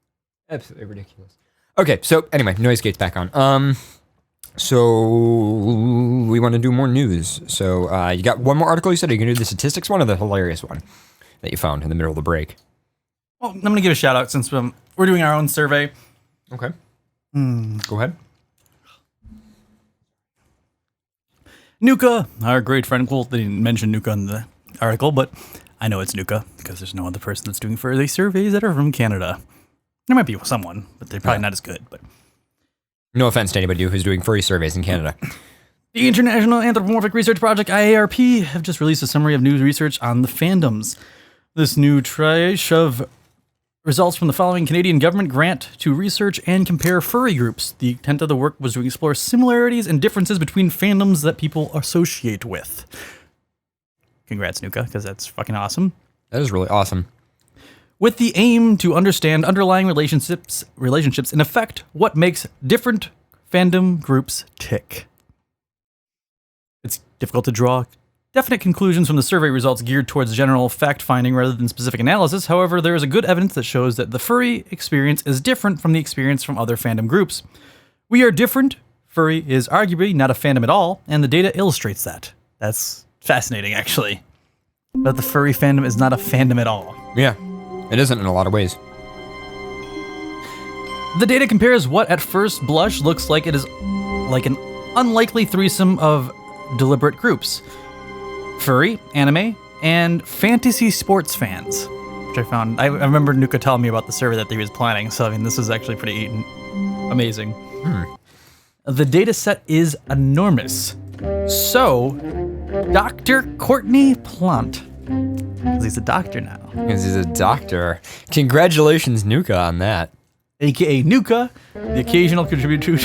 Absolutely ridiculous. Okay, so anyway, noise gate's back on. So we want to do more news. So you got one more article you said? Are you going to do the statistics one or the hilarious one that you found in the middle of the break? Well, I'm going to give a shout out since we're doing our own survey. Okay. Go ahead. Nuka, our great friend. Well, they didn't mention Nuka in the article, but I know it's Nuka because there's no other person that's doing further surveys that are from Canada. There might be someone, but they're probably not as good. But no offense to anybody who's doing furry surveys in Canada. The International Anthropomorphic Research Project, IARP, have just released a summary of news research on the fandoms. This new triage of results from the following Canadian government grant to research and compare furry groups. The intent of the work was to explore similarities and differences between fandoms that people associate with. Congrats, Nuka, because that's fucking awesome. That is really awesome. With the aim to understand underlying relationships, and affect what makes different fandom groups tick. It's difficult to draw definite conclusions from the survey results geared towards general fact-finding rather than specific analysis. However, there is a good evidence that shows that the furry experience is different from the experience from other fandom groups. We are different. Furry is arguably not a fandom at all, and the data illustrates that. That's fascinating, actually. But the furry fandom is not a fandom at all. Yeah, it isn't in a lot of ways. The data compares what at first blush looks like it is like an unlikely threesome of deliberate groups. Furry, anime, and fantasy sports fans, which I found. I remember Nuka telling me about the survey that he was planning, so I mean, this is actually pretty amazing. The data set is enormous. So, Dr. Courtney Plant, because he's a doctor now. Because he's a doctor. Congratulations, Nuka, on that. AKA Nuka, the occasional contributor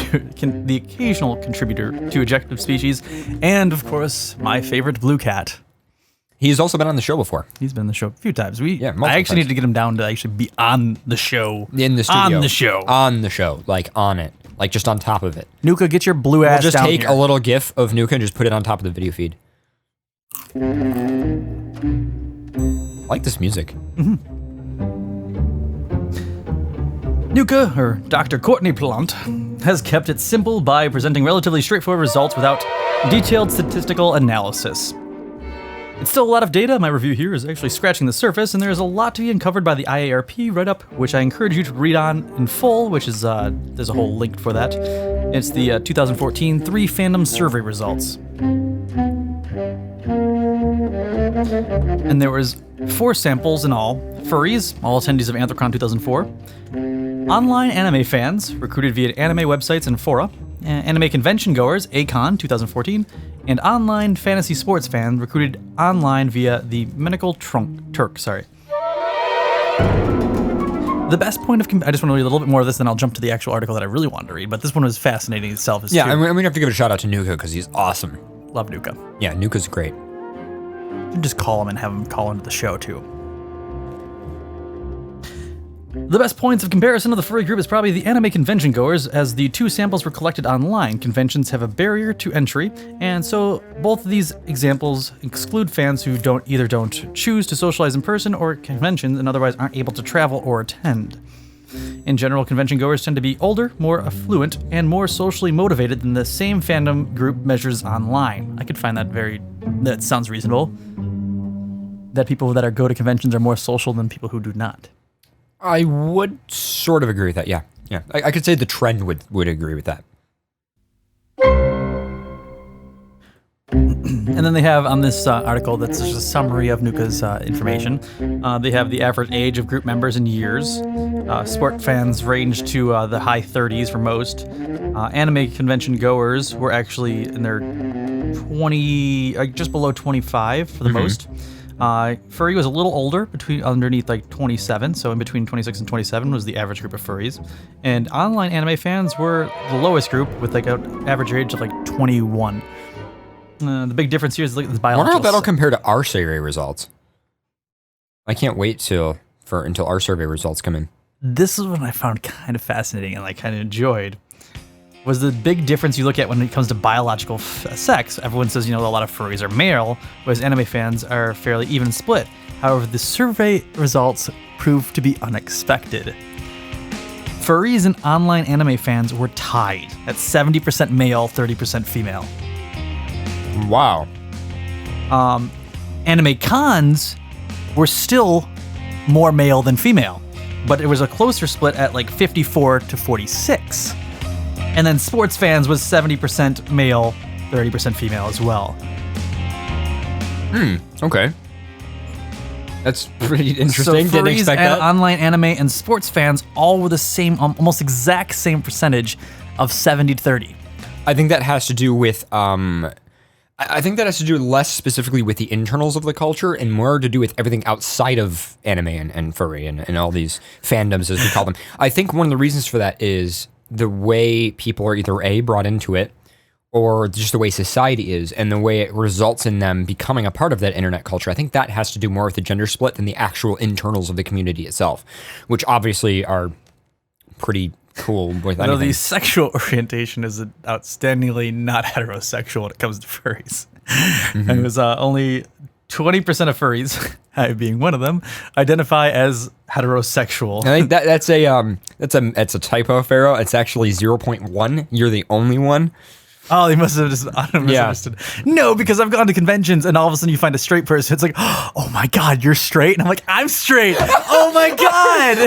to Objective Species, and of course, my favorite blue cat. He's also been on the show before. He's been on the show a few times. Multiple I actually times. need to get him down to actually be on the show. In the studio. On the show. On the show. Like, on it. Like, just on top of it. Nuka, get your blue ass We'll just down take here. a little GIF of Nuka and just put it on top of the video feed. I like this music. Nuka, or Dr. Courtney Plant, has kept it simple by presenting relatively straightforward results without detailed statistical analysis. It's still a lot of data. My review here is actually scratching the surface, and there's a lot to be uncovered by the IARP write-up, which I encourage you to read on in full, which is, there's a whole link for that. It's the 2014 3 Fandom Survey results. And there was 4 samples in all. Furries, all attendees of Anthrocon 2004. Online anime fans, recruited via anime websites and fora. Anime convention goers, ACON 2014. And online fantasy sports fans, recruited online via the Medical Turk. The best point of... I just want to read a little bit more of this, then I'll jump to the actual article that I really wanted to read. But this one was fascinating itself. Yeah, I'm going to have to give a shout out to Nuka because he's awesome. Love Nuka. Yeah, Nuka's great. You can just call him and have him call into the show, too. The best points of comparison of the furry group is probably the anime convention goers, as the 2 samples were collected online. Conventions have a barrier to entry, and so both of these examples exclude fans who don't choose to socialize in person or at conventions and otherwise aren't able to travel or attend. In general, convention goers tend to be older, more affluent, and more socially motivated than the same fandom group measures online. I could find that sounds reasonable. That people that go to conventions are more social than people who do not. I would sort of agree with that, yeah. Yeah, I could say the trend would agree with that. And then they have on this article that's just a summary of Nuka's information. They have the average age of group members in years. Sport fans range to the high 30s for most. Anime convention goers were actually in their just below 25 for the most. Furry was a little older, underneath like 27, so in between 26 and 27 was the average group of furries. And online anime fans were the lowest group with like an average age of like 21. The big difference here is the biological. I wonder how that'll compare to our survey results. I can't wait until our survey results come in. This is what I found kind of fascinating and like kind of enjoyed. Was the big difference you look at when it comes to biological sex. Everyone says, a lot of furries are male, whereas anime fans are fairly even split. However, the survey results proved to be unexpected. Furries and online anime fans were tied at 70% male, 30% female. Wow. Anime cons were still more male than female, but it was a closer split at like 54 to 46. And then sports fans was 70% male, 30% female as well. Okay. That's pretty interesting. So Didn't furries expect and that. online anime and sports fans all were the same, almost exact same percentage of 70 to 30. I think that has to do with I think that has to do less specifically with the internals of the culture and more to do with everything outside of anime and furry and all these fandoms, as we call them. I think one of the reasons for that is the way people are either A, brought into it, or just the way society is and the way it results in them becoming a part of that internet culture. I think that has to do more with the gender split than the actual internals of the community itself, which obviously are pretty cool with Though anything. the sexual orientation is outstandingly not heterosexual when it comes to furries. And it was only 20% of furries, I being one of them, identify as heterosexual. I think that's a typo, Pharaoh. It's actually 0.1. You're the only one. Oh, they must have just misunderstood. No, because I've gone to conventions and all of a sudden you find a straight person. It's like, oh my God, you're straight? And I'm like, I'm straight. Oh my God.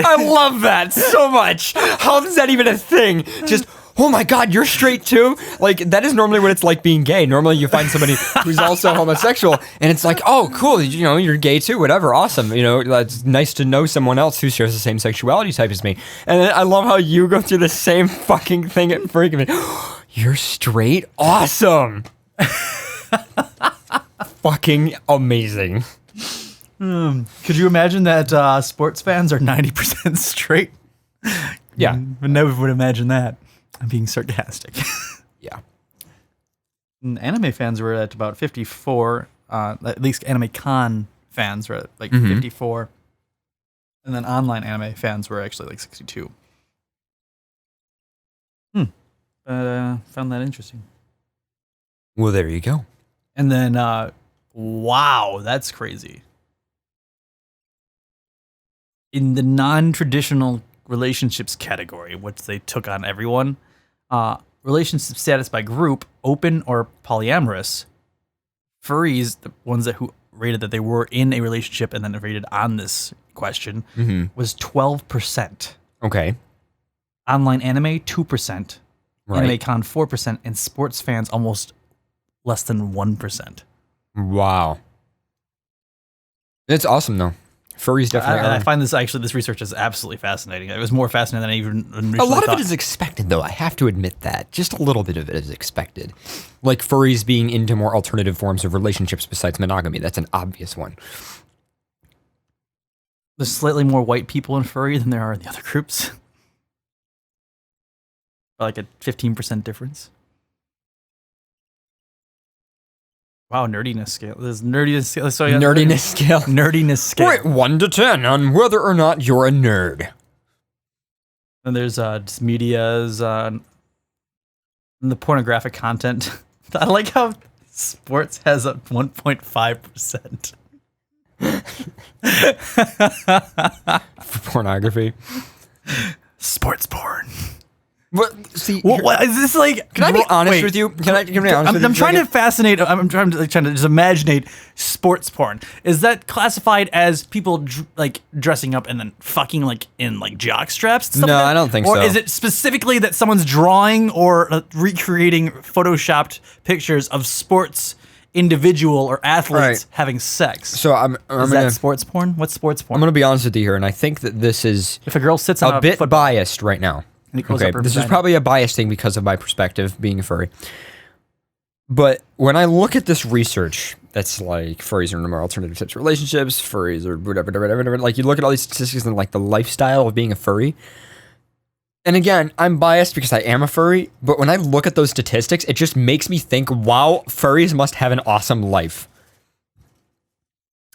I love that so much. How is that even a thing? Just, oh my God, you're straight too? Like, that is normally what it's like being gay. Normally you find somebody who's also homosexual and it's like, oh, cool, you know, you're gay too, whatever, awesome. You know, it's nice to know someone else who shares the same sexuality type as me. And then I love how you go through the same fucking thing at freaking me. You're straight? Awesome. Fucking amazing. Could you imagine that sports fans are 90% straight? Yeah. I never would imagine that. I'm being sarcastic. Yeah. And anime fans were at about 54. At least anime con fans were at like 54. And then online anime fans were actually like 62. Found that interesting. Well, there you go. And then, wow, that's crazy. In the non-traditional relationships category, which they took on everyone, relationship status by group, open or polyamorous, furries, the ones that who rated that they were in a relationship and then rated on this question, was 12%. Okay. Online anime, 2%. Right. Anime con, 4%. And sports fans, almost less than 1%. Wow. It's awesome, though. Furries definitely I are. find this research is absolutely fascinating. It was more fascinating than I even initially A lot thought. of it is expected, though. I have to admit that. Just a little bit of it is expected. Like furries being into more alternative forms of relationships besides monogamy. That's an obvious one. There's slightly more white people in furry than there are in the other groups. Like a 15% difference. Wow, nerdiness scale. There's nerdiness scale. So Nerdiness scale. Nerdiness scale. Rate 1 to 10 on whether or not you're a nerd. And there's just medias, and the pornographic content. I like how sports has a 1.5%. For pornography. Sports porn. What? See, what is this like? Can I be honest wait. with you? Can I be honest with you? I'm trying to fascinate. I'm trying to just imaginate sports porn. Is that classified as people like dressing up and then fucking like in like jock straps? And stuff No, like that? I don't think or so. Or is it specifically that someone's drawing or recreating photoshopped pictures of sports individual or athletes having sex? So I'm is gonna, that sports porn? What's sports porn? I'm going to be honest with you here, and I think that this is if a girl sits on a bit biased right now. Okay, this is probably a biased thing because of my perspective being a furry. But when I look at this research, that's like furries are in more alternative types of relationships, furries or whatever. Like you look at all these statistics and like the lifestyle of being a furry. And again, I'm biased because I am a furry, but when I look at those statistics, it just makes me think, wow, furries must have an awesome life.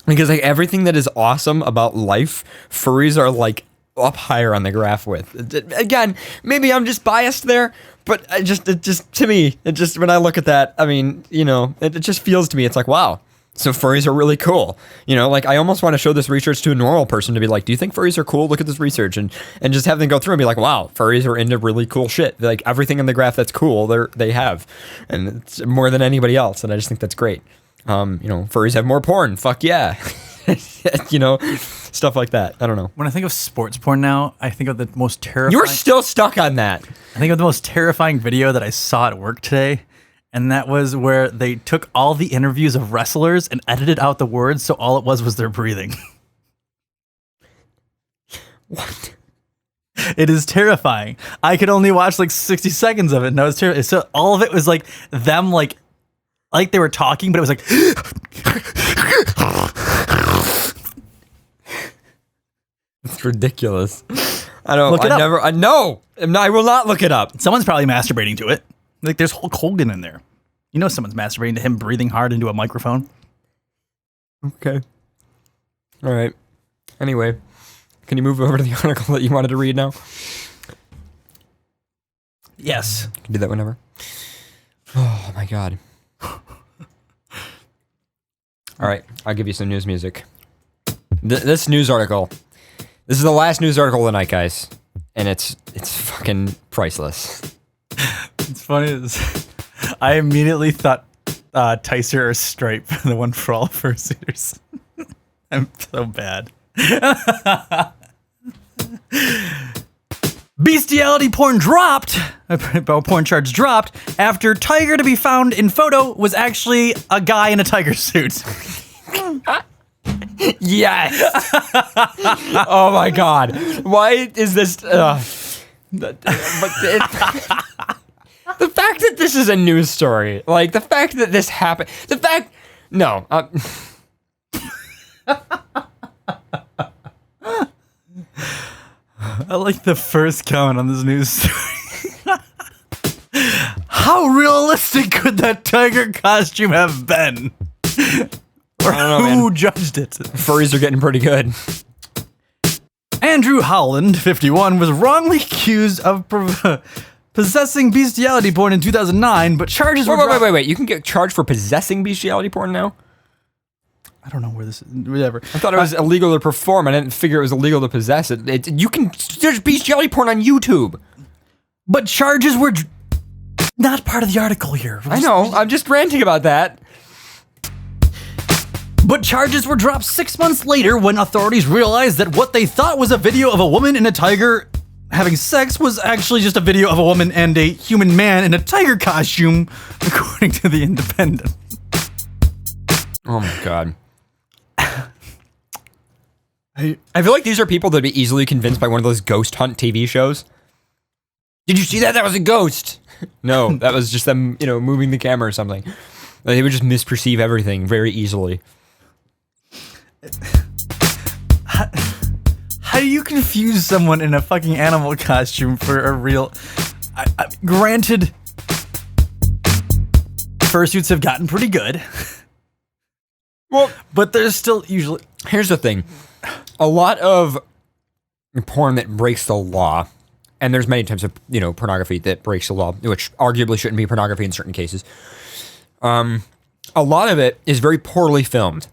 Because like everything that is awesome about life, furries are like up higher on the graph with. Again, maybe I'm just biased there, but it just to me, when I look at that, I mean, you know, it just feels to me, it's like, wow, so furries are really cool. You know, like I almost want to show this research to a normal person to be like, do you think furries are cool? Look at this research and just have them go through and be like, wow, furries are into really cool shit. Like everything in the graph that's cool, they have, and it's more than anybody else, and I just think that's great. You know, furries have more porn. Fuck yeah. You know, stuff like that. I don't know. When I think of sports porn now, I think of the most terrifying. You're still stuck on that. I think of the most terrifying video that I saw at work today, and that was where they took all the interviews of wrestlers and edited out the words, so all it was their breathing. What? It is terrifying. I could only watch like 60 seconds of it, and that was terrifying. So all of it was like them like they were talking, but it was like it's ridiculous. I will not look it up. Someone's probably masturbating to it. Like there's Hulk Hogan in there. You know someone's masturbating to him breathing hard into a microphone. Okay. All right. Anyway, can you move over to the article that you wanted to read now? Yes. You can do that whenever. Oh my god. All right, I'll give you some news music. This news article. This is the last news article of the night, guys, and it's fucking priceless. It's funny. I immediately thought Tyser or Stripe, the one for all fursuiters. I'm so bad. Bestiality porn dropped. Porn charge dropped after tiger to be found in photo was actually a guy in a tiger suit. Yes. Oh my god. Why is this? The fact that this is a news story, like the fact that this happened, no. I like the first comment on this news story. How realistic could that tiger costume have been? Or who judged it? Furries are getting pretty good. Andrew Howland, 51, was wrongly accused of possessing bestiality porn in 2009, but charges were dropped. Wait. You can get charged for possessing bestiality porn now? I don't know where this is. Whatever. I thought it was illegal to perform. I didn't figure it was illegal to possess it. There's bestiality porn on YouTube. But charges were not part of the article here. I know. I'm just ranting about that. But charges were dropped 6 months later when authorities realized that what they thought was a video of a woman and a tiger having sex was actually just a video of a woman and a human man in a tiger costume, according to The Independent. Oh my god. I feel like these are people that'd be easily convinced by one of those ghost hunt TV shows. Did you see that? That was a ghost. No, that was just them, moving the camera or something. They would just misperceive everything very easily. How do you confuse someone in a fucking animal costume for a real... granted, fursuits have gotten pretty good. Well, but there's still usually... Here's the thing. A lot of porn that breaks the law, and there's many types of, pornography that breaks the law, which arguably shouldn't be pornography in certain cases. A lot of it is very poorly filmed.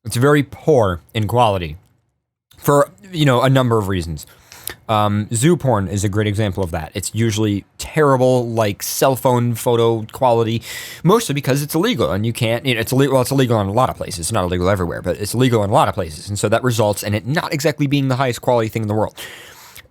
It's very poor in quality for, a number of reasons. Zoo porn is a great example of that. It's usually terrible, like cell phone photo quality, mostly because it's illegal and you can't, it's illegal. Well, it's illegal in a lot of places. It's not illegal everywhere, but it's illegal in a lot of places. And so that results in it not exactly being the highest quality thing in the world.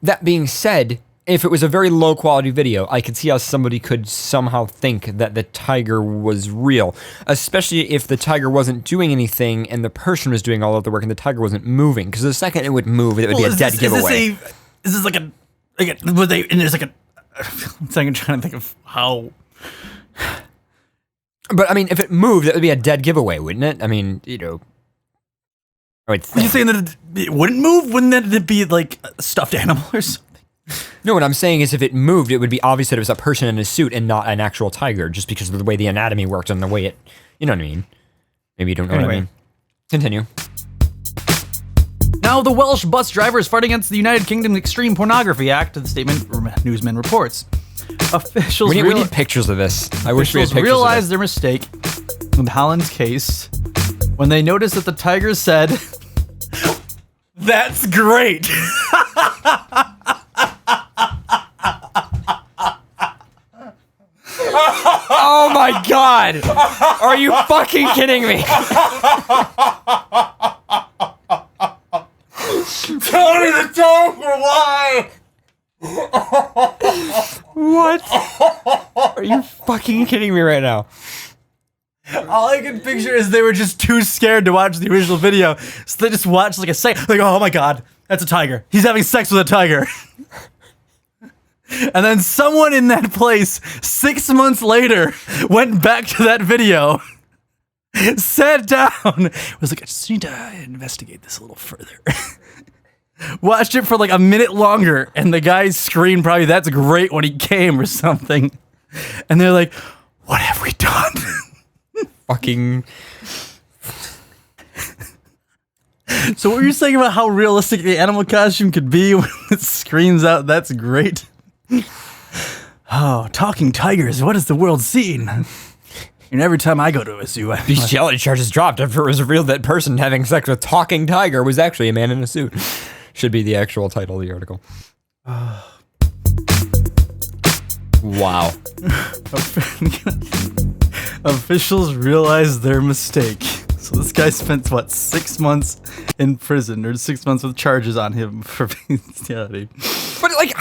That being said, if it was a very low quality video, I could see how somebody could somehow think that the tiger was real, especially if the tiger wasn't doing anything and the person was doing all of the work and the tiger wasn't moving. Because the second it would move, it would be a dead giveaway. Is this like was they, and there's like I'm trying to think of how. But I mean, if it moved, it would be a dead giveaway, wouldn't it? I mean, Are you saying that it wouldn't move? Wouldn't it be like a stuffed animal or something? No, what I'm saying is if it moved, it would be obvious that it was a person in a suit and not an actual tiger, just because of the way the anatomy worked and the way it, you know what I mean? Maybe you don't know what I mean. Continue. Now the Welsh bus driver is fighting against the United Kingdom Extreme Pornography Act, the statement Newsman reports. Officials we need pictures of this. I wish we had pictures realized their mistake in Holland's case when they noticed that the tiger said, "That's great." Oh my god! Are you fucking kidding me? Tell me the joke or why? What? Are you fucking kidding me right now? All I can picture is they were just too scared to watch the original video, so they just watched like a second, like, oh my god, that's a tiger. He's having sex with a tiger. And then someone in that place 6 months later went back to that video, sat down, was like, I just need to investigate this a little further. Watched it for like a minute longer, and the guy screamed probably, "That's great," when he came or something. And they're like, what have we done? Fucking... So what were you saying about how realistic the animal costume could be when it screams out, "That's great"? Oh, talking tigers, what has the world seen? And every time I go to a zoo, Bestiality charges dropped after it was revealed that person having sex with talking tiger was actually a man in a suit. Should be the actual title of the article. Wow. Officials realized their mistake. So this guy spent, 6 months in prison, or 6 months with charges on him for bestiality. But, like,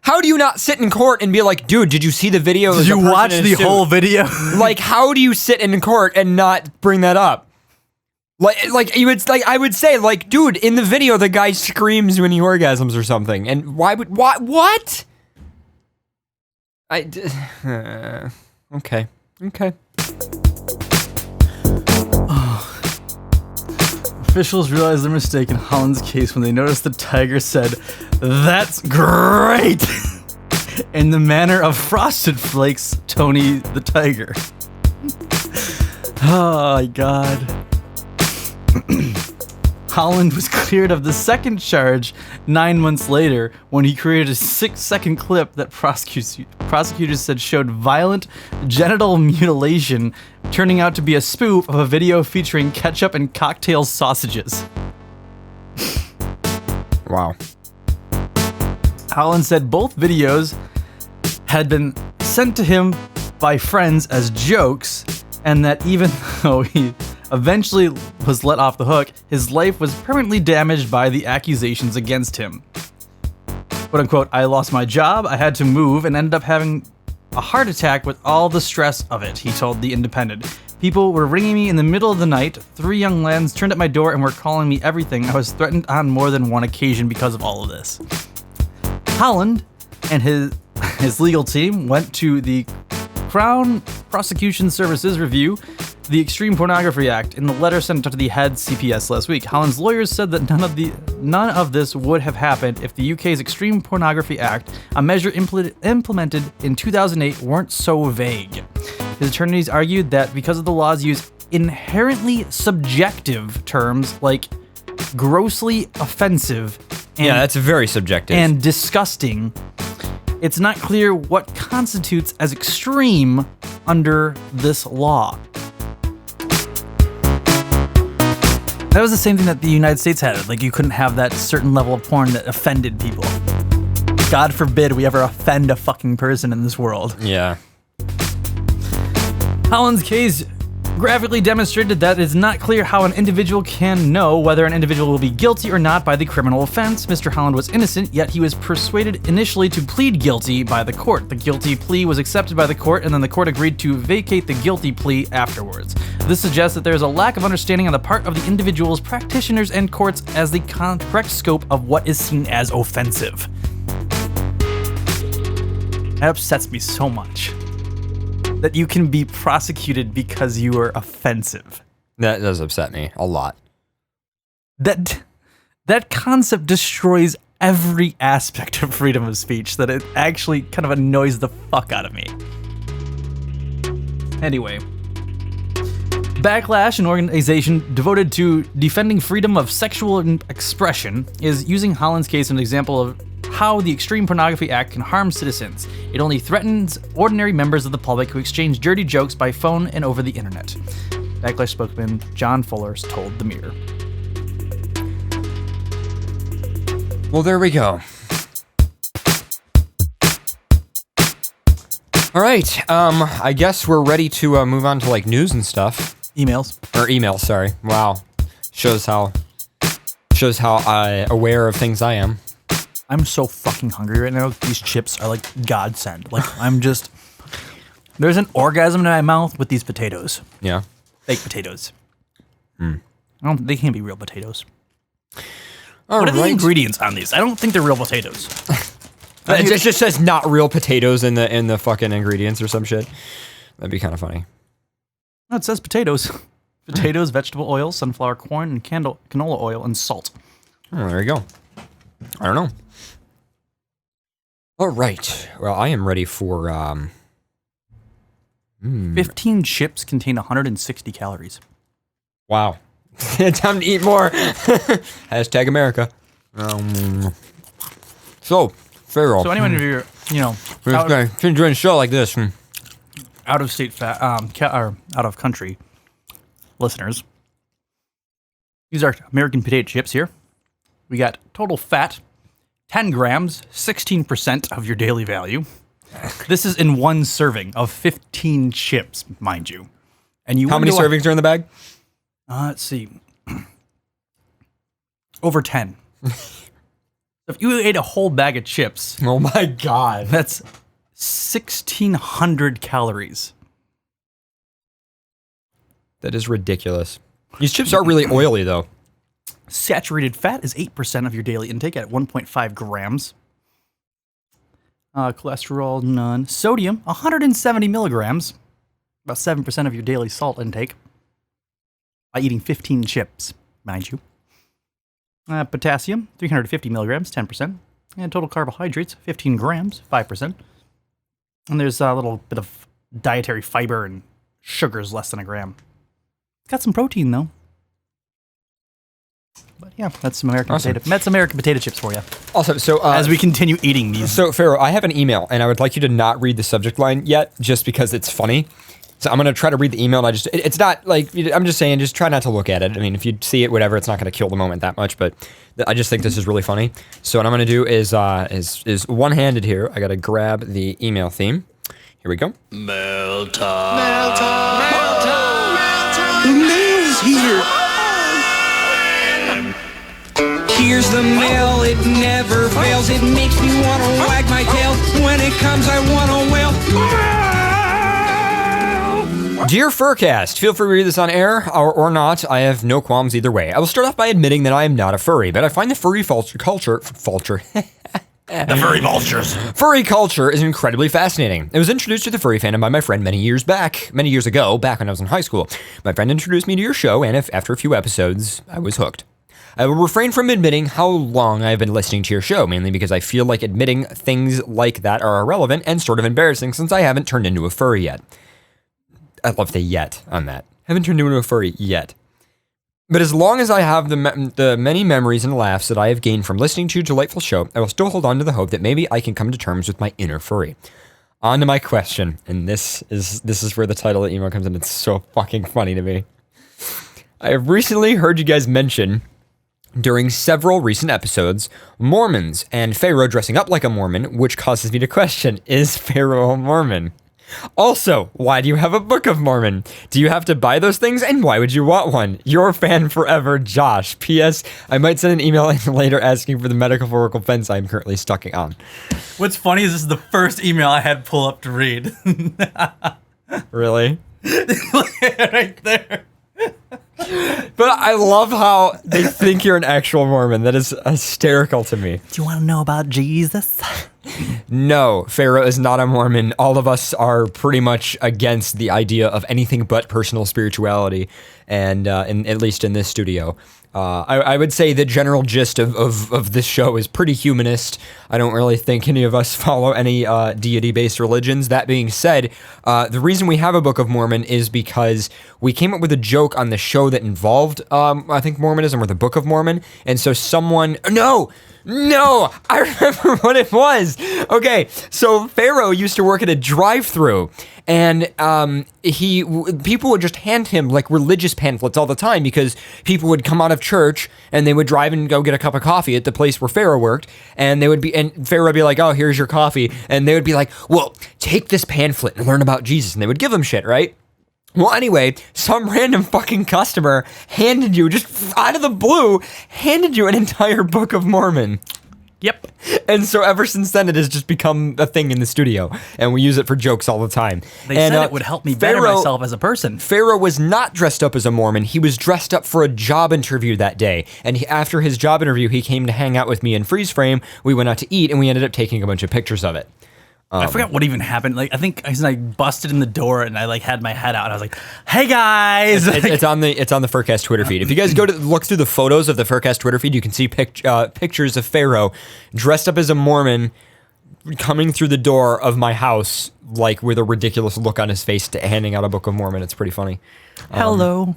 how do you not sit in court and be like, dude, did you see the video? Did you watch the whole video? Like, how do you sit in court and not bring that up? I would say, like, dude, in the video, the guy screams when he orgasms or something. And what? Okay. Officials realized their mistake in Holland's case when they noticed the tiger said, "That's great," in the manner of Frosted Flakes Tony the Tiger. Oh my God. Holland was cleared of the second charge 9 months later when he created a 6-second clip that prosecutors said showed violent genital mutilation, turning out to be a spoof of a video featuring ketchup and cocktail sausages. Wow. Holland said both videos had been sent to him by friends as jokes, and that even though he eventually was let off the hook, his life was permanently damaged by the accusations against him. Quote unquote, "I lost my job, I had to move, and ended up having a heart attack with all the stress of it," he told The Independent. "People were ringing me in the middle of the night. 3 young lads turned at my door and were calling me everything. I was threatened on more than one occasion because of all of this." Holland and his legal team went to the Crown Prosecution Services review the Extreme Pornography Act in the letter sent to the head CPS last week. Holland's lawyers said that none of this would have happened if the UK's Extreme Pornography Act, a measure implemented in 2008, weren't so vague. His attorneys argued that because of the laws use inherently subjective terms like grossly offensive and, that's very subjective, and disgusting, it's not clear what constitutes as extreme under this law. That was the same thing that the United States had. Like, you couldn't have that certain level of porn that offended people. God forbid we ever offend a fucking person in this world. Yeah. Holland's case graphically demonstrated that it's not clear how an individual can know whether an individual will be guilty or not by the criminal offense. Mr. Holland was innocent, yet he was persuaded initially to plead guilty by the court. The guilty plea was accepted by the court, and then the court agreed to vacate the guilty plea afterwards. This suggests that there is a lack of understanding on the part of the individuals, practitioners, and courts as the correct scope of what is seen as offensive. That upsets me so much. That you can be prosecuted because you are offensive. That does upset me a lot. That concept destroys every aspect of freedom of speech, that it actually kind of annoys the fuck out of me. Anyway. Backlash, an organization devoted to defending freedom of sexual expression, is using Holland's case as an example of how the Extreme Pornography Act can harm citizens. It only threatens ordinary members of the public who exchange dirty jokes by phone and over the internet. Backlash spokesman John Fullers told The Mirror. Well, there we go. All right, I guess we're ready to move on to like news and stuff. Emails. Or emails, sorry. Wow. Shows how aware of things I am. I'm so fucking hungry right now. These chips are like godsend. Like, there's an orgasm in my mouth with these potatoes. Yeah. Fake potatoes. They can't be real potatoes. All what are the right. ingredients on these? I don't think they're real potatoes. It just says not real potatoes in the fucking ingredients or some shit. That'd be kind of funny. No, it says potatoes. Potatoes, vegetable oil, sunflower, corn, and canola oil, and salt. Oh, there you go. I don't know. All right. Well, I am ready for 15 chips contain 160 calories. Wow. Time to eat more. Hashtag America. So, Pharaoh. So anyone of your you know, If you're doing a show like this, out of state or out of country listeners, these are American potato chips here. We got total fat, 10 grams, 16% of your daily value. This is in one serving of 15 chips, mind you. And you how many servings are in the bag? Let's see. Over 10. If you ate a whole bag of chips, oh my god, that's 1,600 calories. That is ridiculous. These chips are really oily, though. Saturated fat is 8% of your daily intake at 1.5 grams. Cholesterol, none. Sodium, 170 milligrams, about 7% of your daily salt intake, by eating 15 chips, mind you. Potassium, 350 milligrams, 10%. And total carbohydrates, 15 grams, 5%. And there's a little bit of dietary fiber and sugars, less than a gram. It's got some protein, though. But yeah, that's some American potato chips for you. Also, so as we continue eating these. So, Pharaoh, I have an email, and I would like you to not read the subject line yet, just because it's funny. So I'm going to try to read the email, and it's not like, I'm just saying, just try not to look at it. I mean, if you see it, whatever, it's not going to kill the moment that much, but I just think this is really funny. So what I'm going to do is one-handed here. I got to grab the email theme. Here we go. Mail time. Mail time. Mail time. Mail time. The mail's here. Here's the mail, it never fails. It makes me want to wag my tail. When it comes, I want to wail. Dear FurCast, feel free to read this on air or not. I have no qualms either way. I will start off by admitting that I am not a furry, but I find the furry culture the furry vultures. Furry culture is incredibly fascinating. I was introduced to the furry fandom by my friend many years ago, back when I was in high school. My friend introduced me to your show, and after a few episodes, I was hooked. I will refrain from admitting how long I have been listening to your show, mainly because I feel like admitting things like that are irrelevant and sort of embarrassing since I haven't turned into a furry yet. I love the yet on that. Haven't turned into a furry yet. But as long as I have the many memories and laughs that I have gained from listening to your delightful show, I will still hold on to the hope that maybe I can come to terms with my inner furry. On to my question, and this is where the title of the email comes in. It's so fucking funny to me. I have recently heard you guys mention, during several recent episodes, Mormons and Pharaoh dressing up like a Mormon, which causes me to question, is Pharaoh a Mormon? Also, why do you have a Book of Mormon? Do you have to buy those things, and why would you want one? Your fan forever, Josh. P.S. I might send an email in later asking for the metaphorical fence I am currently stuck on. What's funny is this is the first email I had pull up to read. Really? Right there. But I love how they think you're an actual Mormon. That is hysterical to me. Do you want to know about Jesus? No, Pharaoh is not a Mormon. All of us are pretty much against the idea of anything but personal spirituality, and at least in this studio. I would say the general gist of this show is pretty humanist. I don't really think any of us follow any deity-based religions. That being said, the reason we have a Book of Mormon is because we came up with a joke on the show that involved, I think, Mormonism or the Book of Mormon, and so someone... No, I remember what it was. Okay, so Pharaoh used to work at a drive-thru, and people would just hand him like religious pamphlets all the time because people would come out of church and they would drive and go get a cup of coffee at the place where Pharaoh worked, and Pharaoh would be like, "Oh, here's your coffee," and they would be like, "Well, take this pamphlet and learn about Jesus," and they would give him shit, right? Well, anyway, some random fucking customer handed you, just out of the blue, an entire Book of Mormon. Yep. And so ever since then, it has just become a thing in the studio, and we use it for jokes all the time. They said it would help me better myself as a person. Pharaoh was not dressed up as a Mormon. He was dressed up for a job interview that day. And after his job interview, he came to hang out with me in Freeze Frame. We went out to eat, and we ended up taking a bunch of pictures of it. I forgot what even happened. Like, I think I busted in the door and I like had my head out and I was like, "Hey guys!" It's on the FurCast Twitter feed. If you guys go to look through the photos of the FurCast Twitter feed, you can see pictures of Pharaoh dressed up as a Mormon coming through the door of my house, like with a ridiculous look on his face, handing out a Book of Mormon. It's pretty funny. Hello,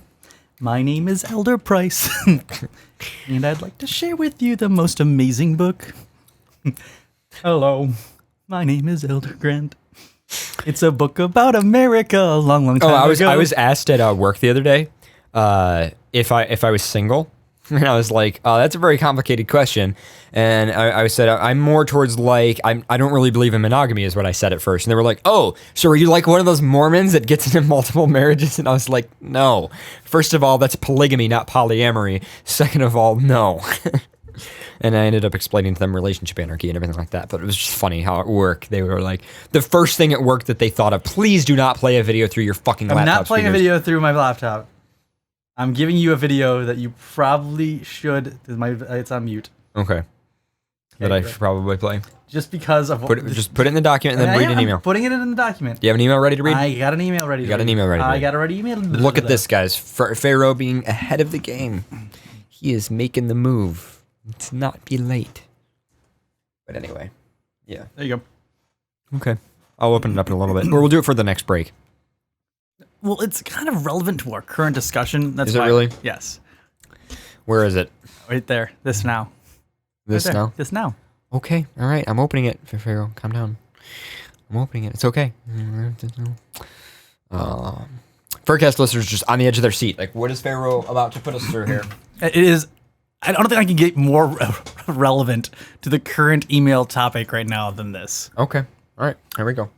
my name is Elder Price, and I'd like to share with you the most amazing book. Hello. My name is Elder Grant. It's a book about America a long, long time ago. I was asked at work the other day if I was single. And I was like, oh, that's a very complicated question. And I said, I'm more towards like, I don't really believe in monogamy is what I said at first. And they were like, oh, so are you like one of those Mormons that gets into multiple marriages? And I was like, no. First of all, that's polygamy, not polyamory. Second of all, no. And I ended up explaining to them relationship anarchy and everything like that. But it was just funny how at work, they were like, the first thing at work that they thought of, please do not play a video through your fucking laptop. I'm not playing speakers. a video through my laptop. I'm giving you a video that you probably should. It's on mute. Okay. That I should probably play. Just because of just put it in the document and then read an email. I'm putting it in the document. Do you have an email ready to read? I got an email ready. You got an email ready. I got a ready email. Look at this, guys. Pharaoh being ahead of the game. He is making the move to not be late. But anyway, yeah. There you go. Okay. I'll open it up in a little bit, or we'll do it for the next break. Well, it's kind of relevant to our current discussion. That's Is it why, really? Yes. Where is it? Right there. This now. This right there. now? This now. Okay. All right. I'm opening it. Pharaoh, calm down. I'm opening it. It's okay. FurCast listeners just on the edge of their seat. Like, what is Pharaoh about to put us through here? It is. I don't think I can get more relevant to the current email topic right now than this. Okay. All right. Here we go.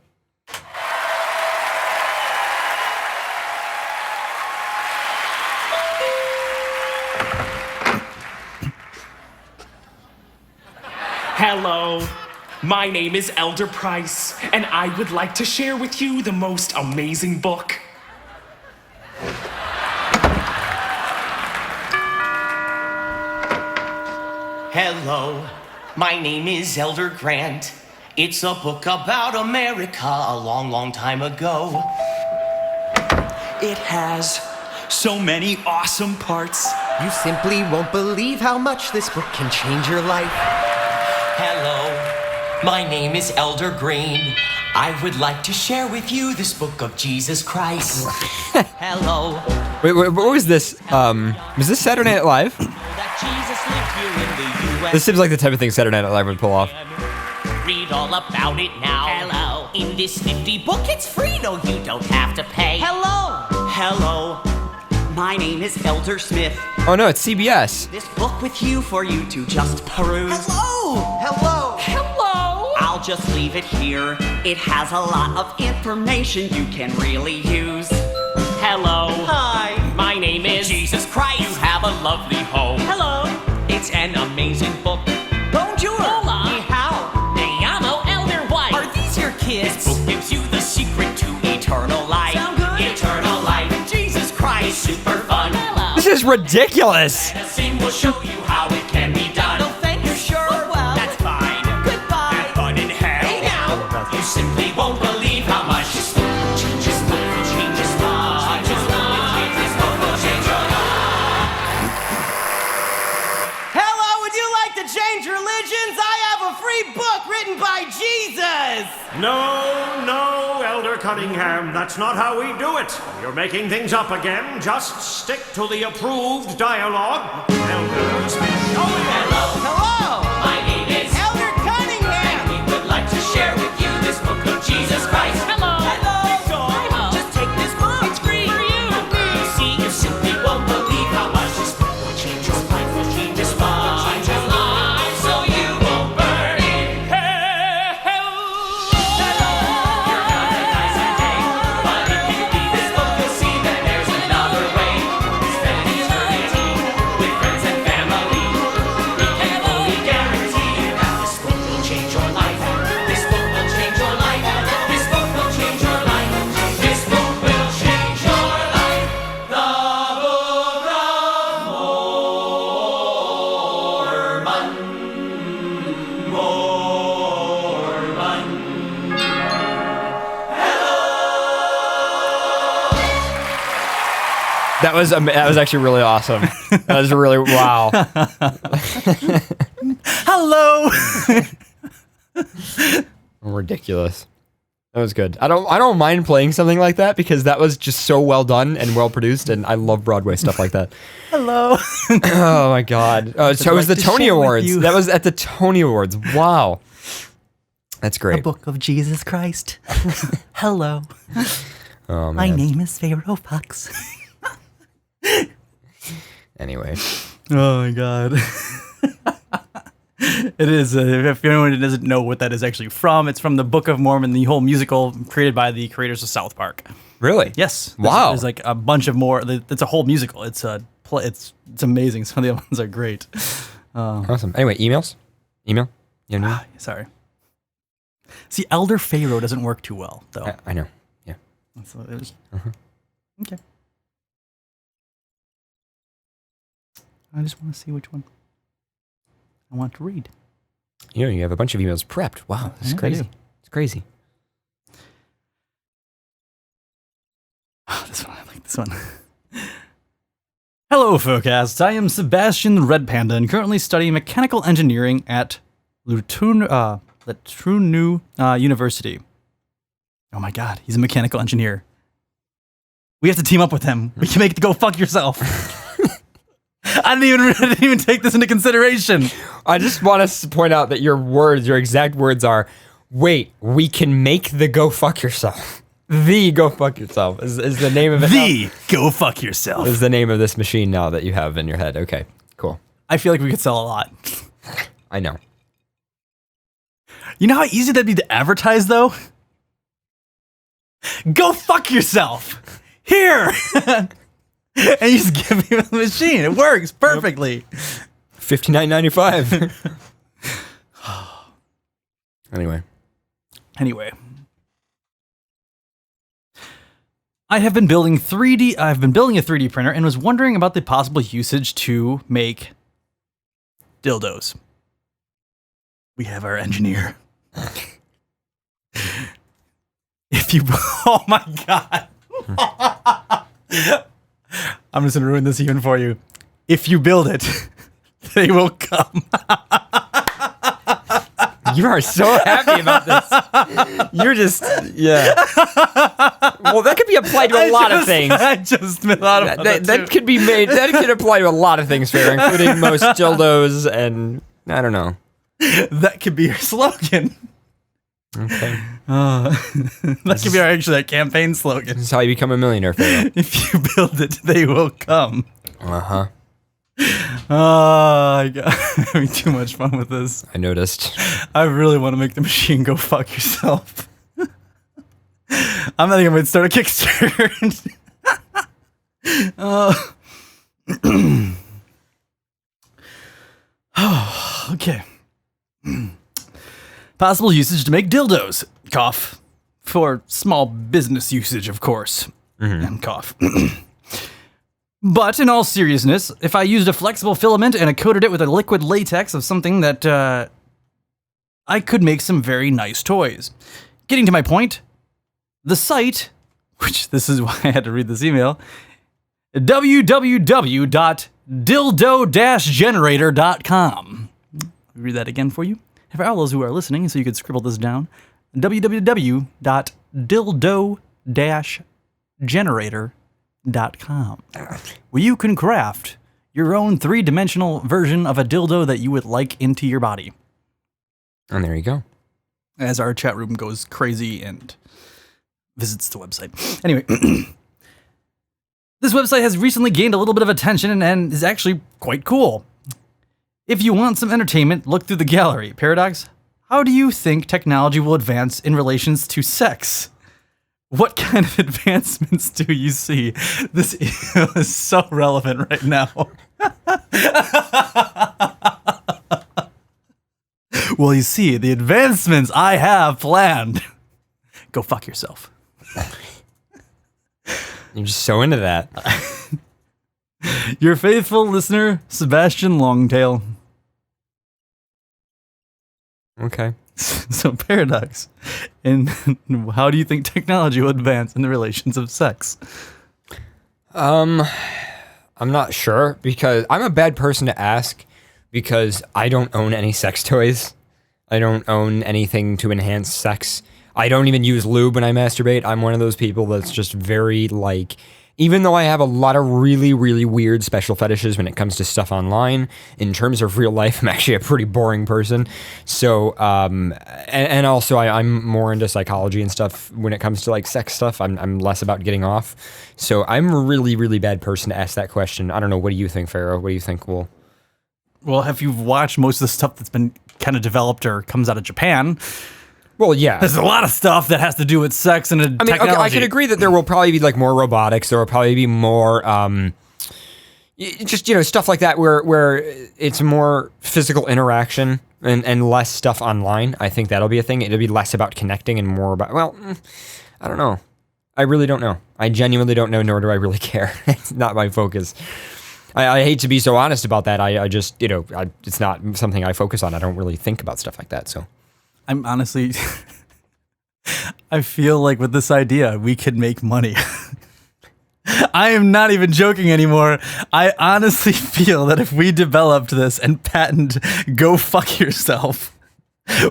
Hello, my name is Elder Price, and I would like to share with you the most amazing book. Hello, my name is Elder Grant. It's a book about America a long, long time ago. It has so many awesome parts. You simply won't believe how much this book can change your life. Hello, my name is Elder Green. I would like to share with you this book of Jesus Christ. Hello. Wait, what was this? Was this Saturday Night Live? This seems like the type of thing Saturday Night Live would pull off. Read all about it now. Hello. In this nifty book, it's free. No, you don't have to pay. Hello. Hello. My name is Elder Smith. Oh no, it's CBS. This book with you for you to just peruse. Hello. Hello. Hello. I'll just leave it here. It has a lot of information you can really use. Hello. Hi. My name is Jesus Christ. You have a lovely home. Hello. It's an amazing book. Bonjour. Hola. Ni hao. Me llamo Elder White. Are these your kids? This book gives you the secret to eternal life. Sound good? Eternal life. Jesus Christ. Super fun. Hello. This is ridiculous. And a scene will show you how it can be done. No, thank you. Sure. Oh, well. That's fine. Goodbye. Have fun in hell. Hey now. You simply won't believe how much this book will change his life. Will change his life. Change his life. This book will change your life. Hello, would you like to change religions? I have a free book written by Jesus. No, Elder Cunningham, that's not how we do it. You're making things up again. Just stick to the approved dialogue. Elders, Hello. My name is Elder Cunningham. And we would like to share with you this book of Jesus Christ. Hello. Just take this book. It's free for you. You see, you simply won't believe how much this book will change your life. Will change your life. Change your life. So you won't burn in hell. You're gonna die someday, but if you read this book, you'll see that there's another way to spend eternity with friends and family. We can fully guarantee you that this book will change your life. This book will change your life. This book will change your life. This book will change your life. The Book of That was actually really awesome. That was really wow. Hello. Ridiculous. That was good. I don't mind playing something like that because that was just so well done and well produced, and I love Broadway stuff like that. Hello. Oh my god. So it was the Tony Awards. That was at the Tony Awards. Wow. That's great. The book of Jesus Christ. Hello. Oh, My man. name is Pharaoh Fox. Anyway. Oh my god. It is. If anyone doesn't know what that is actually from, it's from the Book of Mormon, the whole musical created by the creators of South Park. Really? Yes. Wow. There's like a bunch of more. It's a whole musical. It's amazing. Some of the other ones are great. Awesome. Anyway, emails? Email? You know? Sorry. See, Elder Pharaoh doesn't work too well, though. I know. Yeah. That's what it is. Okay. I just want to see which one I want to read. You know, you have a bunch of emails prepped. Wow, this is crazy. It's crazy. Oh, this one. I like this one. Hello, FurCast. I am Sebastian the Red Panda and currently studying mechanical engineering at Lutunu University. Oh my god, he's a mechanical engineer. We have to team up with him. We can make it go fuck yourself. I didn't even take this into consideration. I just want us to point out that your exact words are, wait, we can make the go fuck yourself. The go fuck yourself is the name of it. The go fuck yourself is the name of this machine now that you have in your head. Okay, cool. I feel like we could sell a lot. I know. You know how easy that'd be to advertise, though? Go fuck yourself. Here. And you just give me the machine. It works perfectly. $59.95. Anyway. I've been building a 3D printer and was wondering about the possible usage to make dildos. We have our engineer. Oh my god. I'm just gonna ruin this even for you. If you build it, they will come. You are so happy about this. You're just, yeah. Well, that could be applied to a lot of things. I just thought about that could be made. That could apply to a lot of things, Fair, including most dildos and I don't know. That could be your slogan. Okay. That could be our campaign slogan. This is how you become a millionaire, Pharaoh. If you build it, they will come. Uh-huh. Oh, I got having too much fun with this. I noticed. I really want to make the machine go fuck yourself. I'm not even going to start a Kickstarter. Okay. Possible usage to make dildos. Cough. For small business usage, of course. And cough. But in all seriousness, if I used a flexible filament and I coated it with a liquid latex of something that I could make some very nice toys. Getting to my point, the site, which this is why I had to read this email, www.dildo-generator.com. Read that again for you. For all those who are listening, so you could scribble this down, www.dildo-generator.com, where you can craft your own 3-dimensional version of a dildo that you would like into your body. And there you go. As our chat room goes crazy and visits the website. Anyway, this website has recently gained a little bit of attention and is actually quite cool. If you want some entertainment, look through the gallery. Paradox, how do you think technology will advance in relations to sex? What kind of advancements do you see? This is so relevant right now. Well, you see, the advancements I have planned. Go fuck yourself. You're just so into that. Your faithful listener, Sebastian Longtail. Okay. So, Paradox. And how do you think technology will advance in the relations of sex? I'm not sure because I'm a bad person to ask because I don't own any sex toys. I don't own anything to enhance sex. I don't even use lube when I masturbate. I'm one of those people that's just very, like, even though I have a lot of really, really weird special fetishes when it comes to stuff online, in terms of real life, I'm actually a pretty boring person. So, and also I'm more into psychology and stuff when it comes to like sex stuff. I'm less about getting off. So I'm a really, really bad person to ask that question. I don't know. What do you think, Pharaoh? What do you think? Well, if you've watched most of the stuff that's been kind of developed or comes out of Japan, well, yeah, there's a lot of stuff that has to do with sex and technology. Okay, I could agree that there will probably be like more robotics. There will probably be more, just stuff like that where it's more physical interaction and less stuff online. I think that'll be a thing. It'll be less about connecting and more about. Well, I don't know. I really don't know. I genuinely don't know, nor do I really care. It's not my focus. I hate to be so honest about that. I just it's not something I focus on. I don't really think about stuff like that. So. I'm honestly, I feel like with this idea, we could make money. I am not even joking anymore. I honestly feel that if we developed this and patent go fuck yourself,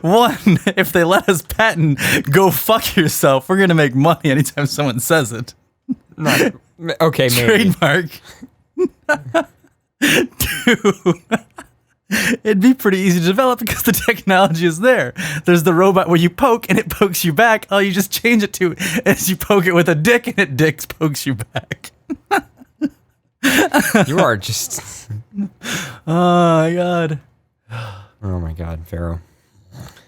one, if they let us patent go fuck yourself, we're going to make money anytime someone says it. Okay, maybe. Trademark. Two, it'd be pretty easy to develop because the technology is there. There's the robot where you poke and it pokes you back. All you just change it to is you poke it with a dick and it pokes you back. You are just... Oh my god. Oh my god, Pharaoh.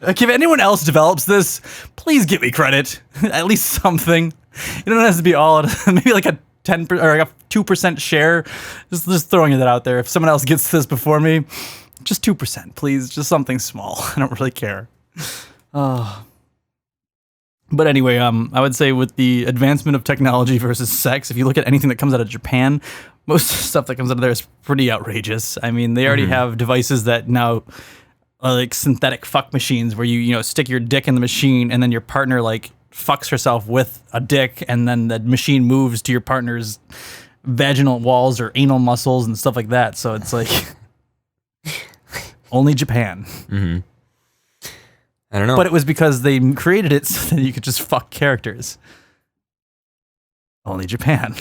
Like, if anyone else develops this, please give me credit. At least something. It don't have to be all, maybe like a 10% or like a 2% share. Just throwing that out there. If someone else gets this before me, just 2%, please. Just something small. I don't really care. But anyway, I would say with the advancement of technology versus sex, if you look at anything that comes out of Japan, most of the stuff that comes out of there is pretty outrageous. I mean, they already have devices that now are like synthetic fuck machines where you stick your dick in the machine and then your partner like fucks herself with a dick and then the machine moves to your partner's vaginal walls or anal muscles and stuff like that. So it's like only Japan. Mm-hmm. I don't know. But it was because they created it so that you could just fuck characters. Only Japan.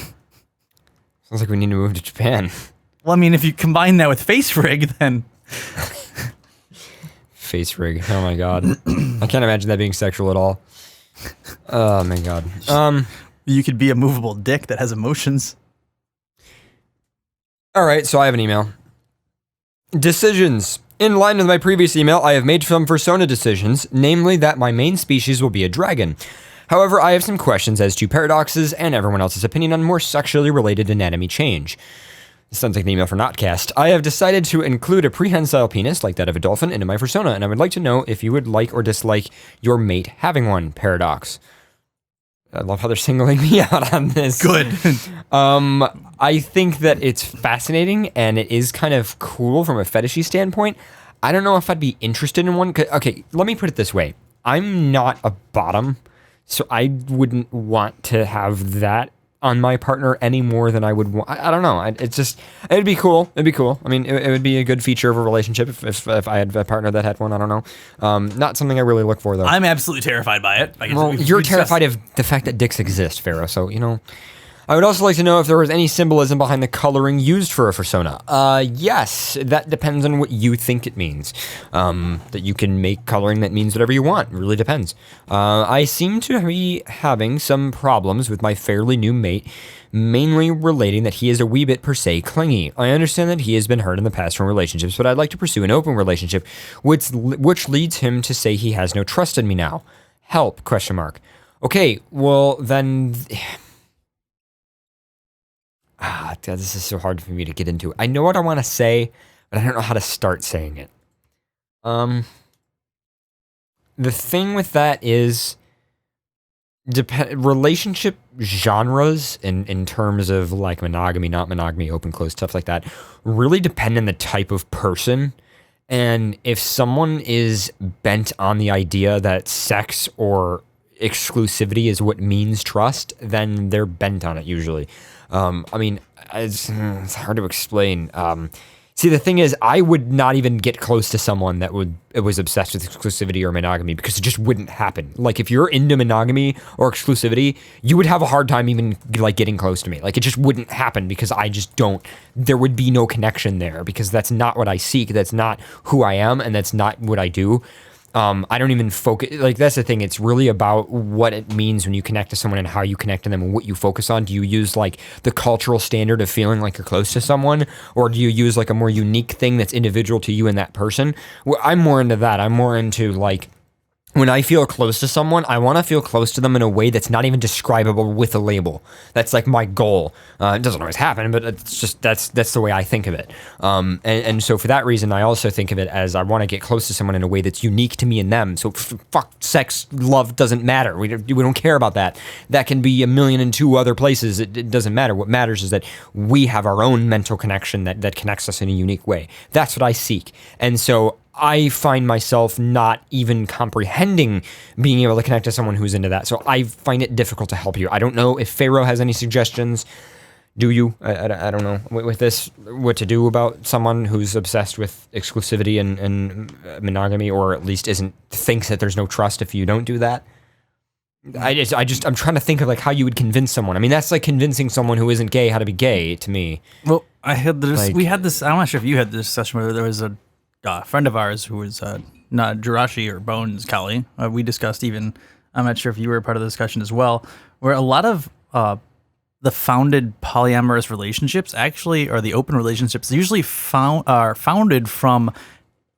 Sounds like we need to move to Japan. Well, I mean, if you combine that with face rig, then... Face rig. Oh my god. I can't imagine that being sexual at all. Oh my god. You could be a movable dick that has emotions. Alright, so I have an email. Decisions. In line with my previous email, I have made some persona decisions, namely that my main species will be a dragon. However, I have some questions as to paradoxes and everyone else's opinion on more sexually related anatomy change. This sounds like an email for Notcast. I have decided to include a prehensile penis, like that of a dolphin, into my persona, and I would like to know if you would like or dislike your mate having one. Paradox. I love how they're singling me out on this. Good. I think that it's fascinating, and it is kind of cool from a fetishy standpoint. I don't know if I'd be interested in one. Okay, let me put it this way. I'm not a bottom, so I wouldn't want to have that on my partner any more than I would want. I don't know. It'd be cool. It'd be cool. I mean, it would be a good feature of a relationship if I had a partner that had one. I don't know. Not something I really look for, though. I'm absolutely terrified by it. Well, you're terrified of the fact that dicks exist, Pharaoh, so, I would also like to know if there was any symbolism behind the coloring used for a persona. Yes, that depends on what you think it means. That you can make coloring that means whatever you want. It really depends. I seem to be having some problems with my fairly new mate, mainly relating that he is a wee bit per se clingy. I understand that he has been hurt in the past from relationships, but I'd like to pursue an open relationship, which leads him to say he has no trust in me now. Help, ? Okay, well then... this is so hard for me to get into. I know what I want to say, but I don't know how to start saying it. The thing with that is relationship genres in terms of like monogamy, not monogamy, open, close, stuff like that, really depend on the type of person. And if someone is bent on the idea that sex or exclusivity is what means trust, then they're bent on it usually. I mean, it's hard to explain. See, the thing is, I would not even get close to someone that was obsessed with exclusivity or monogamy because it just wouldn't happen. Like, if you're into monogamy or exclusivity, you would have a hard time even like getting close to me. Like, it just wouldn't happen because I just don't. There would be no connection there because that's not what I seek. That's not who I am, and that's not what I do. I don't even focus, like that's the thing, it's really about what it means when you connect to someone and how you connect to them and what you focus on. Do you use like the cultural standard of feeling like you're close to someone, or do you use like a more unique thing that's individual to you and that person? Well, I'm more into that. I'm more into like, when I feel close to someone, I want to feel close to them in a way that's not even describable with a label. That's like my goal. It doesn't always happen, but it's just that's the way I think of it. And so for that reason, I also think of it as I want to get close to someone in a way that's unique to me and them. So fuck, sex, love doesn't matter. We don't care about that. That can be 1,000,002 other places. It doesn't matter. What matters is that we have our own mental connection that connects us in a unique way. That's what I seek. And so I find myself not even comprehending being able to connect to someone who's into that. So I find it difficult to help you. I don't know if Pharaoh has any suggestions. Do you? I don't know with this, what to do about someone who's obsessed with exclusivity and monogamy, or at least thinks that there's no trust if you don't do that. I'm trying to think of like how you would convince someone. I mean, that's like convincing someone who isn't gay how to be gay to me. Well, we had this, I'm not sure if you had this session where there was a friend of ours who was not Jirashi or Bones Kelly. We discussed even, I'm not sure if you were a part of the discussion as well, where a lot of the founded polyamorous relationships actually, or the open relationships, usually are founded from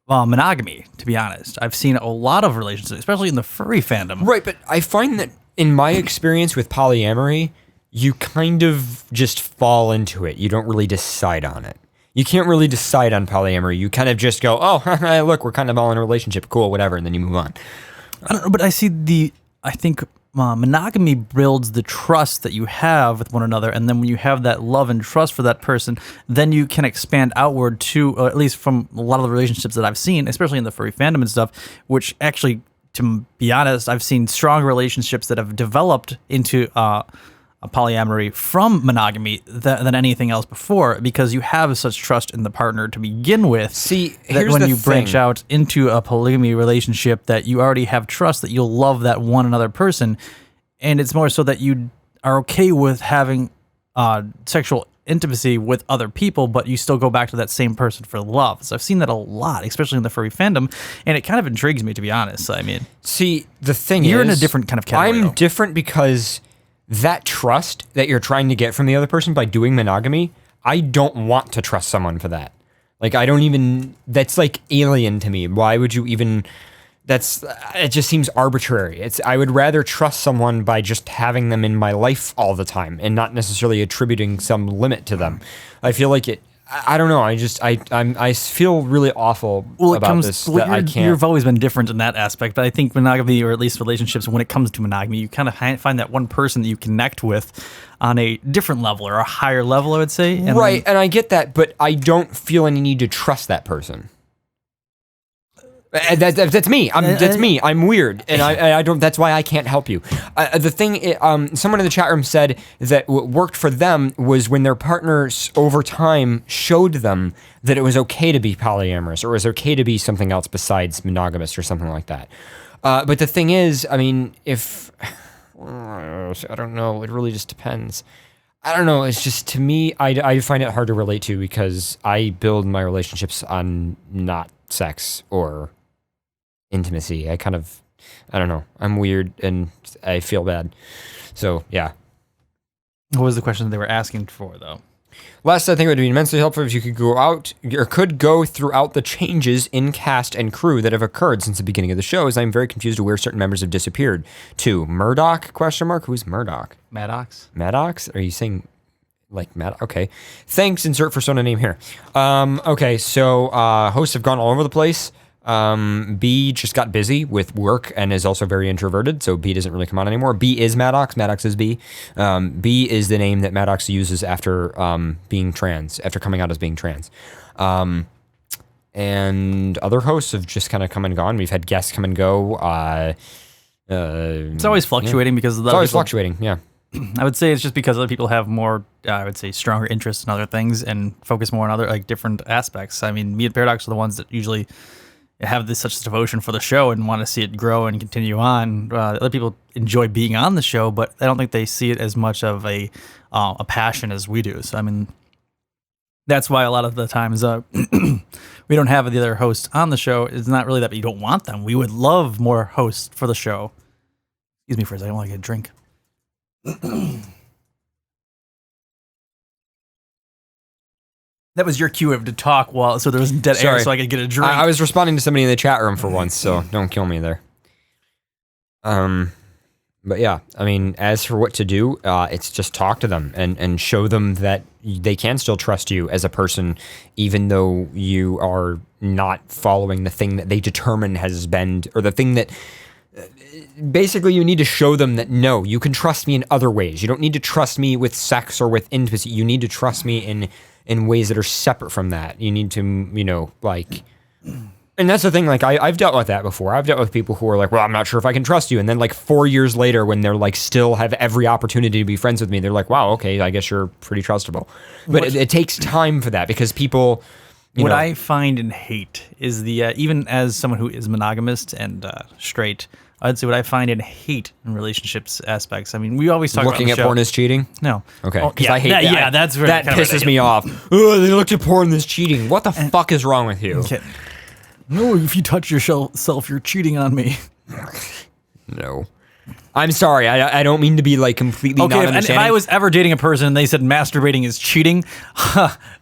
monogamy, to be honest. I've seen a lot of relationships, especially in the furry fandom. Right, but I find that in my experience with polyamory, you kind of just fall into it. You don't really decide on it. You can't really decide on polyamory. You kind of just go, oh, look, we're kind of all in a relationship. Cool, whatever. And then you move on. I don't know, but I think monogamy builds the trust that you have with one another. And then when you have that love and trust for that person, then you can expand outward to, or at least from a lot of the relationships that I've seen, especially in the furry fandom and stuff, which actually, to be honest, I've seen strong relationships that have developed into a polyamory from monogamy than anything else before, because you have such trust in the partner to begin with. See, that here's when the you branch thing. out into a polygamy relationship, that you already have trust that you'll love that one another person, and it's more so that you are okay with having sexual intimacy with other people, but you still go back to that same person for love. So I've seen that a lot, especially in the furry fandom, and it kind of intrigues me, to be honest. I mean, see, the thing you're is, in a different kind of category. I'm different because that trust that you're trying to get from the other person by doing monogamy, I don't want to trust someone for that. Like, that's like alien to me. Why would you even, it just seems arbitrary. I would rather trust someone by just having them in my life all the time and not necessarily attributing some limit to them. I feel like I don't know. I feel really awful about this. That I can't. You've always been different in that aspect, but I think monogamy, or at least relationships, when it comes to monogamy, you kind of find that one person that you connect with on a different level, or a higher level, I would say. And I get that, but I don't feel any need to trust that person. That's me. That's me. I'm weird, and I don't. That's why I can't help you. The thing, someone in the chat room said that what worked for them was when their partners over time showed them that it was okay to be polyamorous, or it was okay to be something else besides monogamous, or something like that. But the thing is, I mean, I don't know. It really just depends. I don't know. It's just, to me, I find it hard to relate to because I build my relationships on not sex or intimacy. I don't know. I'm weird and I feel bad. So, yeah. What was the question they were asking for, though? Last, I think it would be immensely helpful if you could go throughout the changes in cast and crew that have occurred since the beginning of the show, as I'm very confused to where certain members have disappeared. To Murdoch? ? Who's Murdoch? Maddox. Maddox? Are you saying like Maddox? Okay. Thanks. Insert persona name here. Okay. So hosts have gone all over the place. B just got busy with work and is also very introverted, so B doesn't really come on anymore. B is Maddox. Maddox is B. B is the name that Maddox uses after being trans, after coming out as being trans. And other hosts have just kind of come and gone. We've had guests come and go. It's always fluctuating because of it's always fluctuating. Yeah. I would say it's just because other people have more, I would say, stronger interests in other things and focus more on other like different aspects. I mean, me and Paradox are the ones that usually have this such devotion for the show and want to see it grow and continue on. Other people enjoy being on the show, but I don't think they see it as much of a passion as we do. So I mean, that's why a lot of the times we don't have the other hosts on the show. It's not really that we don't want them. We would love more hosts for the show. Excuse me for a second, I want to get a drink. That was your cue to talk so there was dead air so I could get a drink. I was responding to somebody in the chat room for once, so don't kill me there. But yeah, I mean, as for what to do, it's just talk to them and show them that they can still trust you as a person, even though you are not following the thing that they determine has been, or the thing that basically you need to show them that no, you can trust me in other ways. You don't need to trust me with sex or with intimacy. You need to trust me in ways that are separate from that. You need to, you know, like, and that's the thing, like, I've dealt with that before. I've dealt with people who are like, well, I'm not sure if I can trust you. And then like 4 years later, when they're like still have every opportunity to be friends with me, they're like, wow, okay, I guess you're pretty trustable. But it takes time for that because people, what I find and hate is the, even as someone who is monogamous and straight, I'd say what I find and hate in relationships aspects. I mean, we always talk looking about at porn is cheating. No. Okay. Oh, Because yeah, I hate that. that. Yeah, that's that pisses me off. Oh, they looked at porn as cheating. What the fuck is wrong with you? Okay. No, if you touch yourself, you're cheating on me. No. I'm sorry. I don't mean to be like completely not understanding. If I was ever dating a person and they said masturbating is cheating,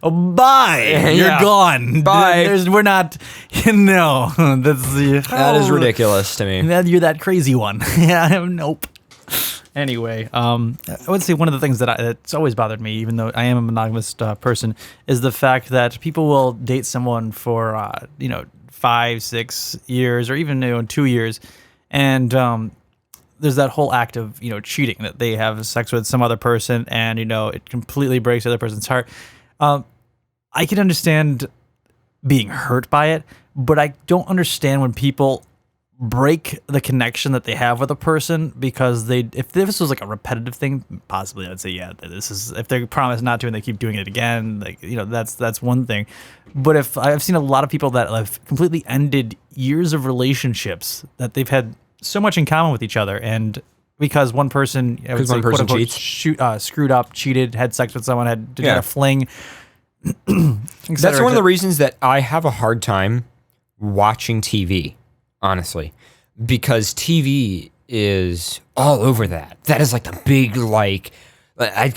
bye. You're gone. Bye. We're not. No, that is ridiculous to me. You're that crazy one. Yeah. Nope. Anyway, I would say one of the things that's always bothered me, even though I am a monogamous person, is the fact that people will date someone for 5, 6 years, or even 2 years, and there's that whole act of cheating, that they have sex with some other person, and it completely breaks the other person's heart. I can understand being hurt by it, but I don't understand when people break the connection that they have with a person because if this was like a repetitive thing, possibly I'd say, yeah, this is, if they promise not to and they keep doing it again, like, that's one thing. But if I've seen a lot of people that have completely ended years of relationships that they've had so much in common with each other, and because one person, I would say, quote unquote, screwed up, cheated, had sex with someone, had a fling. That's one of the reasons that I have a hard time watching TV, honestly, because TV is all over that. That is like the big, I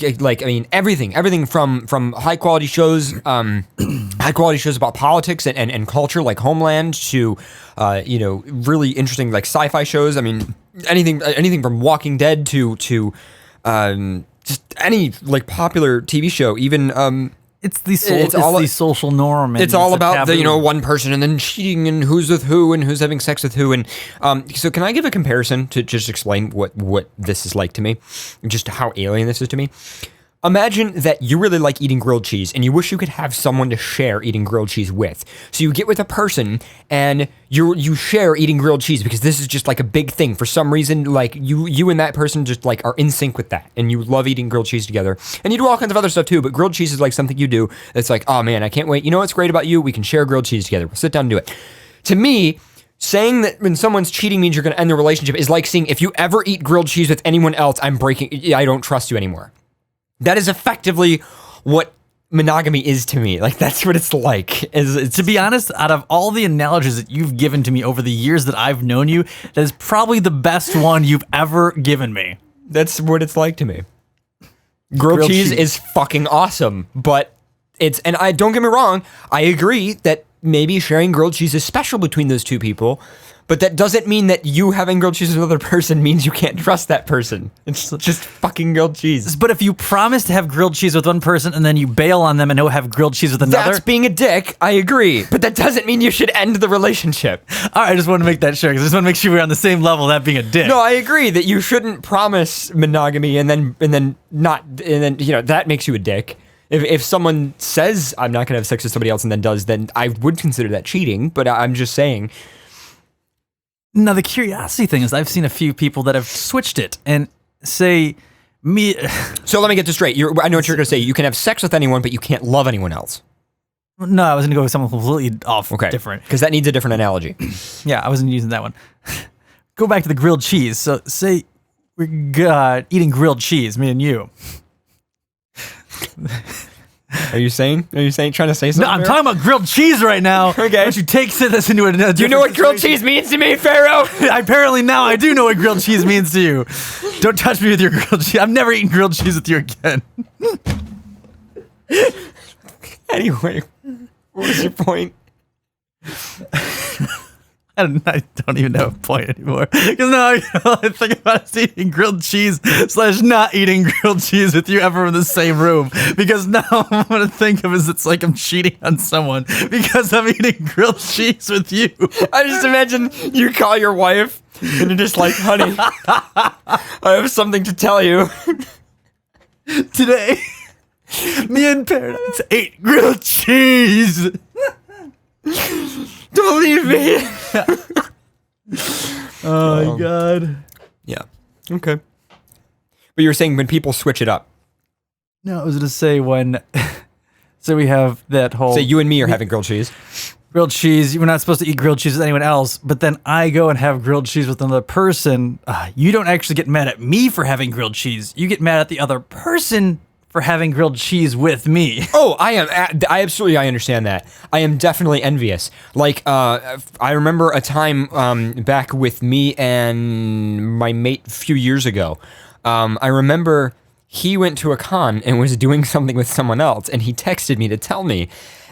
mean, everything from high quality shows, about politics and culture, like Homeland, to really interesting like sci-fi shows. I mean, anything from Walking Dead to just any like popular TV show, even it's the social norm. And it's all about the one person and then cheating and who's with who and who's having sex with who. And so can I give a comparison to just explain what this is like to me, just how alien this is to me? Imagine that you really like eating grilled cheese and you wish you could have someone to share eating grilled cheese with. So you get with a person and you share eating grilled cheese because this is just like a big thing. For some reason, like you and that person just like are in sync with that and you love eating grilled cheese together. And you do all kinds of other stuff too, but grilled cheese is like something you do. It's like, oh man, I can't wait. You know what's great about you? We can share grilled cheese together. We'll sit down and do it. To me, saying that when someone's cheating means you're going to end the relationship is like saying if you ever eat grilled cheese with anyone else, I don't trust you anymore. That is effectively what monogamy is to me. Like, that's what it's like. To be honest, out of all the analogies that you've given to me over the years that I've known you, that is probably the best one you've ever given me. That's what it's like to me. Grilled cheese is fucking awesome, but and I don't get me wrong, I agree that maybe sharing grilled cheese is special between those two people, but that doesn't mean that you having grilled cheese with another person means you can't trust that person. It's just fucking grilled cheese. But if you promise to have grilled cheese with one person and then you bail on them and have grilled cheese with another... That's being a dick, I agree. But that doesn't mean you should end the relationship. All right, I just want to make that sure, because I just want to make sure we're on the same level, that being a dick. No, I agree that you shouldn't promise monogamy and then that makes you a dick. If someone says, I'm not going to have sex with somebody else and then does, then I would consider that cheating, but I'm just saying... Now, the curiosity thing is I've seen a few people that have switched it and say Me. So let me get this straight. I know what you're going to say. You can have sex with anyone, but you can't love anyone else. No, I was going to go with something completely different. Because that needs a different analogy. Yeah, I wasn't using that one. Go back to the grilled cheese. So say we're eating grilled cheese, me and you. Are you trying to say something? No, I'm talking about grilled cheese right now. Okay. Don't you take this into a Do you know what grilled cheese means to me, Pharaoh? Apparently now I do know what grilled cheese means to you. Don't touch me with your grilled cheese. I'm never eating grilled cheese with you again. Anyway, what was your point? I don't even have a point anymore. Because now all I think about is eating grilled cheese / not eating grilled cheese with you ever in the same room. Because now what I'm going to think of is it's like I'm cheating on someone because I'm eating grilled cheese with you. I just imagine you call your wife and you're just like, honey, I have something to tell you. Today, me and Paradise ate grilled cheese. Don't leave me. Oh my God. Yeah. Okay. But you were saying when people switch it up. No, I was going to say when. So we have that whole. Say you and me are having grilled cheese. Grilled cheese. We're not supposed to eat grilled cheese with anyone else. But then I go and have grilled cheese with another person. You don't actually get mad at me for having grilled cheese. You get mad at the other person for having grilled cheese with me. Oh, I understand that. I am definitely envious. Like, I remember a time back with me and my mate a few years ago. I remember he went to a con and was doing something with someone else, and he texted me to tell me.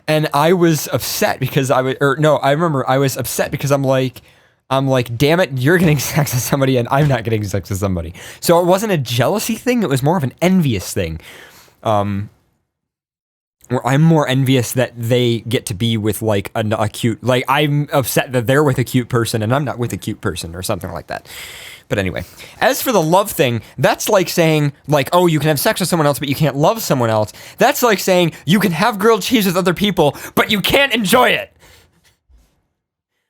And I was upset because I was upset because I'm like, damn it, you're getting sex with somebody and I'm not getting sex with somebody. So it wasn't a jealousy thing, it was more of an envious thing. Where I'm more envious that they get to be with like a cute, like I'm upset that they're with a cute person and I'm not with a cute person or something like that. But anyway, as for the love thing, that's like saying like, oh, you can have sex with someone else, but you can't love someone else. That's like saying you can have grilled cheese with other people, but you can't enjoy it.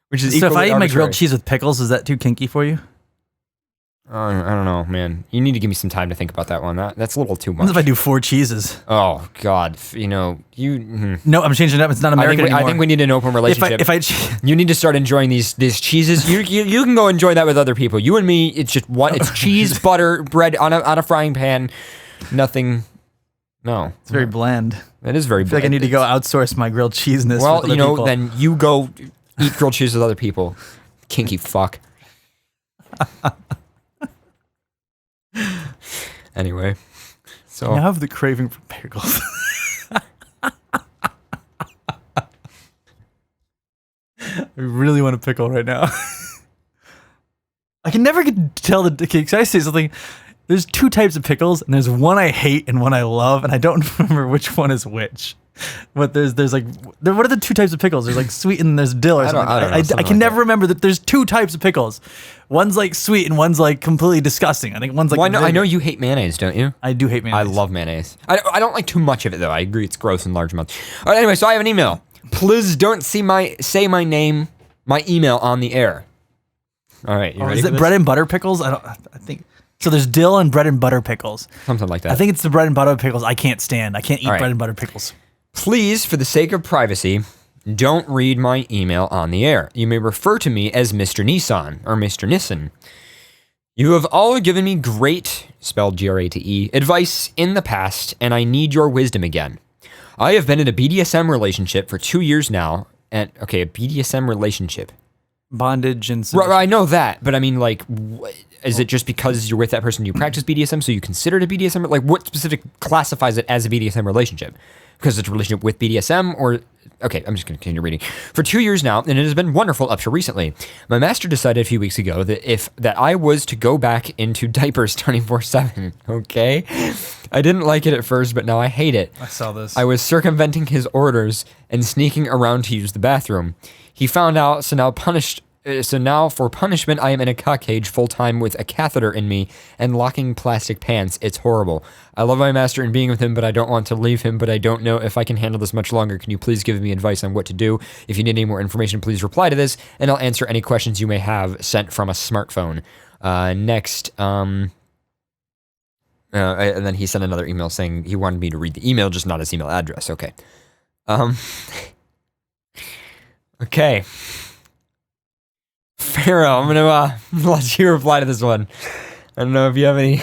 Which is so if I eat arbitrary. my grilled cheese with pickles, is that too kinky for you? I don't know, man. You need to give me some time to think about that one. That's a little too much. What if I do 4 cheeses? Oh God, No, I'm changing it up. It's not American anymore. I think we need an open relationship. You need to start enjoying these cheeses. You can go enjoy that with other people. You and me, it's just one. It's cheese, butter, bread on a frying pan. Nothing. No, it's very bland. It is very. I feel like I need to go outsource my grilled cheeseness. Well, with other people. then you go eat grilled cheese with other people. Kinky fuck. Anyway, so now I have the craving for pickles. I really want a pickle right now. I can never tell can I say something? There's 2 types of pickles, and there's one I hate and one I love, and I don't remember which one is which. But there's like, what are the 2 types of pickles? There's like sweet and there's dill or something. I can never remember that there's 2 types of pickles. One's like sweet and one's like completely disgusting. I think one's like. Well, I know you hate mayonnaise, don't you? I do hate mayonnaise. I love mayonnaise. I don't like too much of it though. I agree, it's gross in large amounts. All right, anyway, so I have an email. Please don't say my email on the air. All right, you ready? Is it bread and butter pickles? I think. So there's dill and bread and butter pickles. Something like that. I think it's the bread and butter pickles I can't stand. I can't eat bread and butter pickles. Please, for the sake of privacy, don't read my email on the air. You may refer to me as Mr. Nissan or Mr. Nissen. You have all given me great, spelled Grate, advice in the past, and I need your wisdom again. I have been in a BDSM relationship for 2 years now, and a BDSM relationship. Bondage and right, I know that, but I mean, like, is it just because you're with that person you practice BDSM, so you consider it a BDSM? Like, what specific classifies it as a BDSM relationship? Because it's a relationship with BDSM, or okay, I'm just going to continue reading. For 2 years now, and it has been wonderful up to recently. My master decided a few weeks ago that I was to go back into diapers 24/7. Okay, I didn't like it at first, but now I hate it. I saw this. I was circumventing his orders and sneaking around to use the bathroom. He found out, so now for punishment, I am in a cock cage full-time with a catheter in me and locking plastic pants. It's horrible. I love my master and being with him, but I don't want to leave him, but I don't know if I can handle this much longer. Can you please give me advice on what to do? If you need any more information, please reply to this, and I'll answer any questions you may have sent from a smartphone. Next, And then he sent another email saying he wanted me to read the email, just not his email address. Okay. Okay. Pharaoh, I'm gonna let you reply to this one. I don't know if you have any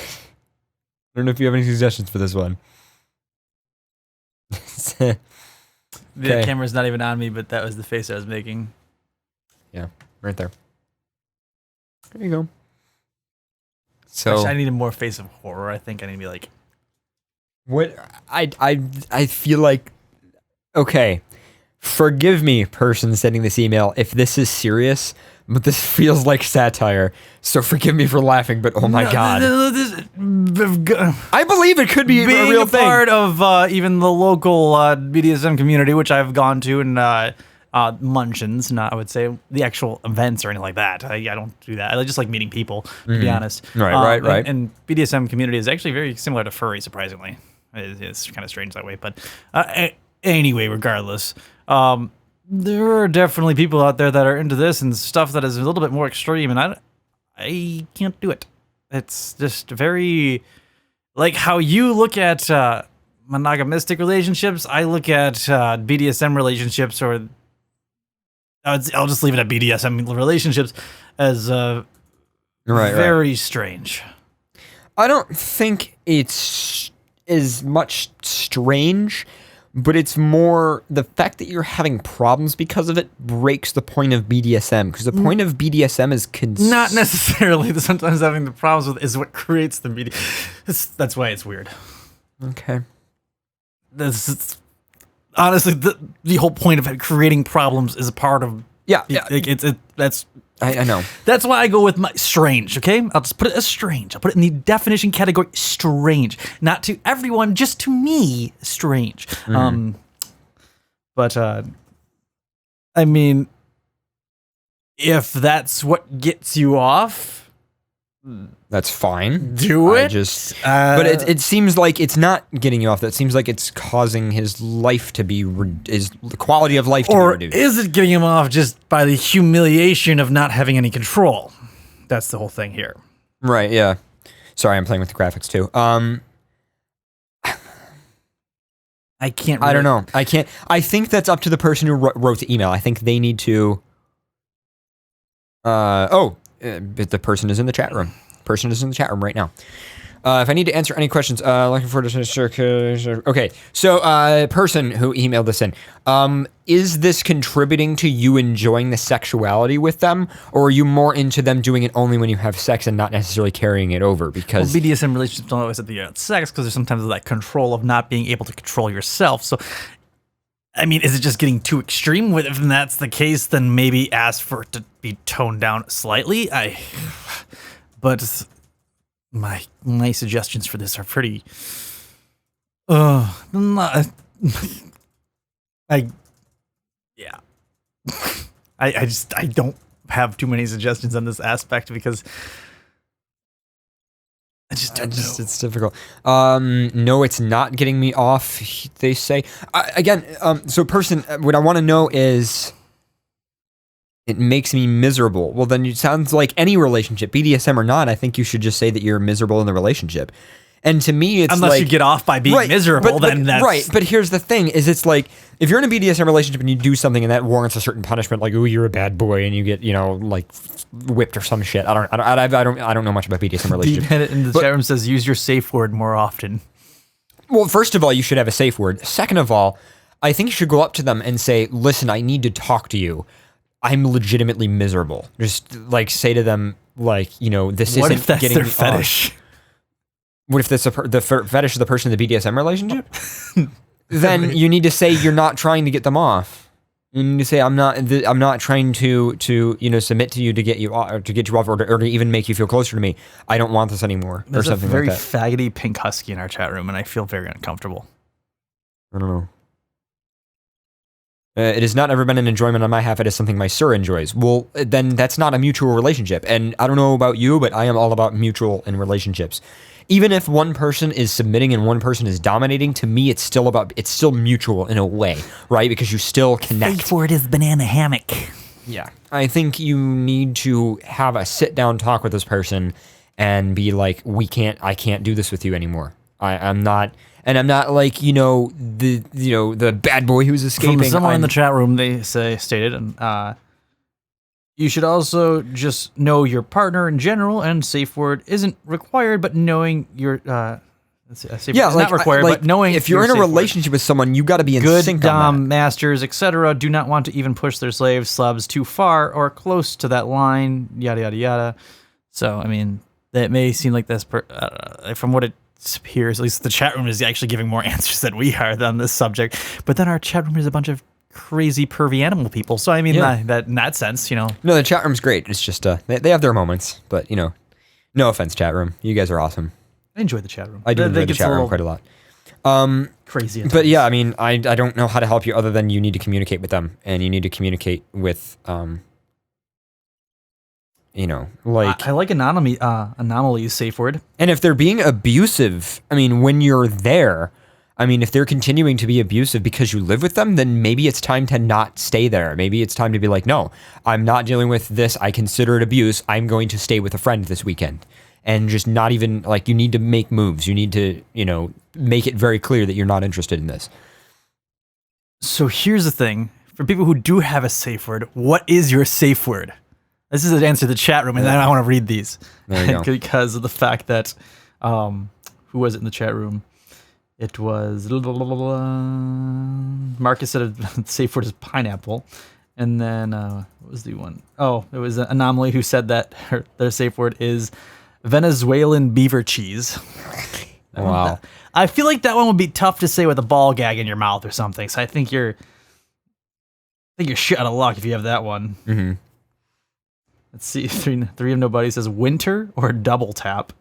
suggestions for this one. The camera's not even on me, but that was the face I was making. Yeah, right there. There you go. So actually, I need a more face of horror. I think I need to be like, what? I feel like, okay, forgive me, person sending this email, if this is serious, but this feels like satire. So forgive me for laughing, but oh my god, I believe it could be a real thing. Being a part of even the local BDSM community, which I've gone to, and Munchins, not I would say the actual events or anything like that. I don't do that. I just like meeting people, to be honest. Right. And BDSM community is actually very similar to furry, surprisingly. It's kind of strange that way, but anyway, regardless, there are definitely people out there that are into this and stuff that is a little bit more extreme, and I can't do it. It's just very like how you look at monogamistic relationships. I look at BDSM relationships, or I'll just leave it at BDSM relationships as very strange. I don't think it's as much strange, but it's more the fact that you're having problems because of it breaks the point of BDSM. Because the point of BDSM is not necessarily. Sometimes having the problems with is what creates the BDSM. That's why it's weird. Okay. Honestly, the whole point of creating problems is a part of I know. That's why I go with my strange. Okay, I'll just put it as strange. I'll put it in the definition category strange. Not to everyone, just to me, strange. But I mean, if that's what gets you off, that's fine. Do it. But it seems like it's not getting you off. That seems like it's causing his life to be the quality of life to be reduced. Or is it getting him off just by the humiliation of not having any control? That's the whole thing here. Right. Yeah. Sorry, I'm playing with the graphics too. I can't. I don't know. I can't. I think that's up to the person who wrote the email. I think they need to. But the person is in the chat room. Person is in the chat room right now. If I need to answer any questions, looking forward to. Okay, so person who emailed this in, is this contributing to you enjoying the sexuality with them, or are you more into them doing it only when you have sex and not necessarily carrying it over? Because BDSM relationships don't always have to be about sex, because there's sometimes that control of not being able to control yourself. So, I mean, is it just getting too extreme? If that's the case, then maybe ask for it to be toned down slightly. But my suggestions for this are pretty. I don't have too many suggestions on this aspect because I just don't know. It's difficult. No, it's not getting me off, they say. So person, what I want to know is, it makes me miserable. Well, then it sounds like any relationship, BDSM or not, I think you should just say that you're miserable in the relationship. And to me, it's unless like, you get off by being miserable, then that's... Right, but here's the thing, is it's like, if you're in a BDSM relationship and you do something and that warrants a certain punishment, like, ooh, you're a bad boy, and you get, like, whipped or some shit. I don't know much about BDSM relationships. Deep in the chat room says, use your safe word more often. Well, first of all, you should have a safe word. Second of all, I think you should go up to them and say, listen, I need to talk to you. I'm legitimately miserable. Just like say to them, like, this what isn't if that's getting their me fetish? off. What if that's the fetish of the person in the BDSM relationship? Then you need to say you're not trying to get them off. You need to say I'm not trying to submit to you to get you off, or to get you off, or to even make you feel closer to me. I don't want this anymore. There's or something a very like that. faggoty pink husky in our chat room, and I feel very uncomfortable. I don't know. It has not ever been an enjoyment on my half. It is something my sir enjoys. Well, then that's not a mutual relationship. And I don't know about you, but I am all about mutual in relationships. Even if one person is submitting and one person is dominating, to me, it's still mutual in a way, right? Because you still connect. Wait for it is banana hammock. Yeah. I think you need to have a sit down talk with this person and be like, I can't do this with you anymore. I'm not like, the bad boy who's escaping. From someone in the chat room, they stated, you should also just know your partner in general, and safe word isn't required, but knowing your not required, but knowing if you're in a relationship with someone, you got to be in good sync dom on that. masters, etc. do not want to even push their slaves, slubs too far or close to that line. Yada yada yada. So I mean, that may seem like this. From what it appears, at least the chat room is actually giving more answers than we are on this subject. But then our chat room is a bunch of crazy pervy animal people. So I mean, that in that sense, No, the chat room's great. It's just they have their moments, but no offense, chat room. You guys are awesome. I enjoy the chat room. I do enjoy the chat room quite a lot. Crazy. But yeah, I mean, I don't know how to help you other than you need to communicate with them, and you need to communicate with, I like anomaly safe word. And if they're being abusive, I mean, when you're there, I mean, if they're continuing to be abusive because you live with them, then maybe it's time to not stay there. Maybe it's time to be like, no, I'm not dealing with this. I consider it abuse. I'm going to stay with a friend this weekend. And just not even, you need to make moves. You need to, make it very clear that you're not interested in this. So here's the thing. For people who do have a safe word, what is your safe word? This is an answer to the chat room, and then I want to read these. There you go. Because of the fact that, who was it in the chat room? It was, Marcus said a safe word is pineapple. And then, what was the one? Oh, it was an Anomaly who said that their safe word is Venezuelan beaver cheese. Wow. I feel like that one would be tough to say with a ball gag in your mouth or something. So I think you're shit out of luck if you have that one. Mm-hmm. Let's see. Three of nobody says winter or double tap.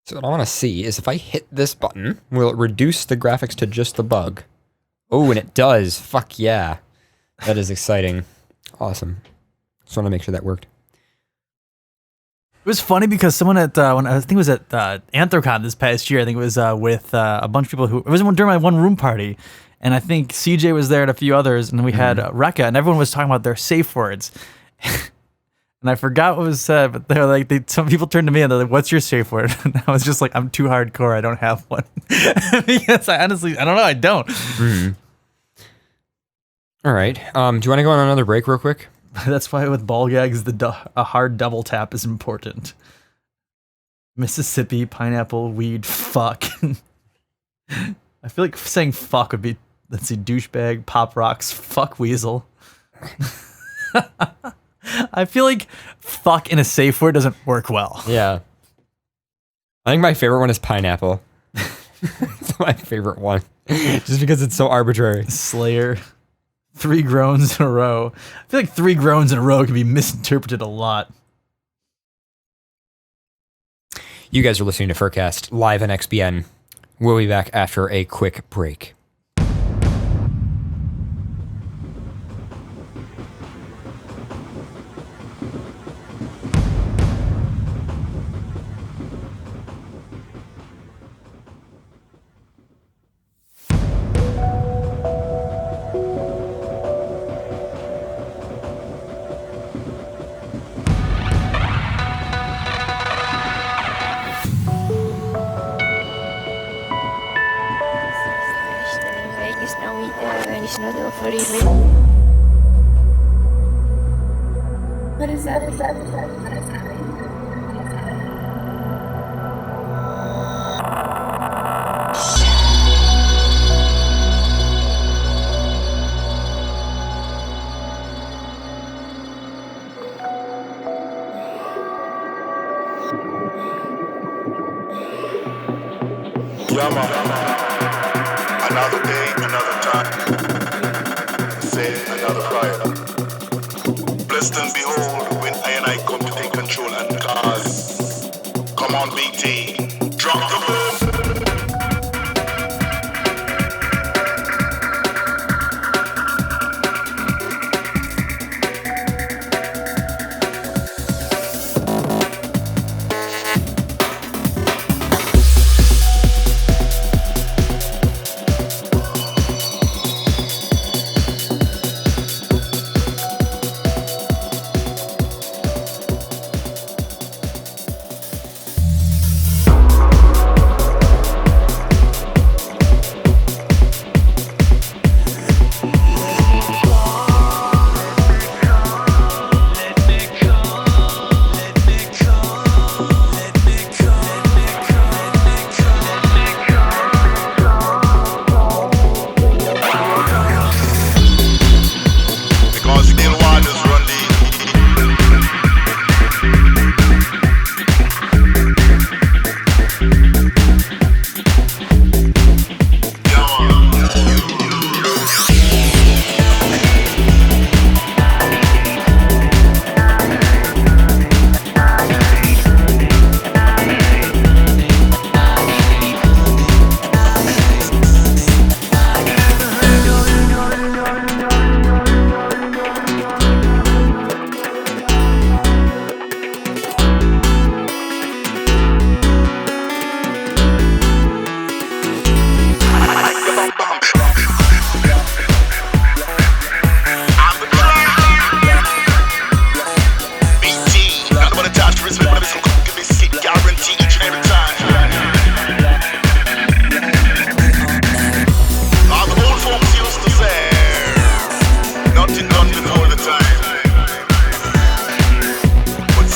So what I want to see is if I hit this button, will it reduce the graphics to just the bug? Oh, and it does. Fuck yeah. That is exciting. Awesome. Just want to make sure that worked. It was funny because someone at when I think it was at Anthrocon this past year. I think it was with a bunch of people who it was during my one room party, and I think CJ was there and a few others, and we had Rekka, and everyone was talking about their safe words. And I forgot what was said, but they're like, some people turned to me and they're like, "What's your safe word?" And I was just like, "I'm too hardcore. I don't have one." Because I don't know. I don't. Mm-hmm. All right. Do you want to go on another break real quick? That's why with ball gags, a hard double tap is important. Mississippi, pineapple, weed, fuck. I feel like saying fuck would be, let's see, douchebag, pop rocks, fuck weasel. I feel like fuck in a safe word doesn't work well. Yeah. I think my favorite one is pineapple. It's my favorite one. Just because it's so arbitrary. Slayer. 3 groans in a row. I feel like 3 groans in a row can be misinterpreted a lot. You guys are listening to FurCast live on XBN. We'll be back after a quick break. What is that? Yama, another day, another time. Say another prayer. Blessed and behold, when I and I come to take control and cause. Come on, BT, drop the boom.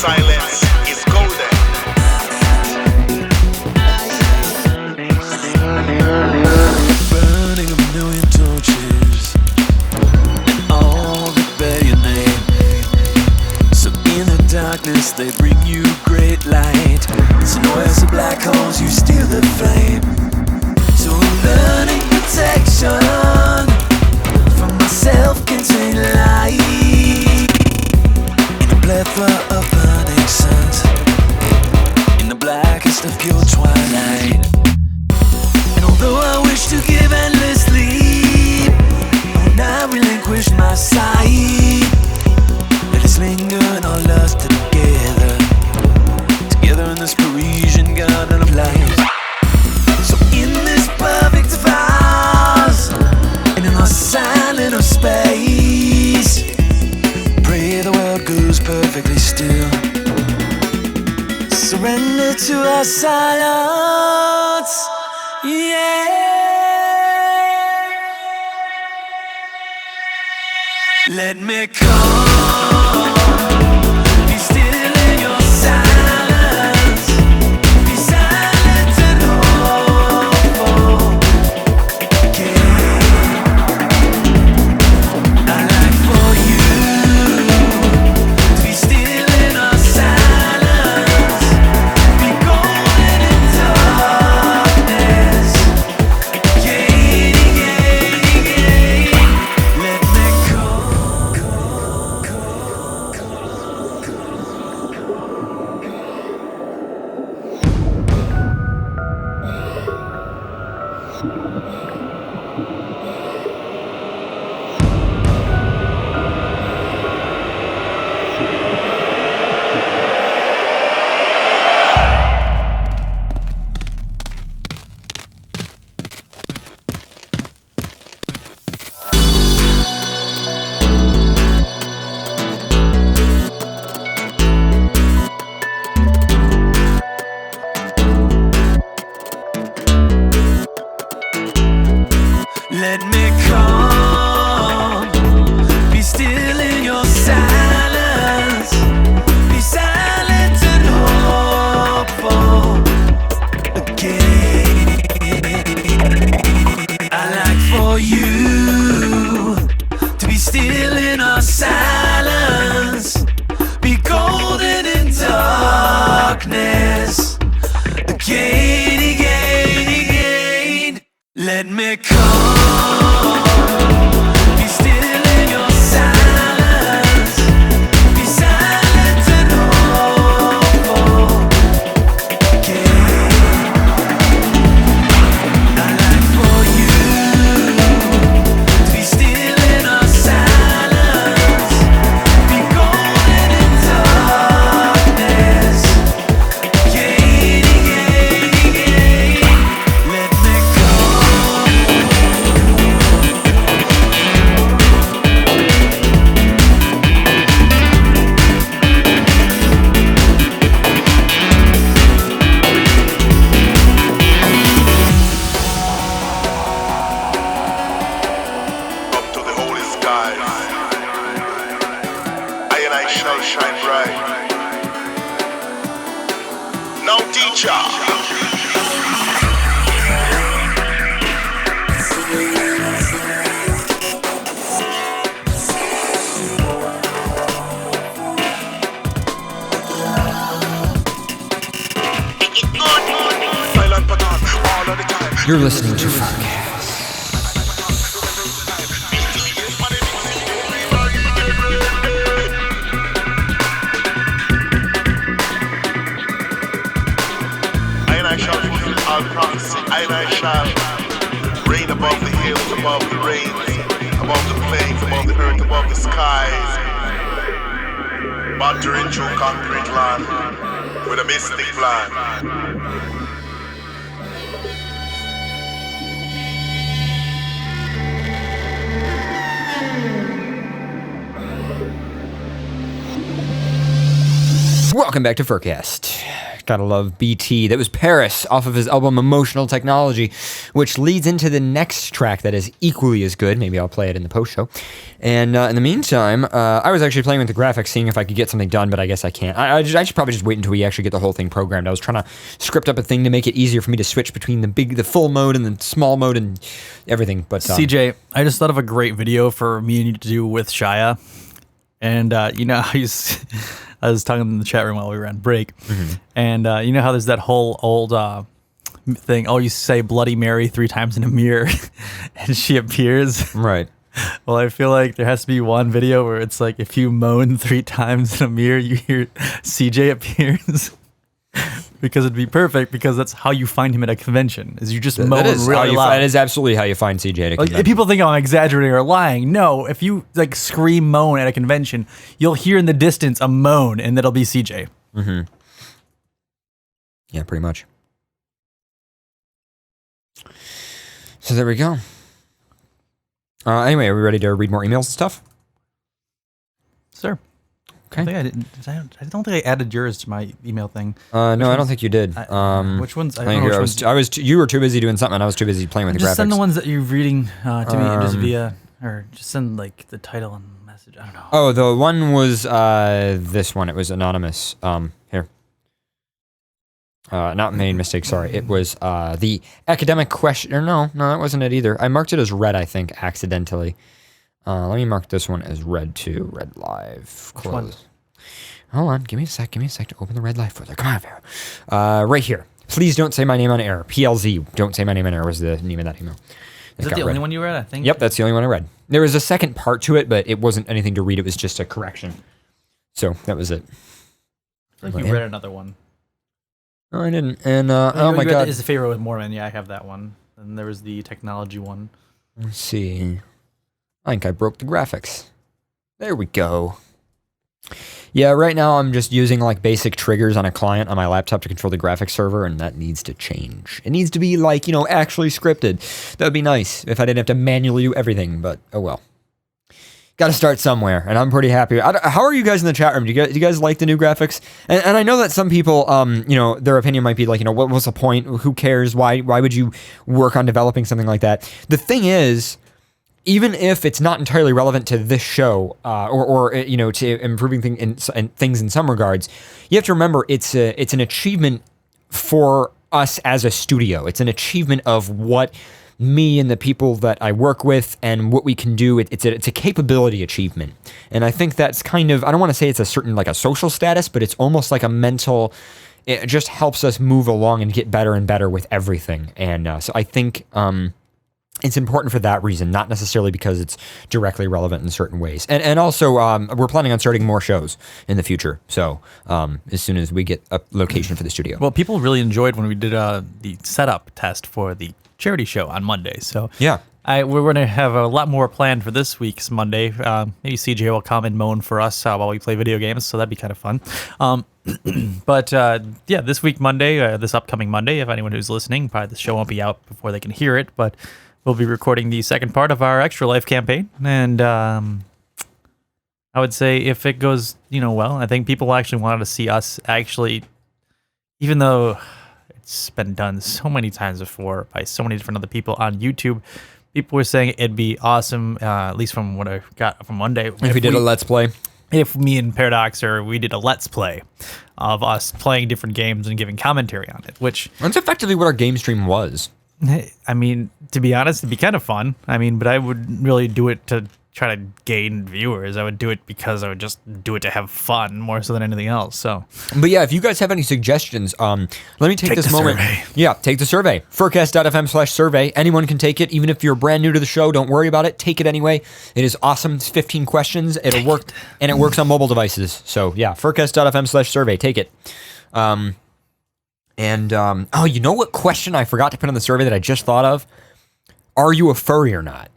silence is golden. Burning a million torches, and all that bear your name. So in the darkness they bring you great light. So where's the black holes, you steal the flame. So I'm learning protection from my self-contained light. In a plethora of burning suns, in the blackest of pure twilight. And although I wish to give endlessly, I will not relinquish my sight. Let us linger in our lust together, together in this Parisian garden of light. So in this perfect vase, and in our silent of space, pray the world goes perfectly still. Surrender to our silence, yeah. Let me come, be still in your silence, be silent and hopeful. I like for you to be still in our silence, be golden in darkness. Let me come, be still in your silence, be silent and hopeful again. I like for you to be still in our silence, be golden in darkness again, again, again. Let me come, be still in your silence, be silent and hopeful again. I like for you to be still in our silence, be golden in darkness again, again, again. Let me I shall shine bright. Now, teacher. You're listening to FurCast. I shall fulfill all prophecy, and I shall reign above the hills, above the rains, above the plains, above the earth, above the skies. Wandering through concrete land with a mystic plan. Welcome back to FurCast. Gotta love BT. That was Paris off of his album Emotional Technology, which leads into the next track that is equally as good. Maybe I'll play it in the post show. And in the meantime, I was actually playing with the graphics, seeing if I could get something done, but I guess I can't. I should probably just wait until we actually get the whole thing programmed. I was trying to script up a thing to make it easier for me to switch between the full mode and the small mode and everything. But CJ, I just thought of a great video for me and you to do with Shia. And you know how I was talking in the chat room while we were on break, and you know how there's that whole old thing. Oh, you say Bloody Mary 3 times in a mirror, and she appears. Right. Well, I feel like there has to be one video where it's like if you moan 3 times in a mirror, you hear CJ appears. Because it'd be perfect, because that's how you find him at a convention, is you just moan really loud. That is absolutely how you find CJ at a convention. Like, people think I'm exaggerating or lying. No, if you like scream moan at a convention, you'll hear in the distance a moan, and that'll be CJ. Yeah, pretty much. So there we go. Anyway, are we ready to read more emails and stuff? Sir. Okay. I don't think I added yours to my email thing. No, I don't think you did. Which ones? You were too busy doing something, and I was too busy playing with the graphics. Just send the ones that you're reading to me, and just via, or just send like the title and the message. I don't know. Oh, the one was this one. It was anonymous. Here. Not made mistake. Sorry, it was the academic question. Or no, that wasn't it either. I marked it as red, I think, accidentally. Let me mark this one as red too. Red live. Close. Which one? Hold on. Give me a sec to open the red live folder. Come on, Vera. Right here. Please don't say my name on air. PLZ. Don't say my name on air was the name of that email. Is that the only one you read? I think. Yep, that's the only one I read. There was a second part to it, but it wasn't anything to read. It was just a correction. So that was it. I feel like you read another one. No, I didn't. And oh my god, is the favorite with Mormon? Yeah, I have that one. And there was the technology one. Let's see. I think I broke the graphics. There we go. Yeah, right now I'm just using like basic triggers on a client on my laptop to control the graphics server, and that needs to change. It needs to be like, actually scripted. That would be nice if I didn't have to manually do everything, but oh well. Got to start somewhere, and I'm pretty happy. How are you guys in the chat room? Do you guys like the new graphics? And I know that some people, their opinion might be like, what was the point? Who cares? Why would you work on developing something like that? The thing is, even if it's not entirely relevant to this show, or to improving things in some regards, you have to remember it's an achievement for us as a studio. It's an achievement of what me and the people that I work with and what we can do. It's a capability achievement, and I think that's kind of, I don't want to say it's a certain like a social status, but it's almost like a mental. It just helps us move along and get better and better with everything, and so I think. It's important for that reason, not necessarily because it's directly relevant in certain ways. And also, we're planning on starting more shows in the future. So as soon as we get a location for the studio. Well, people really enjoyed when we did the setup test for the charity show on Monday. So yeah, we're going to have a lot more planned for this week's Monday. Maybe CJ will come and moan for us while we play video games. So that'd be kind of fun. But yeah, this week, Monday, this upcoming Monday, if anyone who's listening, probably the show won't be out before they can hear it, but we'll be recording the second part of our Extra Life campaign, and I would say if it goes, well, I think people actually wanted to see us actually, even though it's been done so many times before by so many different other people on YouTube, people were saying it'd be awesome, at least from what I got from Monday. If we did a Let's Play. If me and Paradox we did a Let's Play of us playing different games and giving commentary on it, which... That's effectively what our game stream was. I mean, to be honest, it'd be kind of fun. I mean, but I wouldn't really do it to try to gain viewers. I would do it because I would just do it to have fun more so than anything else. So, but yeah, if you guys have any suggestions, let me take this moment. Survey. Yeah, take the survey. FurCast.fm/survey. Anyone can take it, even if you're brand new to the show. Don't worry about it. Take it anyway. It is awesome. It's 15 questions. It'll work, and it works on mobile devices. So yeah, FurCast.fm/survey. Take it. Oh, you know what question I forgot to put on the survey that I just thought of? Are you a furry or not?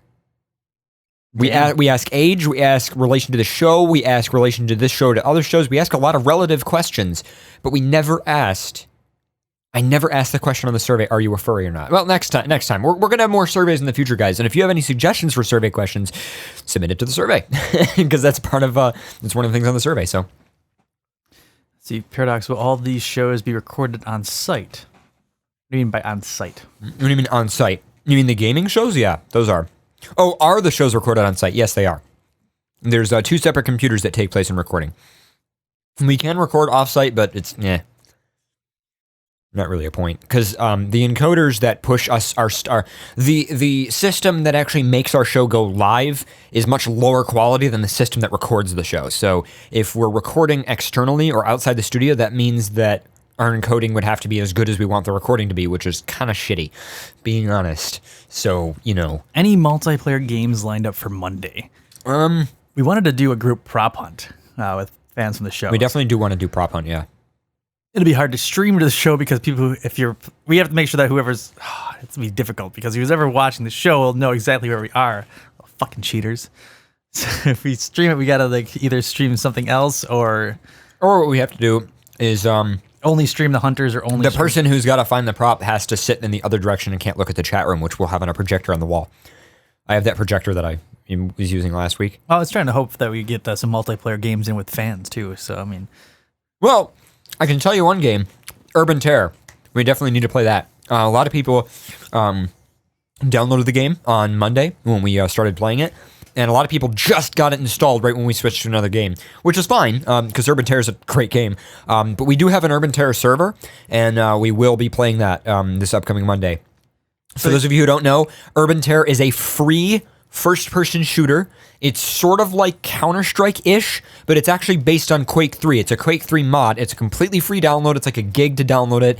We ask age, we ask relation to the show, we ask relation to this show to other shows. We ask a lot of relative questions, but I never asked the question on the survey, are you a furry or not? Well, next time. We're going to have more surveys in the future, guys. And if you have any suggestions for survey questions, submit it to the survey because that's one of the things on the survey. So See, Paradox, will all these shows be recorded on site? What do you mean by on site? What do you mean on site? You mean the gaming shows? Yeah, those are. Oh, are the shows recorded on site? Yes, they are. There's 2 separate computers that take place in recording. We can record off-site, but it's not really a point, because the encoders that push us are the system that actually makes our show go live is much lower quality than the system that records the show. So if we're recording externally or outside the studio, that means that our encoding would have to be as good as we want the recording to be, which is kind of shitty, being honest. So, Any multiplayer games lined up for Monday? We wanted to do a group prop hunt with fans from the show. We definitely do want to do prop hunt, yeah. It'll be hard to stream to the show because we have to make sure that it's going to be difficult because who's ever watching the show will know exactly where we are. Oh, fucking cheaters. So if we stream it, we got to either stream something else or what we have to do is only stream the hunters or only the person who's got to find the prop has to sit in the other direction and can't look at the chat room, which we'll have on a projector on the wall. I have that projector that I was using last week. I was trying to hope that we get some multiplayer games in with fans too. So, I mean, well, I can tell you one game, Urban Terror. We definitely need to play that. A lot of people downloaded the game on Monday when we started playing it, and a lot of people just got it installed right when we switched to another game, which is fine because Urban Terror is a great game. But we do have an Urban Terror server, and we will be playing that this upcoming Monday. For those of you who don't know, Urban Terror is a free first-person shooter. It's sort of like Counter-Strike-ish, but it's actually based on Quake 3. It's a Quake 3 mod. It's a completely free download. It's like a gig to download it.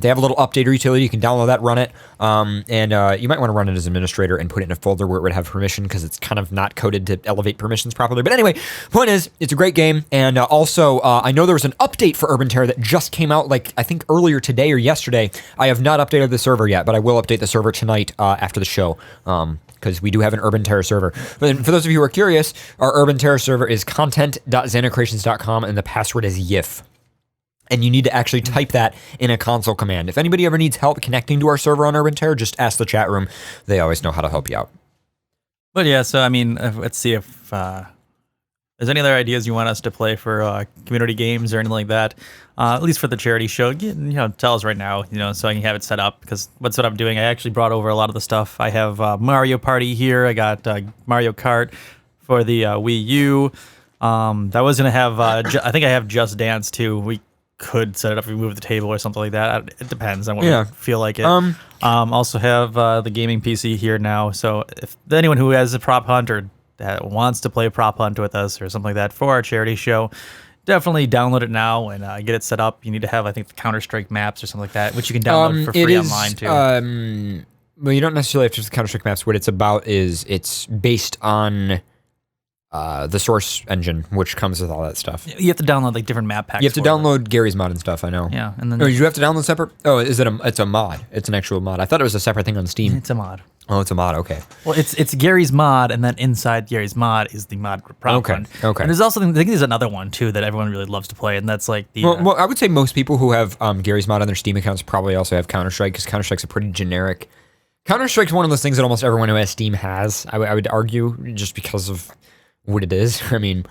They have a little updater utility. You can download that, run it, and you might want to run it as administrator and put it in a folder where it would have permission because it's kind of not coded to elevate permissions properly. But anyway, point is, it's a great game, and also, I know there was an update for Urban Terror that just came out, I think earlier today or yesterday. I have not updated the server yet, but I will update the server tonight after the show. Because we do have an Urban Terror server. But for those of you who are curious, our Urban Terror server is content.xanacreations.com, and the password is YIF. And you need to actually type that in a console command. If anybody ever needs help connecting to our server on Urban Terror, just ask the chat room. They always know how to help you out. But yeah, so I mean, let's see if there's any other ideas you want us to play for community games or anything like that. At least for the charity show, tell us right now, so I can have it set up. Because that's what I'm doing. I actually brought over a lot of the stuff. I have Mario Party here. I got Mario Kart for the Wii U. That was gonna have. I think I have Just Dance too. We could set it up if we move the table or something like that. It depends on what we feel like it. Also have the gaming PC here now. So if anyone who has a prop hunt or that wants to play prop hunt with us or something like that for our charity show, definitely download it now and get it set up. You need to have, I think, the Counter-Strike maps or something like that, which you can download for free online too. Well, you don't necessarily have to use the Counter-Strike maps. What it's about is it's based on the source engine, which comes with all that stuff. You have to download different map packs. You have to download Gary's mod and stuff. I know. Yeah, and then you have to download separate. Oh, is it it's a mod? It's an actual mod. I thought it was a separate thing on Steam. It's a mod. Oh, it's a mod. Okay. Well, it's Gary's mod, and then inside Gary's mod is the mod prop one. Okay. And there's also, I think there's another one too that everyone really loves to play, and that's the. Well, I would say most people who have Gary's mod on their Steam accounts probably also have Counter-Strike because Counter-Strike's a pretty generic. Counter-Strike's one of those things that almost everyone who has Steam has. I would argue just because of what it is. I mean,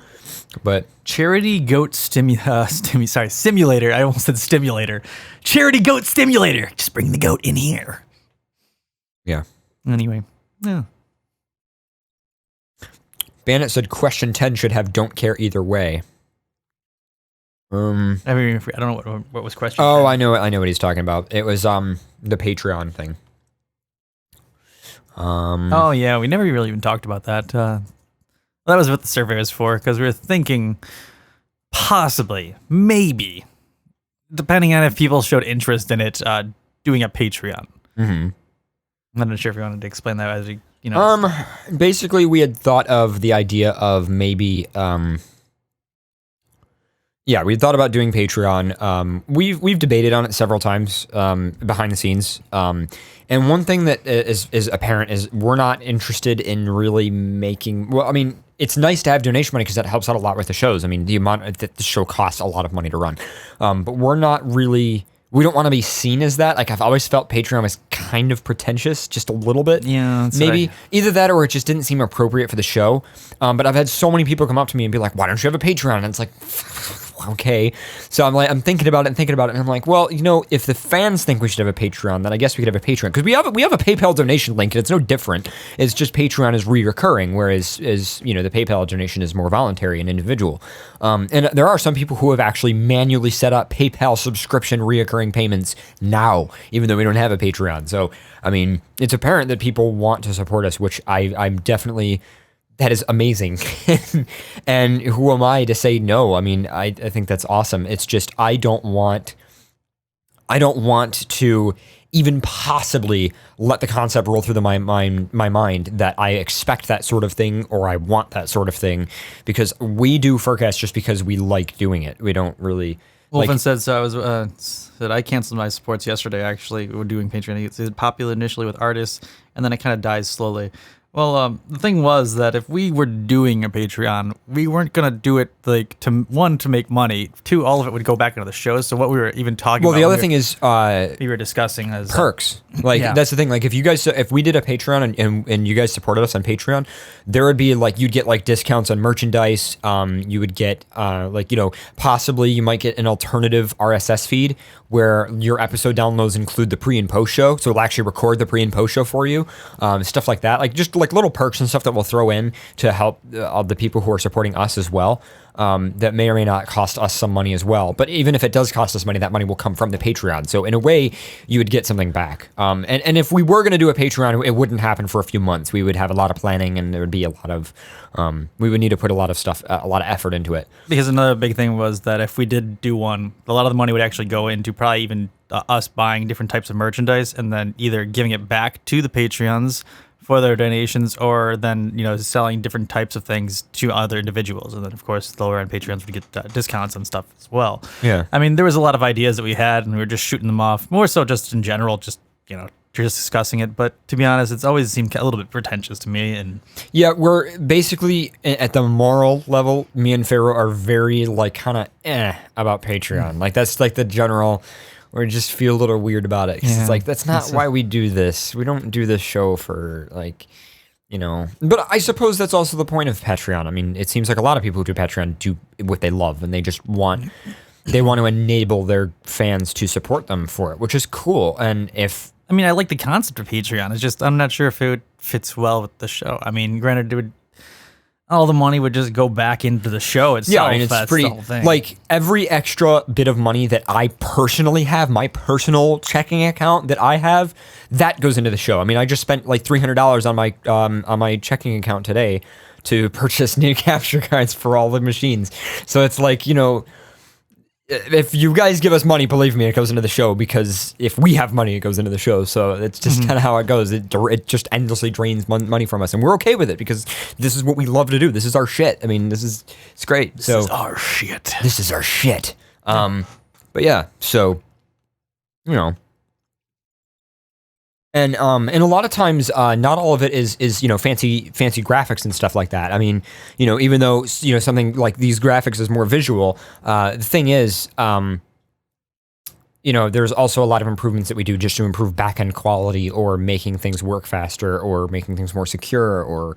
but Charity Goat Simulator. I almost said stimulator. Charity Goat Stimulator. Just bring the goat in here. Yeah. Anyway, yeah. Bandit said question 10 should have don't care either way. I mean, I don't know what was question 10. Oh, I know what he's talking about. It was the Patreon thing. Oh yeah, we never really even talked about that. That was what the survey was for, because we were thinking possibly, maybe, depending on if people showed interest in it, doing a Patreon. Mm-hmm. I'm not sure if you wanted to explain that as basically we had thought of the idea of maybe we thought about doing Patreon. We've debated on it several times behind the scenes. And one thing that is apparent is we're not interested in really making. Well, I mean, it's nice to have donation money because that helps out a lot with the shows. I mean, the amount that the show costs a lot of money to run, but we're not really. We don't want to be seen as that. I've always felt Patreon was kind of pretentious, just a little bit. Yeah, maybe either that or it just didn't seem appropriate for the show. But I've had so many people come up to me and be like, "Why don't you have a Patreon?" And it's like, okay. So I'm thinking about it, and I'm like, well, if the fans think we should have a Patreon, then I guess we could have a Patreon, because we have a PayPal donation link, and it's no different. It's just Patreon is reoccurring, whereas the PayPal donation is more voluntary and individual. And there are some people who have actually manually set up PayPal subscription reoccurring payments now, even though we don't have a Patreon. So I mean, it's apparent that people want to support us, which I'm definitely. That is amazing. And who am I to say no? I mean, I think that's awesome. It's just I don't want to even possibly let the concept roll through my mind that I expect that sort of thing or I want that sort of thing, because we do FurCast just because we like doing it. We don't really. Wolfen said so. I was said I canceled my supports yesterday. Actually, we're doing Patreon. It's popular initially with artists, and then it kind of dies slowly. Well, the thing was that if we were doing a Patreon, we weren't gonna do it to make money. 2, all of it would go back into the shows. So what we were even talking about. Well, the other thing is we were discussing as perks. That's the thing. Like if we did a Patreon and you guys supported us on Patreon, there would be you'd get discounts on merchandise. You would get possibly you might get an alternative RSS feed where your episode downloads include the pre and post show. So it'll actually record the pre and post show for you. Stuff like that. Just little perks and stuff that we'll throw in to help the people who are supporting us as well. That may or may not cost us some money as well. But even if it does cost us money, that money will come from the Patreon. So in a way, you would get something back. And if we were going to do a Patreon, it wouldn't happen for a few months. We would have a lot of planning, and there would be a lot of, we would need to put a lot of stuff, a lot of effort into it. Because another big thing was that if we did do one, a lot of the money would actually go into probably even us buying different types of merchandise and then either giving it back to the Patreons for their donations, or then selling different types of things to other individuals, and then of course lower end Patreons would get discounts and stuff as well. Yeah, I mean there was a lot of ideas that we had, and we were just shooting them off, more so just in general, just discussing it. But to be honest, it's always seemed a little bit pretentious to me. And yeah, we're basically at the moral level. Me and Pharaoh are very kind of about Patreon. That's the general. Or just feel a little weird about it. 'Cause it's that's not why we do this. We don't do this show for But I suppose that's also the point of Patreon. I mean, it seems like a lot of people who do Patreon do what they love, and they just want to enable their fans to support them for it, which is cool. And I like the concept of Patreon. It's just I'm not sure if it fits well with the show. I mean, granted, all the money would just go back into the show itself. Yeah, I mean, it's that's pretty, the whole thing. Every extra bit of money that I personally have, my personal checking account that I have, that goes into the show. I mean, I just spent $300 on my checking account today to purchase new capture cards for all the machines. So it's if you guys give us money, believe me, it goes into the show, because if we have money, it goes into the show. So it's just kind of how it goes. It just endlessly drains money from us, and we're okay with it because this is what we love to do. This is our shit. I mean, it's great. This is our shit. This is our shit. But yeah, so And a lot of times, not all of it is fancy graphics and stuff like that. I mean, even though something like these graphics is more visual, the thing is, there's also a lot of improvements that we do just to improve back-end quality, or making things work faster, or making things more secure, or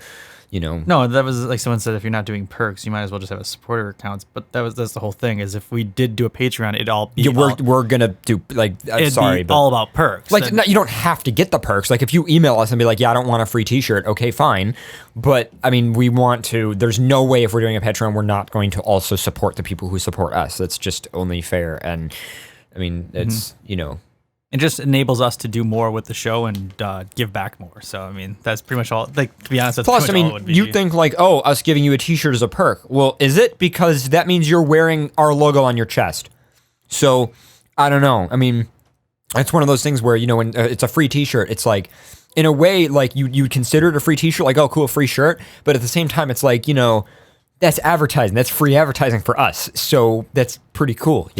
No, that was like someone said, if you're not doing perks, you might as well just have a supporter accounts. But that's the whole thing, is if we did do a Patreon, it'd all be we're gonna do but all about perks. No, you don't have to get the perks. If you email us and be like, yeah, I don't want a free t-shirt, okay, fine. But I mean, we want to, there's no way if we're doing a Patreon, we're not going to also support the people who support us. That's just only fair. And I mean, it's, It just enables us to do more with the show and give back more. So, I mean, that's pretty much all. To be honest, that's plus, pretty much all it would be. You think us giving you a t-shirt is a perk. Well, is it? Because that means you're wearing our logo on your chest. So, I don't know. I mean, it's one of those things where, when it's a free t-shirt, it's in a way, you consider it a free t-shirt, oh, cool, free shirt. But at the same time, it's that's advertising. That's free advertising for us. So, that's pretty cool,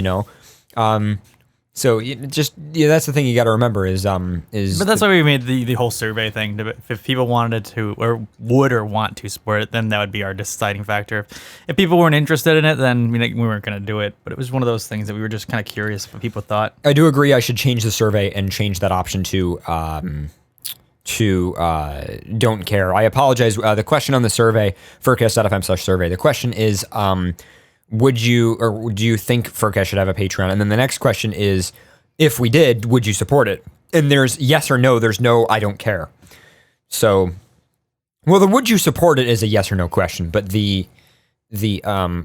So that's the thing you got to remember is. But that's why we made the whole survey thing. If people wanted to or would or want to support it, then that would be our deciding factor. If people weren't interested in it, then we weren't going to do it. But it was one of those things that we were just kind of curious what people thought. I do agree. I should change the survey and change that option to don't care. I apologize. The question on the survey, FurCast.fm/survey. The question is, would you, or do you think FurCast should have a Patreon? And then the next question is, if we did, would you support it? And there's yes or no. There's no, I don't care. So, well, the would you support it is a yes or no question, but the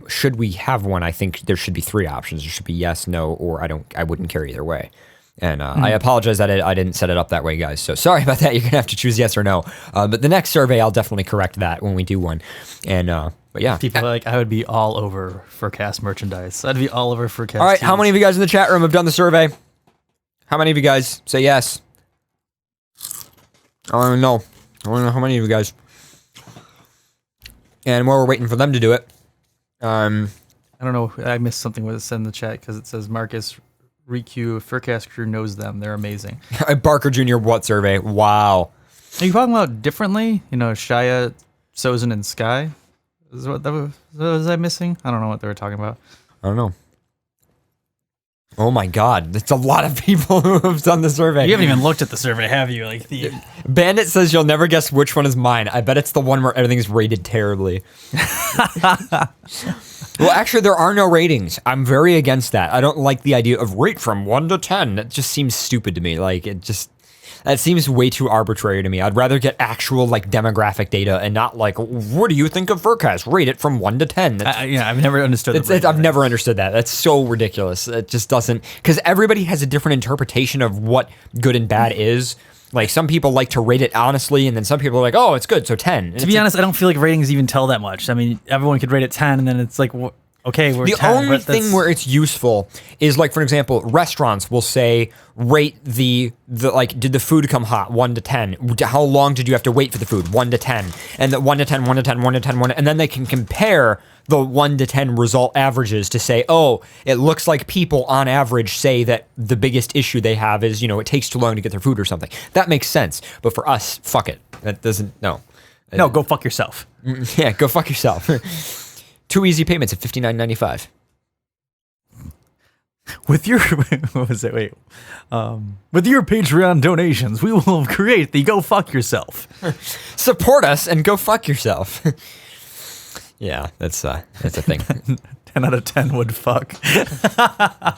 should we have one? I think there should be 3 options. There should be yes, no, or I wouldn't care either way. And I apologize that I didn't set it up that way, guys. So sorry about that. You're gonna have to choose yes or no. But the next survey, I'll definitely correct that when we do one. And but yeah, People are like, I would be all over FurCast merchandise. I'd be all over FurCast. All right, tees. how many of you guys in the chat room have done the survey? How many of you guys say yes? I want to know. I want to know how many of you guys. And while we're waiting for them to do it, I don't know. I missed something with it said in the chat because it says Marcus Req FurCast crew knows them. They're amazing. Barker Jr. what survey? Wow. Are you talking about differently? You know, Shia, Sozin, and Sky. Is what that was I missing? I don't know what they were talking about. I don't know. Oh my God, that's a lot of people who have done the survey. You haven't even looked at the survey, have you? Like the Bandit says you'll never guess which one is mine. I bet it's the one where everything's rated terribly. Well, actually, there are no ratings. I'm very against that. I don't like the idea of rate from 1 to 10. That just seems stupid to me. Like that seems way too arbitrary to me. I'd rather get actual like demographic data and not like, what do you think of FurCast? Rate it from 1 to 10. I've never understood. I've never understood that. That's so ridiculous. It just doesn't, because everybody has a different interpretation of what good and bad is. Like some people like to rate it honestly, and then some people are like, oh, it's good, so 10. And to be honest, I don't feel like ratings even tell that much. I mean, everyone could rate it 10, and then it's like, okay, we're the 10, only thing where it's useful is like, for example, restaurants will say rate the like, did the food come hot? 1 to 10. How long did you have to wait for the food? 1 to 10. And the 1 to 10, 1 to 10, 1 to 10, 1 to, and then they can compare the 1 to 10 result averages to say, oh, it looks like people on average say that the biggest issue they have is, you know, it takes too long to get their food or something. That makes sense. But for us, fuck it. That doesn't, no. No, go fuck yourself. Yeah, go fuck yourself. 2 easy payments at $59.95. With your what was it? Wait, with your Patreon donations, we will create the Go Fuck Yourself. Support us and go fuck yourself. Yeah, that's a thing. 10 out of 10 would fuck. I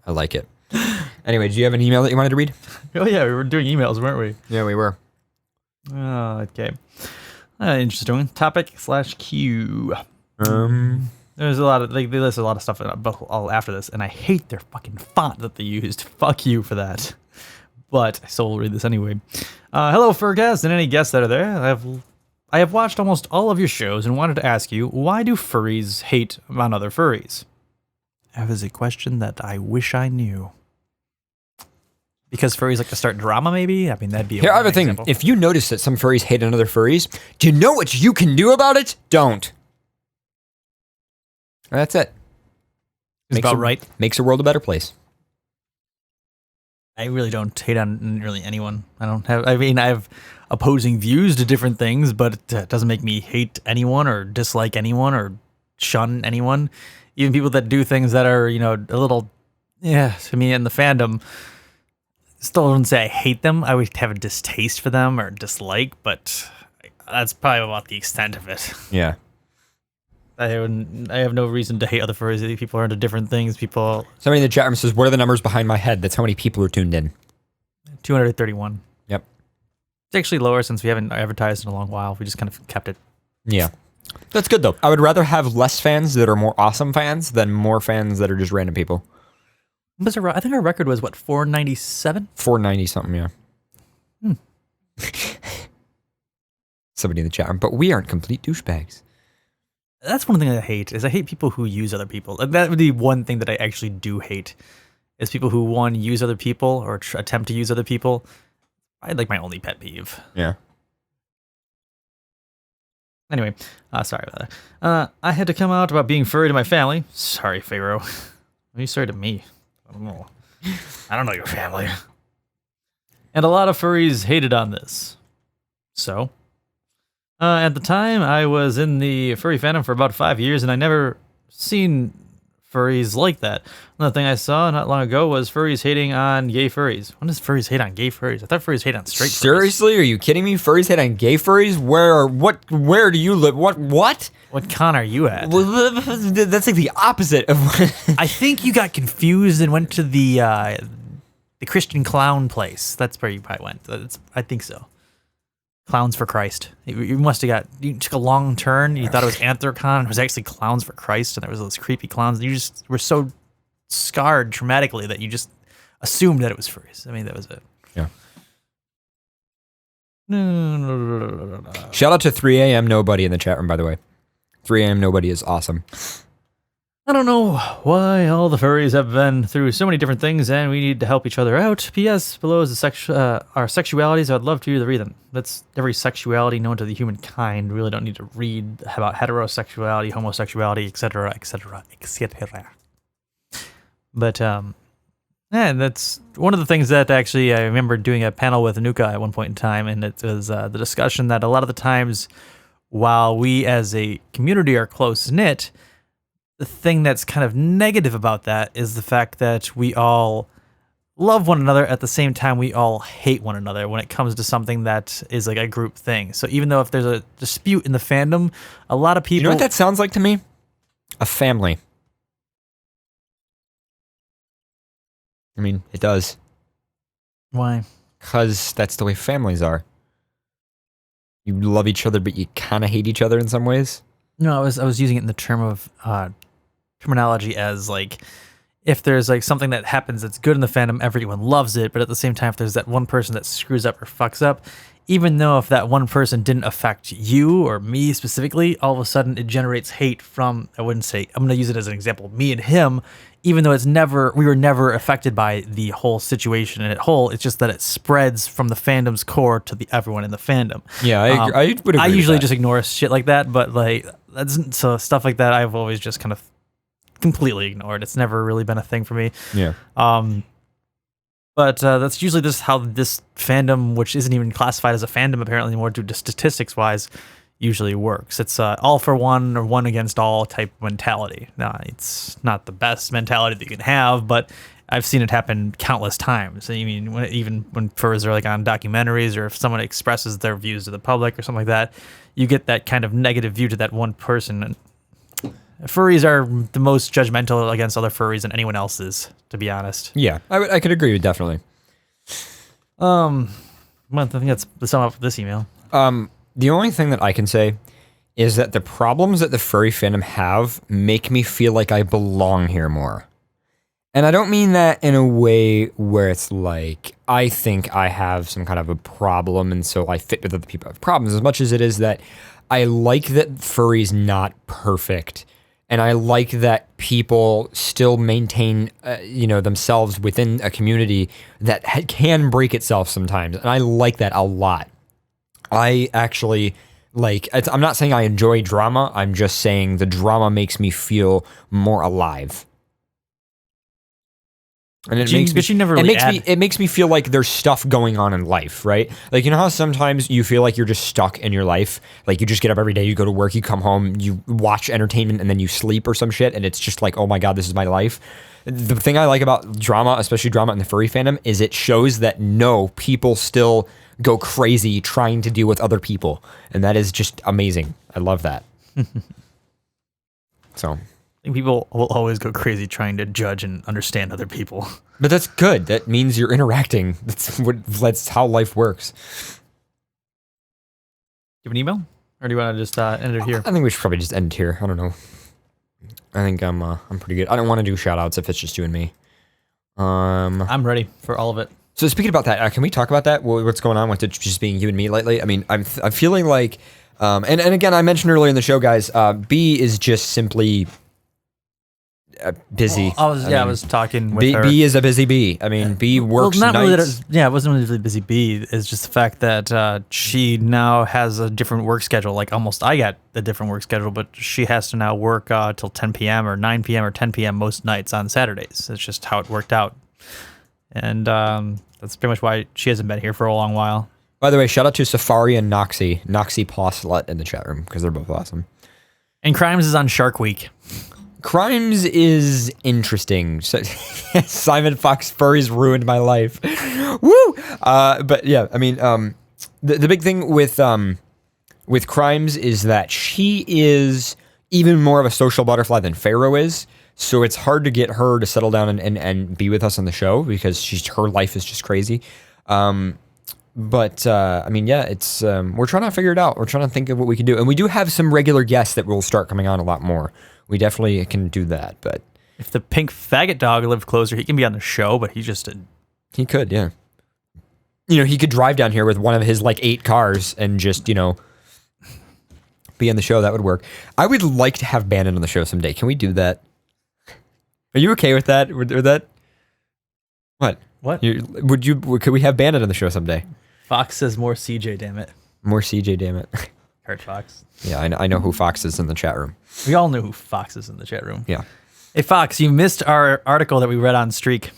like it. Anyway, do you have an email that you wanted to read? Oh yeah, we were doing emails, weren't we? Yeah, we were. Okay. Interesting topic /Q. There's a lot of they list a lot of stuff all after this, and I hate their fucking font that they used. Fuck you for that. But I still will read this anyway. Hello, FurCast, and any guests that are there. I have watched almost all of your shows and wanted to ask you, why do furries hate on other furries? That is a question that I wish I knew. Because furries like to start drama, maybe? I mean, that'd be Here, I have a thing. If you notice that some furries hate on other furries, do you know what you can do about it? Don't. That's it. It's about right. Makes the world a better place. I really don't hate on really anyone. I have opposing views to different things, but it doesn't make me hate anyone or dislike anyone or shun anyone. Even people that do things that are, you know, a little, to me in the fandom, still wouldn't say I hate them. I would have a distaste for them or dislike, but that's probably about the extent of it. Yeah. I have no reason to hate other furries. People are into different things. Somebody in the chat room says, what are the numbers behind my head? That's how many people are tuned in. 231. Yep. It's actually lower since we haven't advertised in a long while. We just kind of kept it. Yeah. That's good, though. I would rather have less fans that are more awesome fans than more fans that are just random people. I think our record was, 497? 490 something, yeah. Somebody in the chat room. But we aren't complete douchebags. That's one thing I hate, is I hate people who use other people. That would be one thing that I actually do hate, is people who, use other people or attempt to use other people. I'd like my only pet peeve. Yeah. Anyway, sorry about that. I had to come out about being furry to my family. Sorry, Pharaoh. Are you sorry to me? I don't know. I don't know your family. And a lot of furries hated on this. So, at the time, I was in the furry fandom for about 5 years, and I never seen furries like that. Another thing I saw not long ago was furries hating on gay furries. When does furries hate on gay furries? I thought furries hate on straight furries. Seriously? Are you kidding me? Furries hate on gay furries? Where do you live? What? What con are you at? Well, that's like the opposite of what... I think you got confused and went to the Christian clown place. That's where you probably went. I think so. Clowns for Christ. You must have you took a long turn. You thought it was Anthrocon. It was actually Clowns for Christ, and there was those creepy clowns. You just were so scarred traumatically that you just assumed that it was furries. I mean, that was it. Yeah. Shout out to 3 a.m. Nobody in the chat room, by the way. 3 a.m. Nobody is awesome. I don't know why all the furries have been through so many different things, and we need to help each other out. P.S. Below is our sexualities. I'd love to read them. That's every sexuality known to the humankind. Really don't need to read about heterosexuality, homosexuality, etc., etc., etc. But that's one of the things that actually I remember doing a panel with Anuka at one point in time, and it was the discussion that a lot of the times, while we as a community are close knit, the thing that's kind of negative about that is the fact that we all love one another at the same time we all hate one another when it comes to something that is like a group thing. So even though if there's a dispute in the fandom, a lot of people... You know what that sounds like to me? A family. I mean, it does. Why? Because that's the way families are. You love each other, but you kind of hate each other in some ways. No, I was using it in the term of terminology as like, if there's like something that happens that's good in the fandom, everyone loves it, but at the same time, if there's that one person that screws up or fucks up, even though if that one person didn't affect you or me specifically, all of a sudden it generates hate from, I'm going to use it as an example, me and him, even though we were never affected by the whole situation in whole, it's just that it spreads from the fandom's core to everyone in the fandom. Yeah, I would agree I with usually that. just ignore shit like that, but like so stuff like that I've always just kind of completely ignored. It's never really been a thing for me. Yeah. But that's usually just how this fandom, which isn't even classified as a fandom apparently anymore, due to statistics wise, usually works. It's all for one or one against all type mentality. Now, it's not the best mentality that you can have, but I've seen it happen countless times. I mean, even when furs are like on documentaries, or if someone expresses their views to the public or something like that, you get that kind of negative view to that one person. And furries are the most judgmental against other furries than anyone else is, to be honest. Yeah, I could agree with definitely. Well, I think that's the sum up of this email. The only thing that I can say is that the problems that the furry fandom have make me feel like I belong here more. And I don't mean that in a way where it's like, I think I have some kind of a problem and so I fit with other people who have problems, as much as it is that I like that furry's not perfect. And I like that people still maintain, themselves within a community that can break itself sometimes. And I like that a lot. I actually I'm not saying I enjoy drama. I'm just saying the drama makes me feel more alive. And it makes me feel like there's stuff going on in life, right? Like, you know how sometimes you feel like you're just stuck in your life? Like, you just get up every day, you go to work, you come home, you watch entertainment, and then you sleep or some shit, and it's just like, oh my god, this is my life. The thing I like about drama, especially drama in the furry fandom, is it shows that no, people still go crazy trying to deal with other people. And that is just amazing. I love that. So... I think people will always go crazy trying to judge and understand other people. But that's good. That means you're interacting. That's how life works. Do you have an email? Or do you want to just end it here? I think we should probably just end it here. I don't know. I think I'm pretty good. I don't want to do shout outs if it's just you and me. I'm ready for all of it. So speaking about that, can we talk about that? What's going on with it just being you and me lately? I mean, I'm feeling like, and again, I mentioned earlier in the show, guys, B is just simply... busy. I was talking with her. B is a busy bee. I mean, B works not nights. Really it wasn't really busy bee. It's just the fact that she now has a different work schedule. Like almost I got a different work schedule, but she has to now work till 10 p.m. or 9 p.m. or 10 p.m. most nights on Saturdays. It's just how it worked out. And that's pretty much why she hasn't been here for a long while. By the way, shout out to Safari and Noxie Poslet in the chat room, because they're both awesome. And Crimes is on Shark Week. Crimes is interesting. So, Simon Fox Furry's ruined my life. Woo! But yeah, I mean, the big thing with Crimes is that she is even more of a social butterfly than Pharaoh is. So it's hard to get her to settle down and be with us on the show because her life is just crazy. But I mean, yeah, it's we're trying to figure it out. We're trying to think of what we can do, and we do have some regular guests that will start coming on a lot more. We definitely can do that. But if the pink faggot dog lived closer, he can be on the show. But he could, yeah. You know, he could drive down here with one of his like 8 cars and just be on the show. That would work. I would like to have Bandit on the show someday. Can we do that? Are you okay with that? With that? What? Could we have Bandit on the show someday? Fox says more CJ, damn it. More CJ, damn it. Heard Fox. Yeah, I know who Fox is in the chat room. We all know who Fox is in the chat room. Yeah. Hey, Fox, you missed our article that we read on Streak.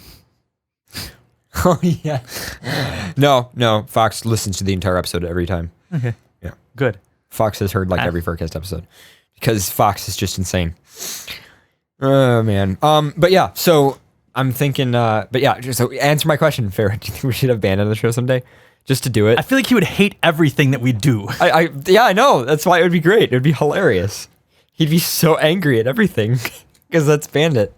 Oh, yeah. No. Fox listens to the entire episode every time. Okay. Yeah. Good. Fox has heard every FurCast episode because Fox is just insane. Oh, man. But yeah, so I'm thinking, so answer my question, Farrah. Do you think we should have Bandit on the show someday? Just to do it? I feel like he would hate everything that we do. I know. That's why it would be great. It would be hilarious. He'd be so angry at everything because that's Bandit.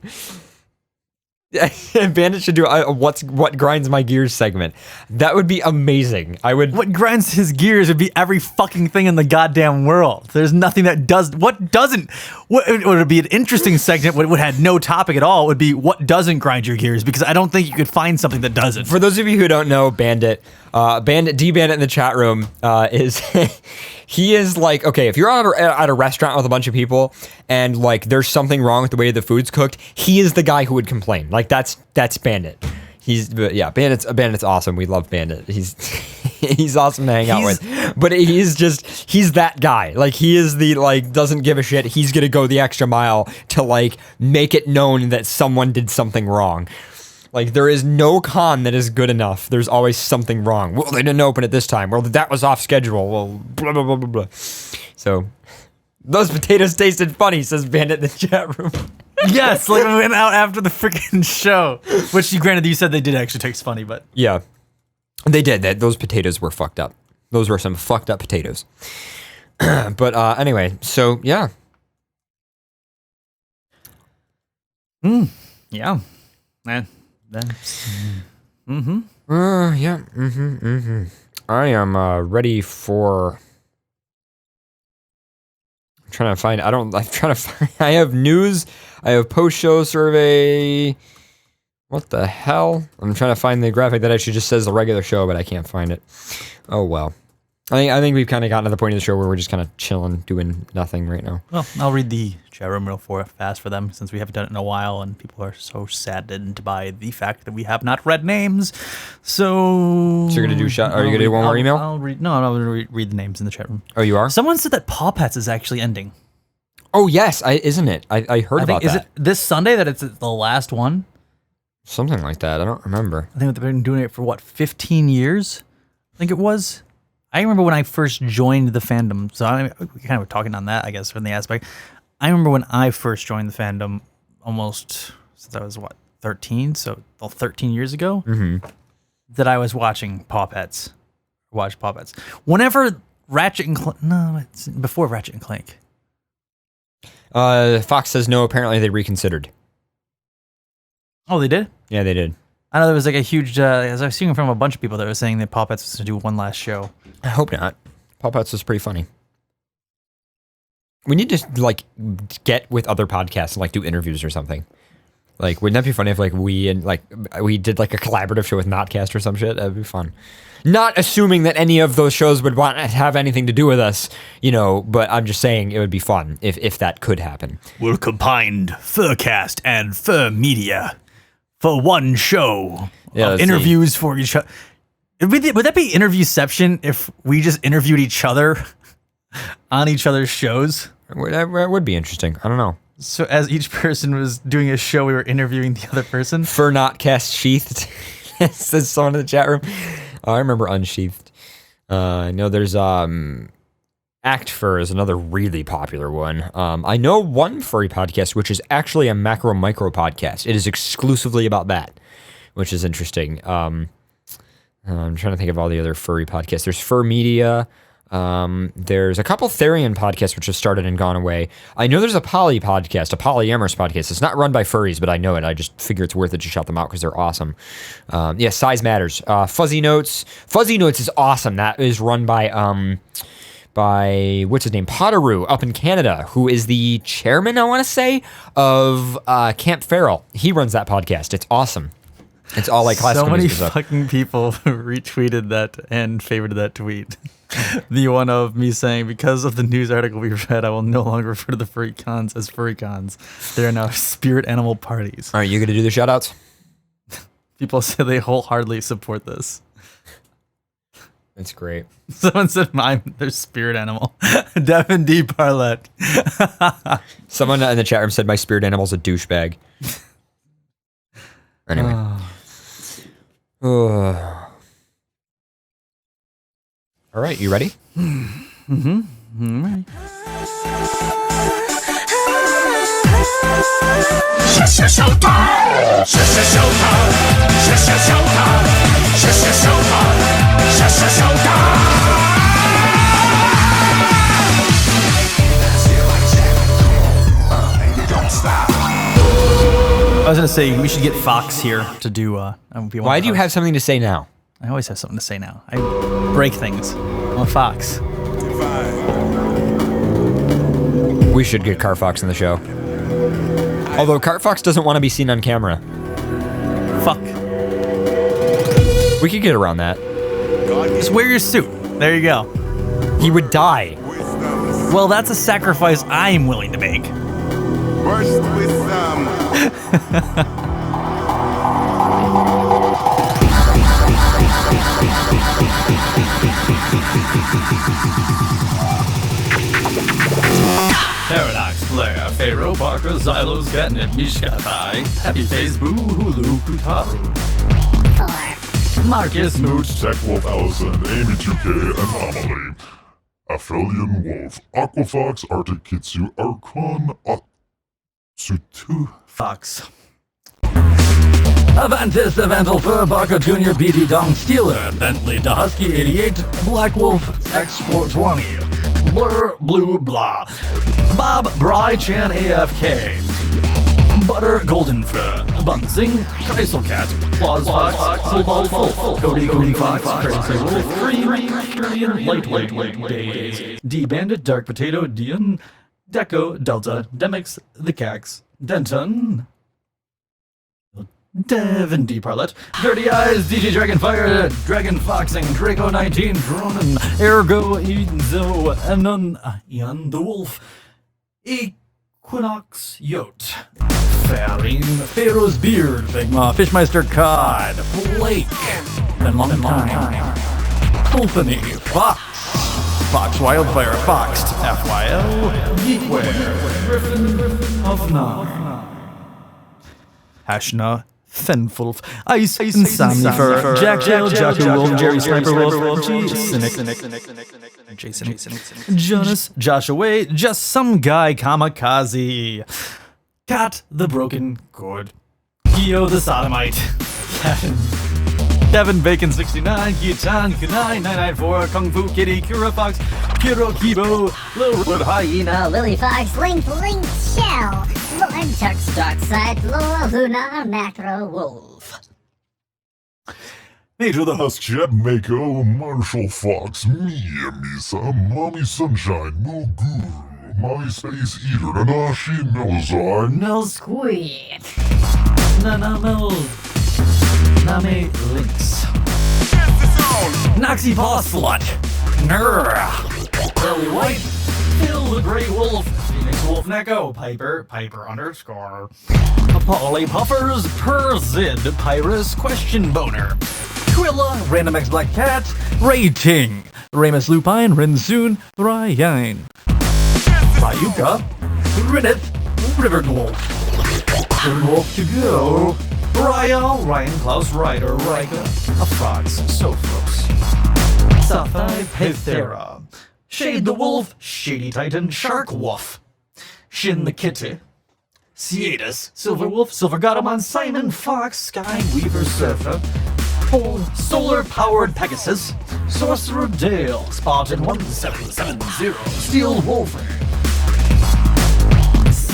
Bandit should do what grinds my gears segment. That would be amazing. What grinds his gears would be every fucking thing in the goddamn world. There's nothing that does. What doesn't? What would be an interesting segment? Would have no topic at all. Would be what doesn't grind your gears, because I don't think you could find something that doesn't. For those of you who don't know, Bandit in the chat room is. He is like, okay, if you're at a restaurant with a bunch of people and like there's something wrong with the way the food's cooked, he is the guy who would complain. Like that's Bandit. Bandit's awesome. We love Bandit. He's awesome to hang out with. But he's that guy. Like he is the doesn't give a shit. He's gonna go the extra mile to make it known that someone did something wrong. Like, there is no con that is good enough. There's always something wrong. Well, they didn't open it this time. Well, that was off schedule. Well, blah, blah, blah, blah, blah. So, those potatoes tasted funny, says Bandit in the chat room. Yes, we went out after the freaking show. Which, granted, you said they did actually taste funny, but... Yeah, they did. Those potatoes were fucked up. Those were some fucked up potatoes. But anyway, so, yeah. Yeah. Man. I am ready for. I have news. I have post-show survey. What the hell? I'm trying to find the graphic that actually just says the regular show, but I can't find it. Oh well. I think we've kind of gotten to the point of the show where we're just kind of chilling, doing nothing right now. Well, I'll read the chat room real fast for them, since we haven't done it in a while, and people are so saddened by the fact that we have not read names. So you're gonna do Are you gonna do one more email? I'll read. No, I'm gonna read the names in the chat room. Oh, you are? Someone said that Paw Pets is actually ending. Oh yes, isn't it? I heard about that. Is it this Sunday that it's the last one? Something like that. I don't remember. I think they've been doing it for 15 years. I think it was. I remember when I first joined the fandom, so we kind of were talking on that, I guess, from the aspect. I remember when I first joined the fandom, almost since I was 13, so 13 years ago, that I was watching Paw Pets. Whenever Ratchet and Clank, it's before Ratchet and Clank. Fox says no. Apparently, they reconsidered. Oh, they did? Yeah, they did. I know there was a huge, as I was seeing from a bunch of people that were saying that Paw Pets was to do one last show. I hope not. Paw Pets was pretty funny. We need to get with other podcasts and do interviews or something. Wouldn't that be funny if we did a collaborative show with Notcast or some shit? That'd be fun. Not assuming that any of those shows would want to have anything to do with us, but I'm just saying it would be fun if that could happen. We'll combine FurCast and Fur Media for one show of interviews for each other. Would that be interviewception if we just interviewed each other on each other's shows? That would be interesting. I don't know. So as each person was doing a show, we were interviewing the other person? For Notcast Sheathed, says someone in the chat room. I remember Unsheathed. I know there's Act Fur is another really popular one. I know one furry podcast, which is actually a macro micro podcast. It is exclusively about that, which is interesting. I'm trying to think of all the other furry podcasts. There's Fur Media. There's a couple Therian podcasts which have started and gone away. I know there's a poly podcast, a polyamorous podcast. It's not run by furries, but I know it. I just figure it's worth it to shout them out because they're awesome. Size Matters. Fuzzy Notes. Fuzzy Notes is awesome. That is run by what's his name, Potteroo up in Canada, who is the chairman, I want to say, of Camp Feral. He runs that podcast. It's awesome. It's all like classical so many music stuff. fucking people retweeted that and favorited that tweet. The one of me saying, because of the news article we read, I will no longer refer to the furry cons as furry cons. They are now spirit animal parties. All right, you going to do the shout outs? People say they wholeheartedly support this. It's great. Someone said their spirit animal. Devin D. Parlett. Someone in the chat room said my spirit animal's a douchebag. Anyway. All right, you ready? Mm-hmm. I'm ready. I was gonna say we should get Fox here to do. Why do you have something to say now? I always have something to say now. I break things. I'm a fox. We should get Carfox in the show. Although Carfox doesn't want to be seen on camera. Fuck. We could get around that. Just wear your suit. There you go. He would die. Well, that's a sacrifice I'm willing to make. Burst with Paradox, Blair, Pharaoh, Parker, Xylos, Gatnit, Mishkatai, Happy Face, Boo, Hulu, Kutaru. Marcus, Nooch, Techwolf, Allison, Amy 2K, Anomaly, Aphelion Wolf, Aquafox, Arctic Kitsu, Archon, Sutu, Fox. Avantis, Evantal, Fur, Barker Jr., BD Dong, Steeler, Bentley, Dahusky, 88, Black Wolf, X420, Blur, Blue, Blah, Bob, Bry, Chan, AFK, Butter, Golden Fur, Bunsing, Kreisel Cat, Claus Fox, Full, Cody, Fox, Crazy Wolf, Cream, Light, Days, D Bandit, Dark Potato, Dian, Deco, Delta, Demix, The Cax, Denton, Devin D. Parlett, Dirty Eyes, DJ Dragonfire, Dragon Foxing, Draco 19, Dronin, Ergo, Enzo, Anon, Ian the Wolf, Equinox Yote, Farin, Pharaoh's Beard, Bigma, Fishmeister Cod, Blake, Ben Long Time, Company, Fox Wildfire, Foxed, FYL, Geekware, Griffin of Nah, Hashna, Fenfulf, Ice, Insomnifer, Jack, Jacko Wolf, Jerry Sniper Wolf, Jason, Jonas, Joshua, Just Some Guy, Kamikaze, Cat the Broken Cord, Kyo the Sodomite, Kevin Bacon 69, Kitan, Kunai 994, Kung Fu Kitty, Kira Fox, Kiro Kibo, Lil Wood Hyena, Lily Fox, Link, Shell, Lord Turks, Darkside, Laura Luna, Macro Wolf. Major the Husk, Jeb Mako, Marshall Fox, Mia Misa, Mommy Sunshine, Moo Guru, My Space Eater, Nanashi Melazar, Nell Squeak, Nana Mel, Name Links, Noxy Paw Slut, Lily White, Phil the Grey Wolf, Phoenix Wolf Neko, Piper _ Polly Puffers, Perzid, Pyrus, Question Boner, Quilla, Random X Black Cat, Rating, Ramus Lupine, Rinsoon, Ryan, Ryuka, Rinith, River Wolf, Wolf to Go, Ryan Klaus Ryder, Rika, a Fox, Sophros, Sapphire Pethera, Shade the Wolf, Shady Titan, Shark Wolf, Shin the Kitty, Ciatus, Silver Wolf, Silver Godamon, Simon Fox, Sky Weaver Surfer, Solar Powered Pegasus, Sorcerer Dale, Spartan 1770, Steel Wolf,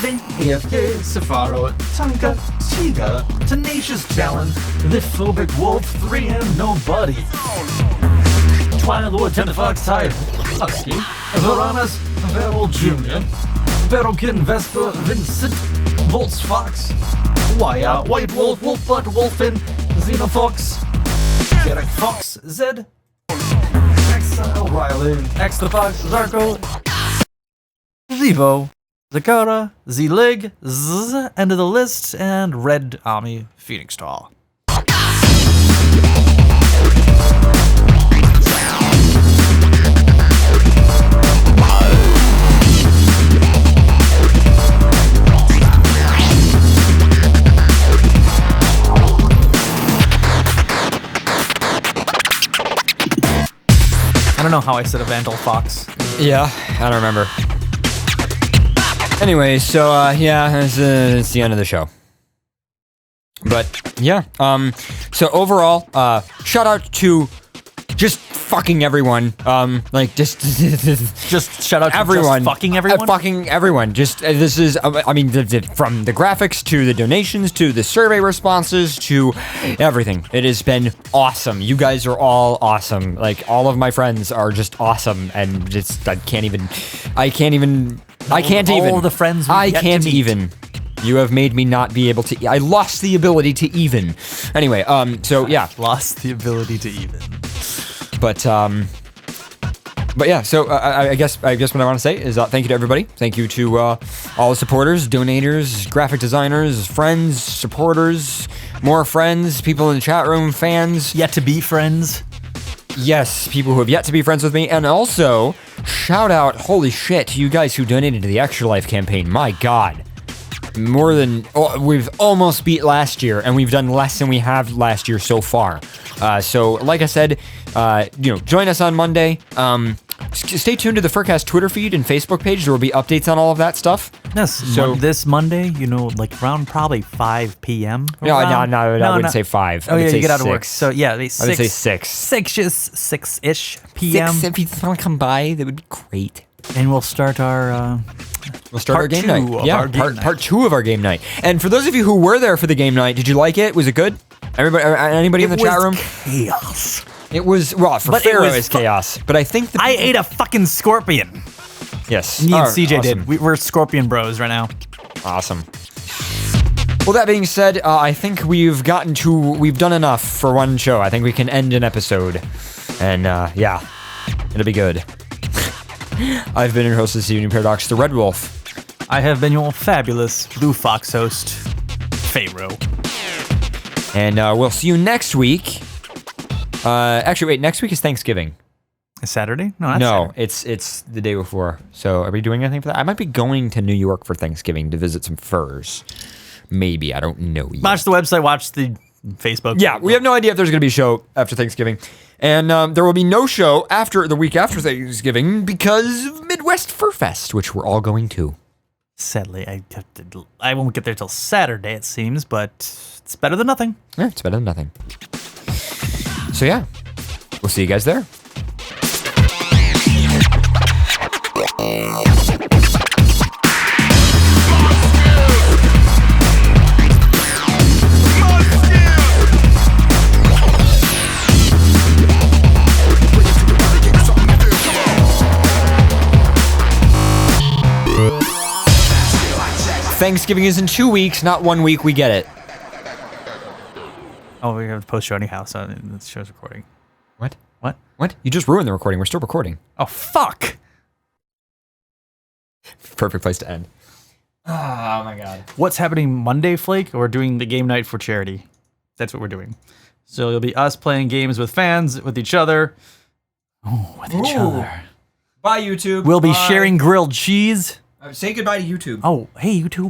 AFK, Safaro, Tonka, Tiga, Tenacious Talon, The Phobic Wolf, 3M Nobody, Twilord, Tentafox, Tide, Husky, Varanus, Veril Jr., Verrokin, Vesper, Vincent, Volts Fox, Wire, White Wolf, Wolfbutt, Wolfin, Xenofox, Derek Fox, Zed, Exile, Riley, Extra Fox, Zarko, Zevo, Zakara, Z-Lig, Z, end of the list, and Red Army Phoenix Doll. I don't know how I said a Vandal Fox. Yeah, I don't remember. Anyway, so yeah, it's the end of the show. But yeah, so overall, shout out to just fucking everyone. Like just shout out to everyone, just fucking everyone. Fucking everyone. Just this is, I mean, from the graphics to the donations to the survey responses to everything. It has been awesome. You guys are all awesome. Like all of my friends are just awesome, and just I can't even. All the friends we've yet to meet. You have made me not be able to. I lost the ability to even. Anyway, so yeah, lost the ability to even. But yeah, so I guess what I want to say is thank you to everybody. Thank you to all the supporters, donators, graphic designers, friends, supporters, more friends, people in the chat room, fans, yet to be friends. Yes, people who have yet to be friends with me, and also shout out, holy shit, to you guys who donated to the Extra Life campaign. My God. More than, we've almost beat last year, and we've done less than we have last year so far. So, like I said, join us on Monday. Stay tuned to the FurCast Twitter feed and Facebook page. There will be updates on all of that stuff. Yes, so this Monday, like around probably 5 p.m. No, I wouldn't say 5. Oh, yeah, you get out 6. of work. So, yeah, I would say 6. 6-ish p.m. 6, if you want to come by, that would be great. And we'll start our our game night. Yeah, part 2 of our game night. And for those of you who were there for the game night, did you like it? Was it good? Anybody in the chat room? Chaos. It was for Pharaoh it was chaos. But I think I ate a fucking scorpion. Yes, me and CJ awesome. did. We're scorpion bros right now. Awesome. Well, that being said, I think we've done enough for one show. I think we can end an episode, and yeah, it'll be good. I've been your host of the Evening Paradox, the Red Wolf. I have been your fabulous Blue Fox host, Pharaoh. And we'll see you next week. Actually, wait, next week is Thanksgiving. Saturday? No, Saturday. It's the day before. So are we doing anything for that? I might be going to New York for Thanksgiving to visit some furs. Maybe, I don't know yet. Watch the website, watch the Facebook. Yeah, we have no idea if there's going to be a show after Thanksgiving. And there will be no show the week after Thanksgiving because of Midwest Fur Fest, which we're all going to. Sadly, I won't get there till Saturday, it seems, but it's better than nothing. Yeah, it's better than nothing. So yeah, we'll see you guys there. Thanksgiving is in 2 weeks, not 1 week. We get it. Oh, we have to post show anyhow, so the show's recording. What? What? You just ruined the recording. We're still recording. Oh, fuck! Perfect place to end. Oh my God. What's happening Monday, Flake? We're doing the game night for charity. That's what we're doing. So it'll be us playing games with fans, with each other. Oh, with each other. Bye, YouTube. We'll be sharing grilled cheese. Say goodbye to YouTube. Oh, hey, YouTube.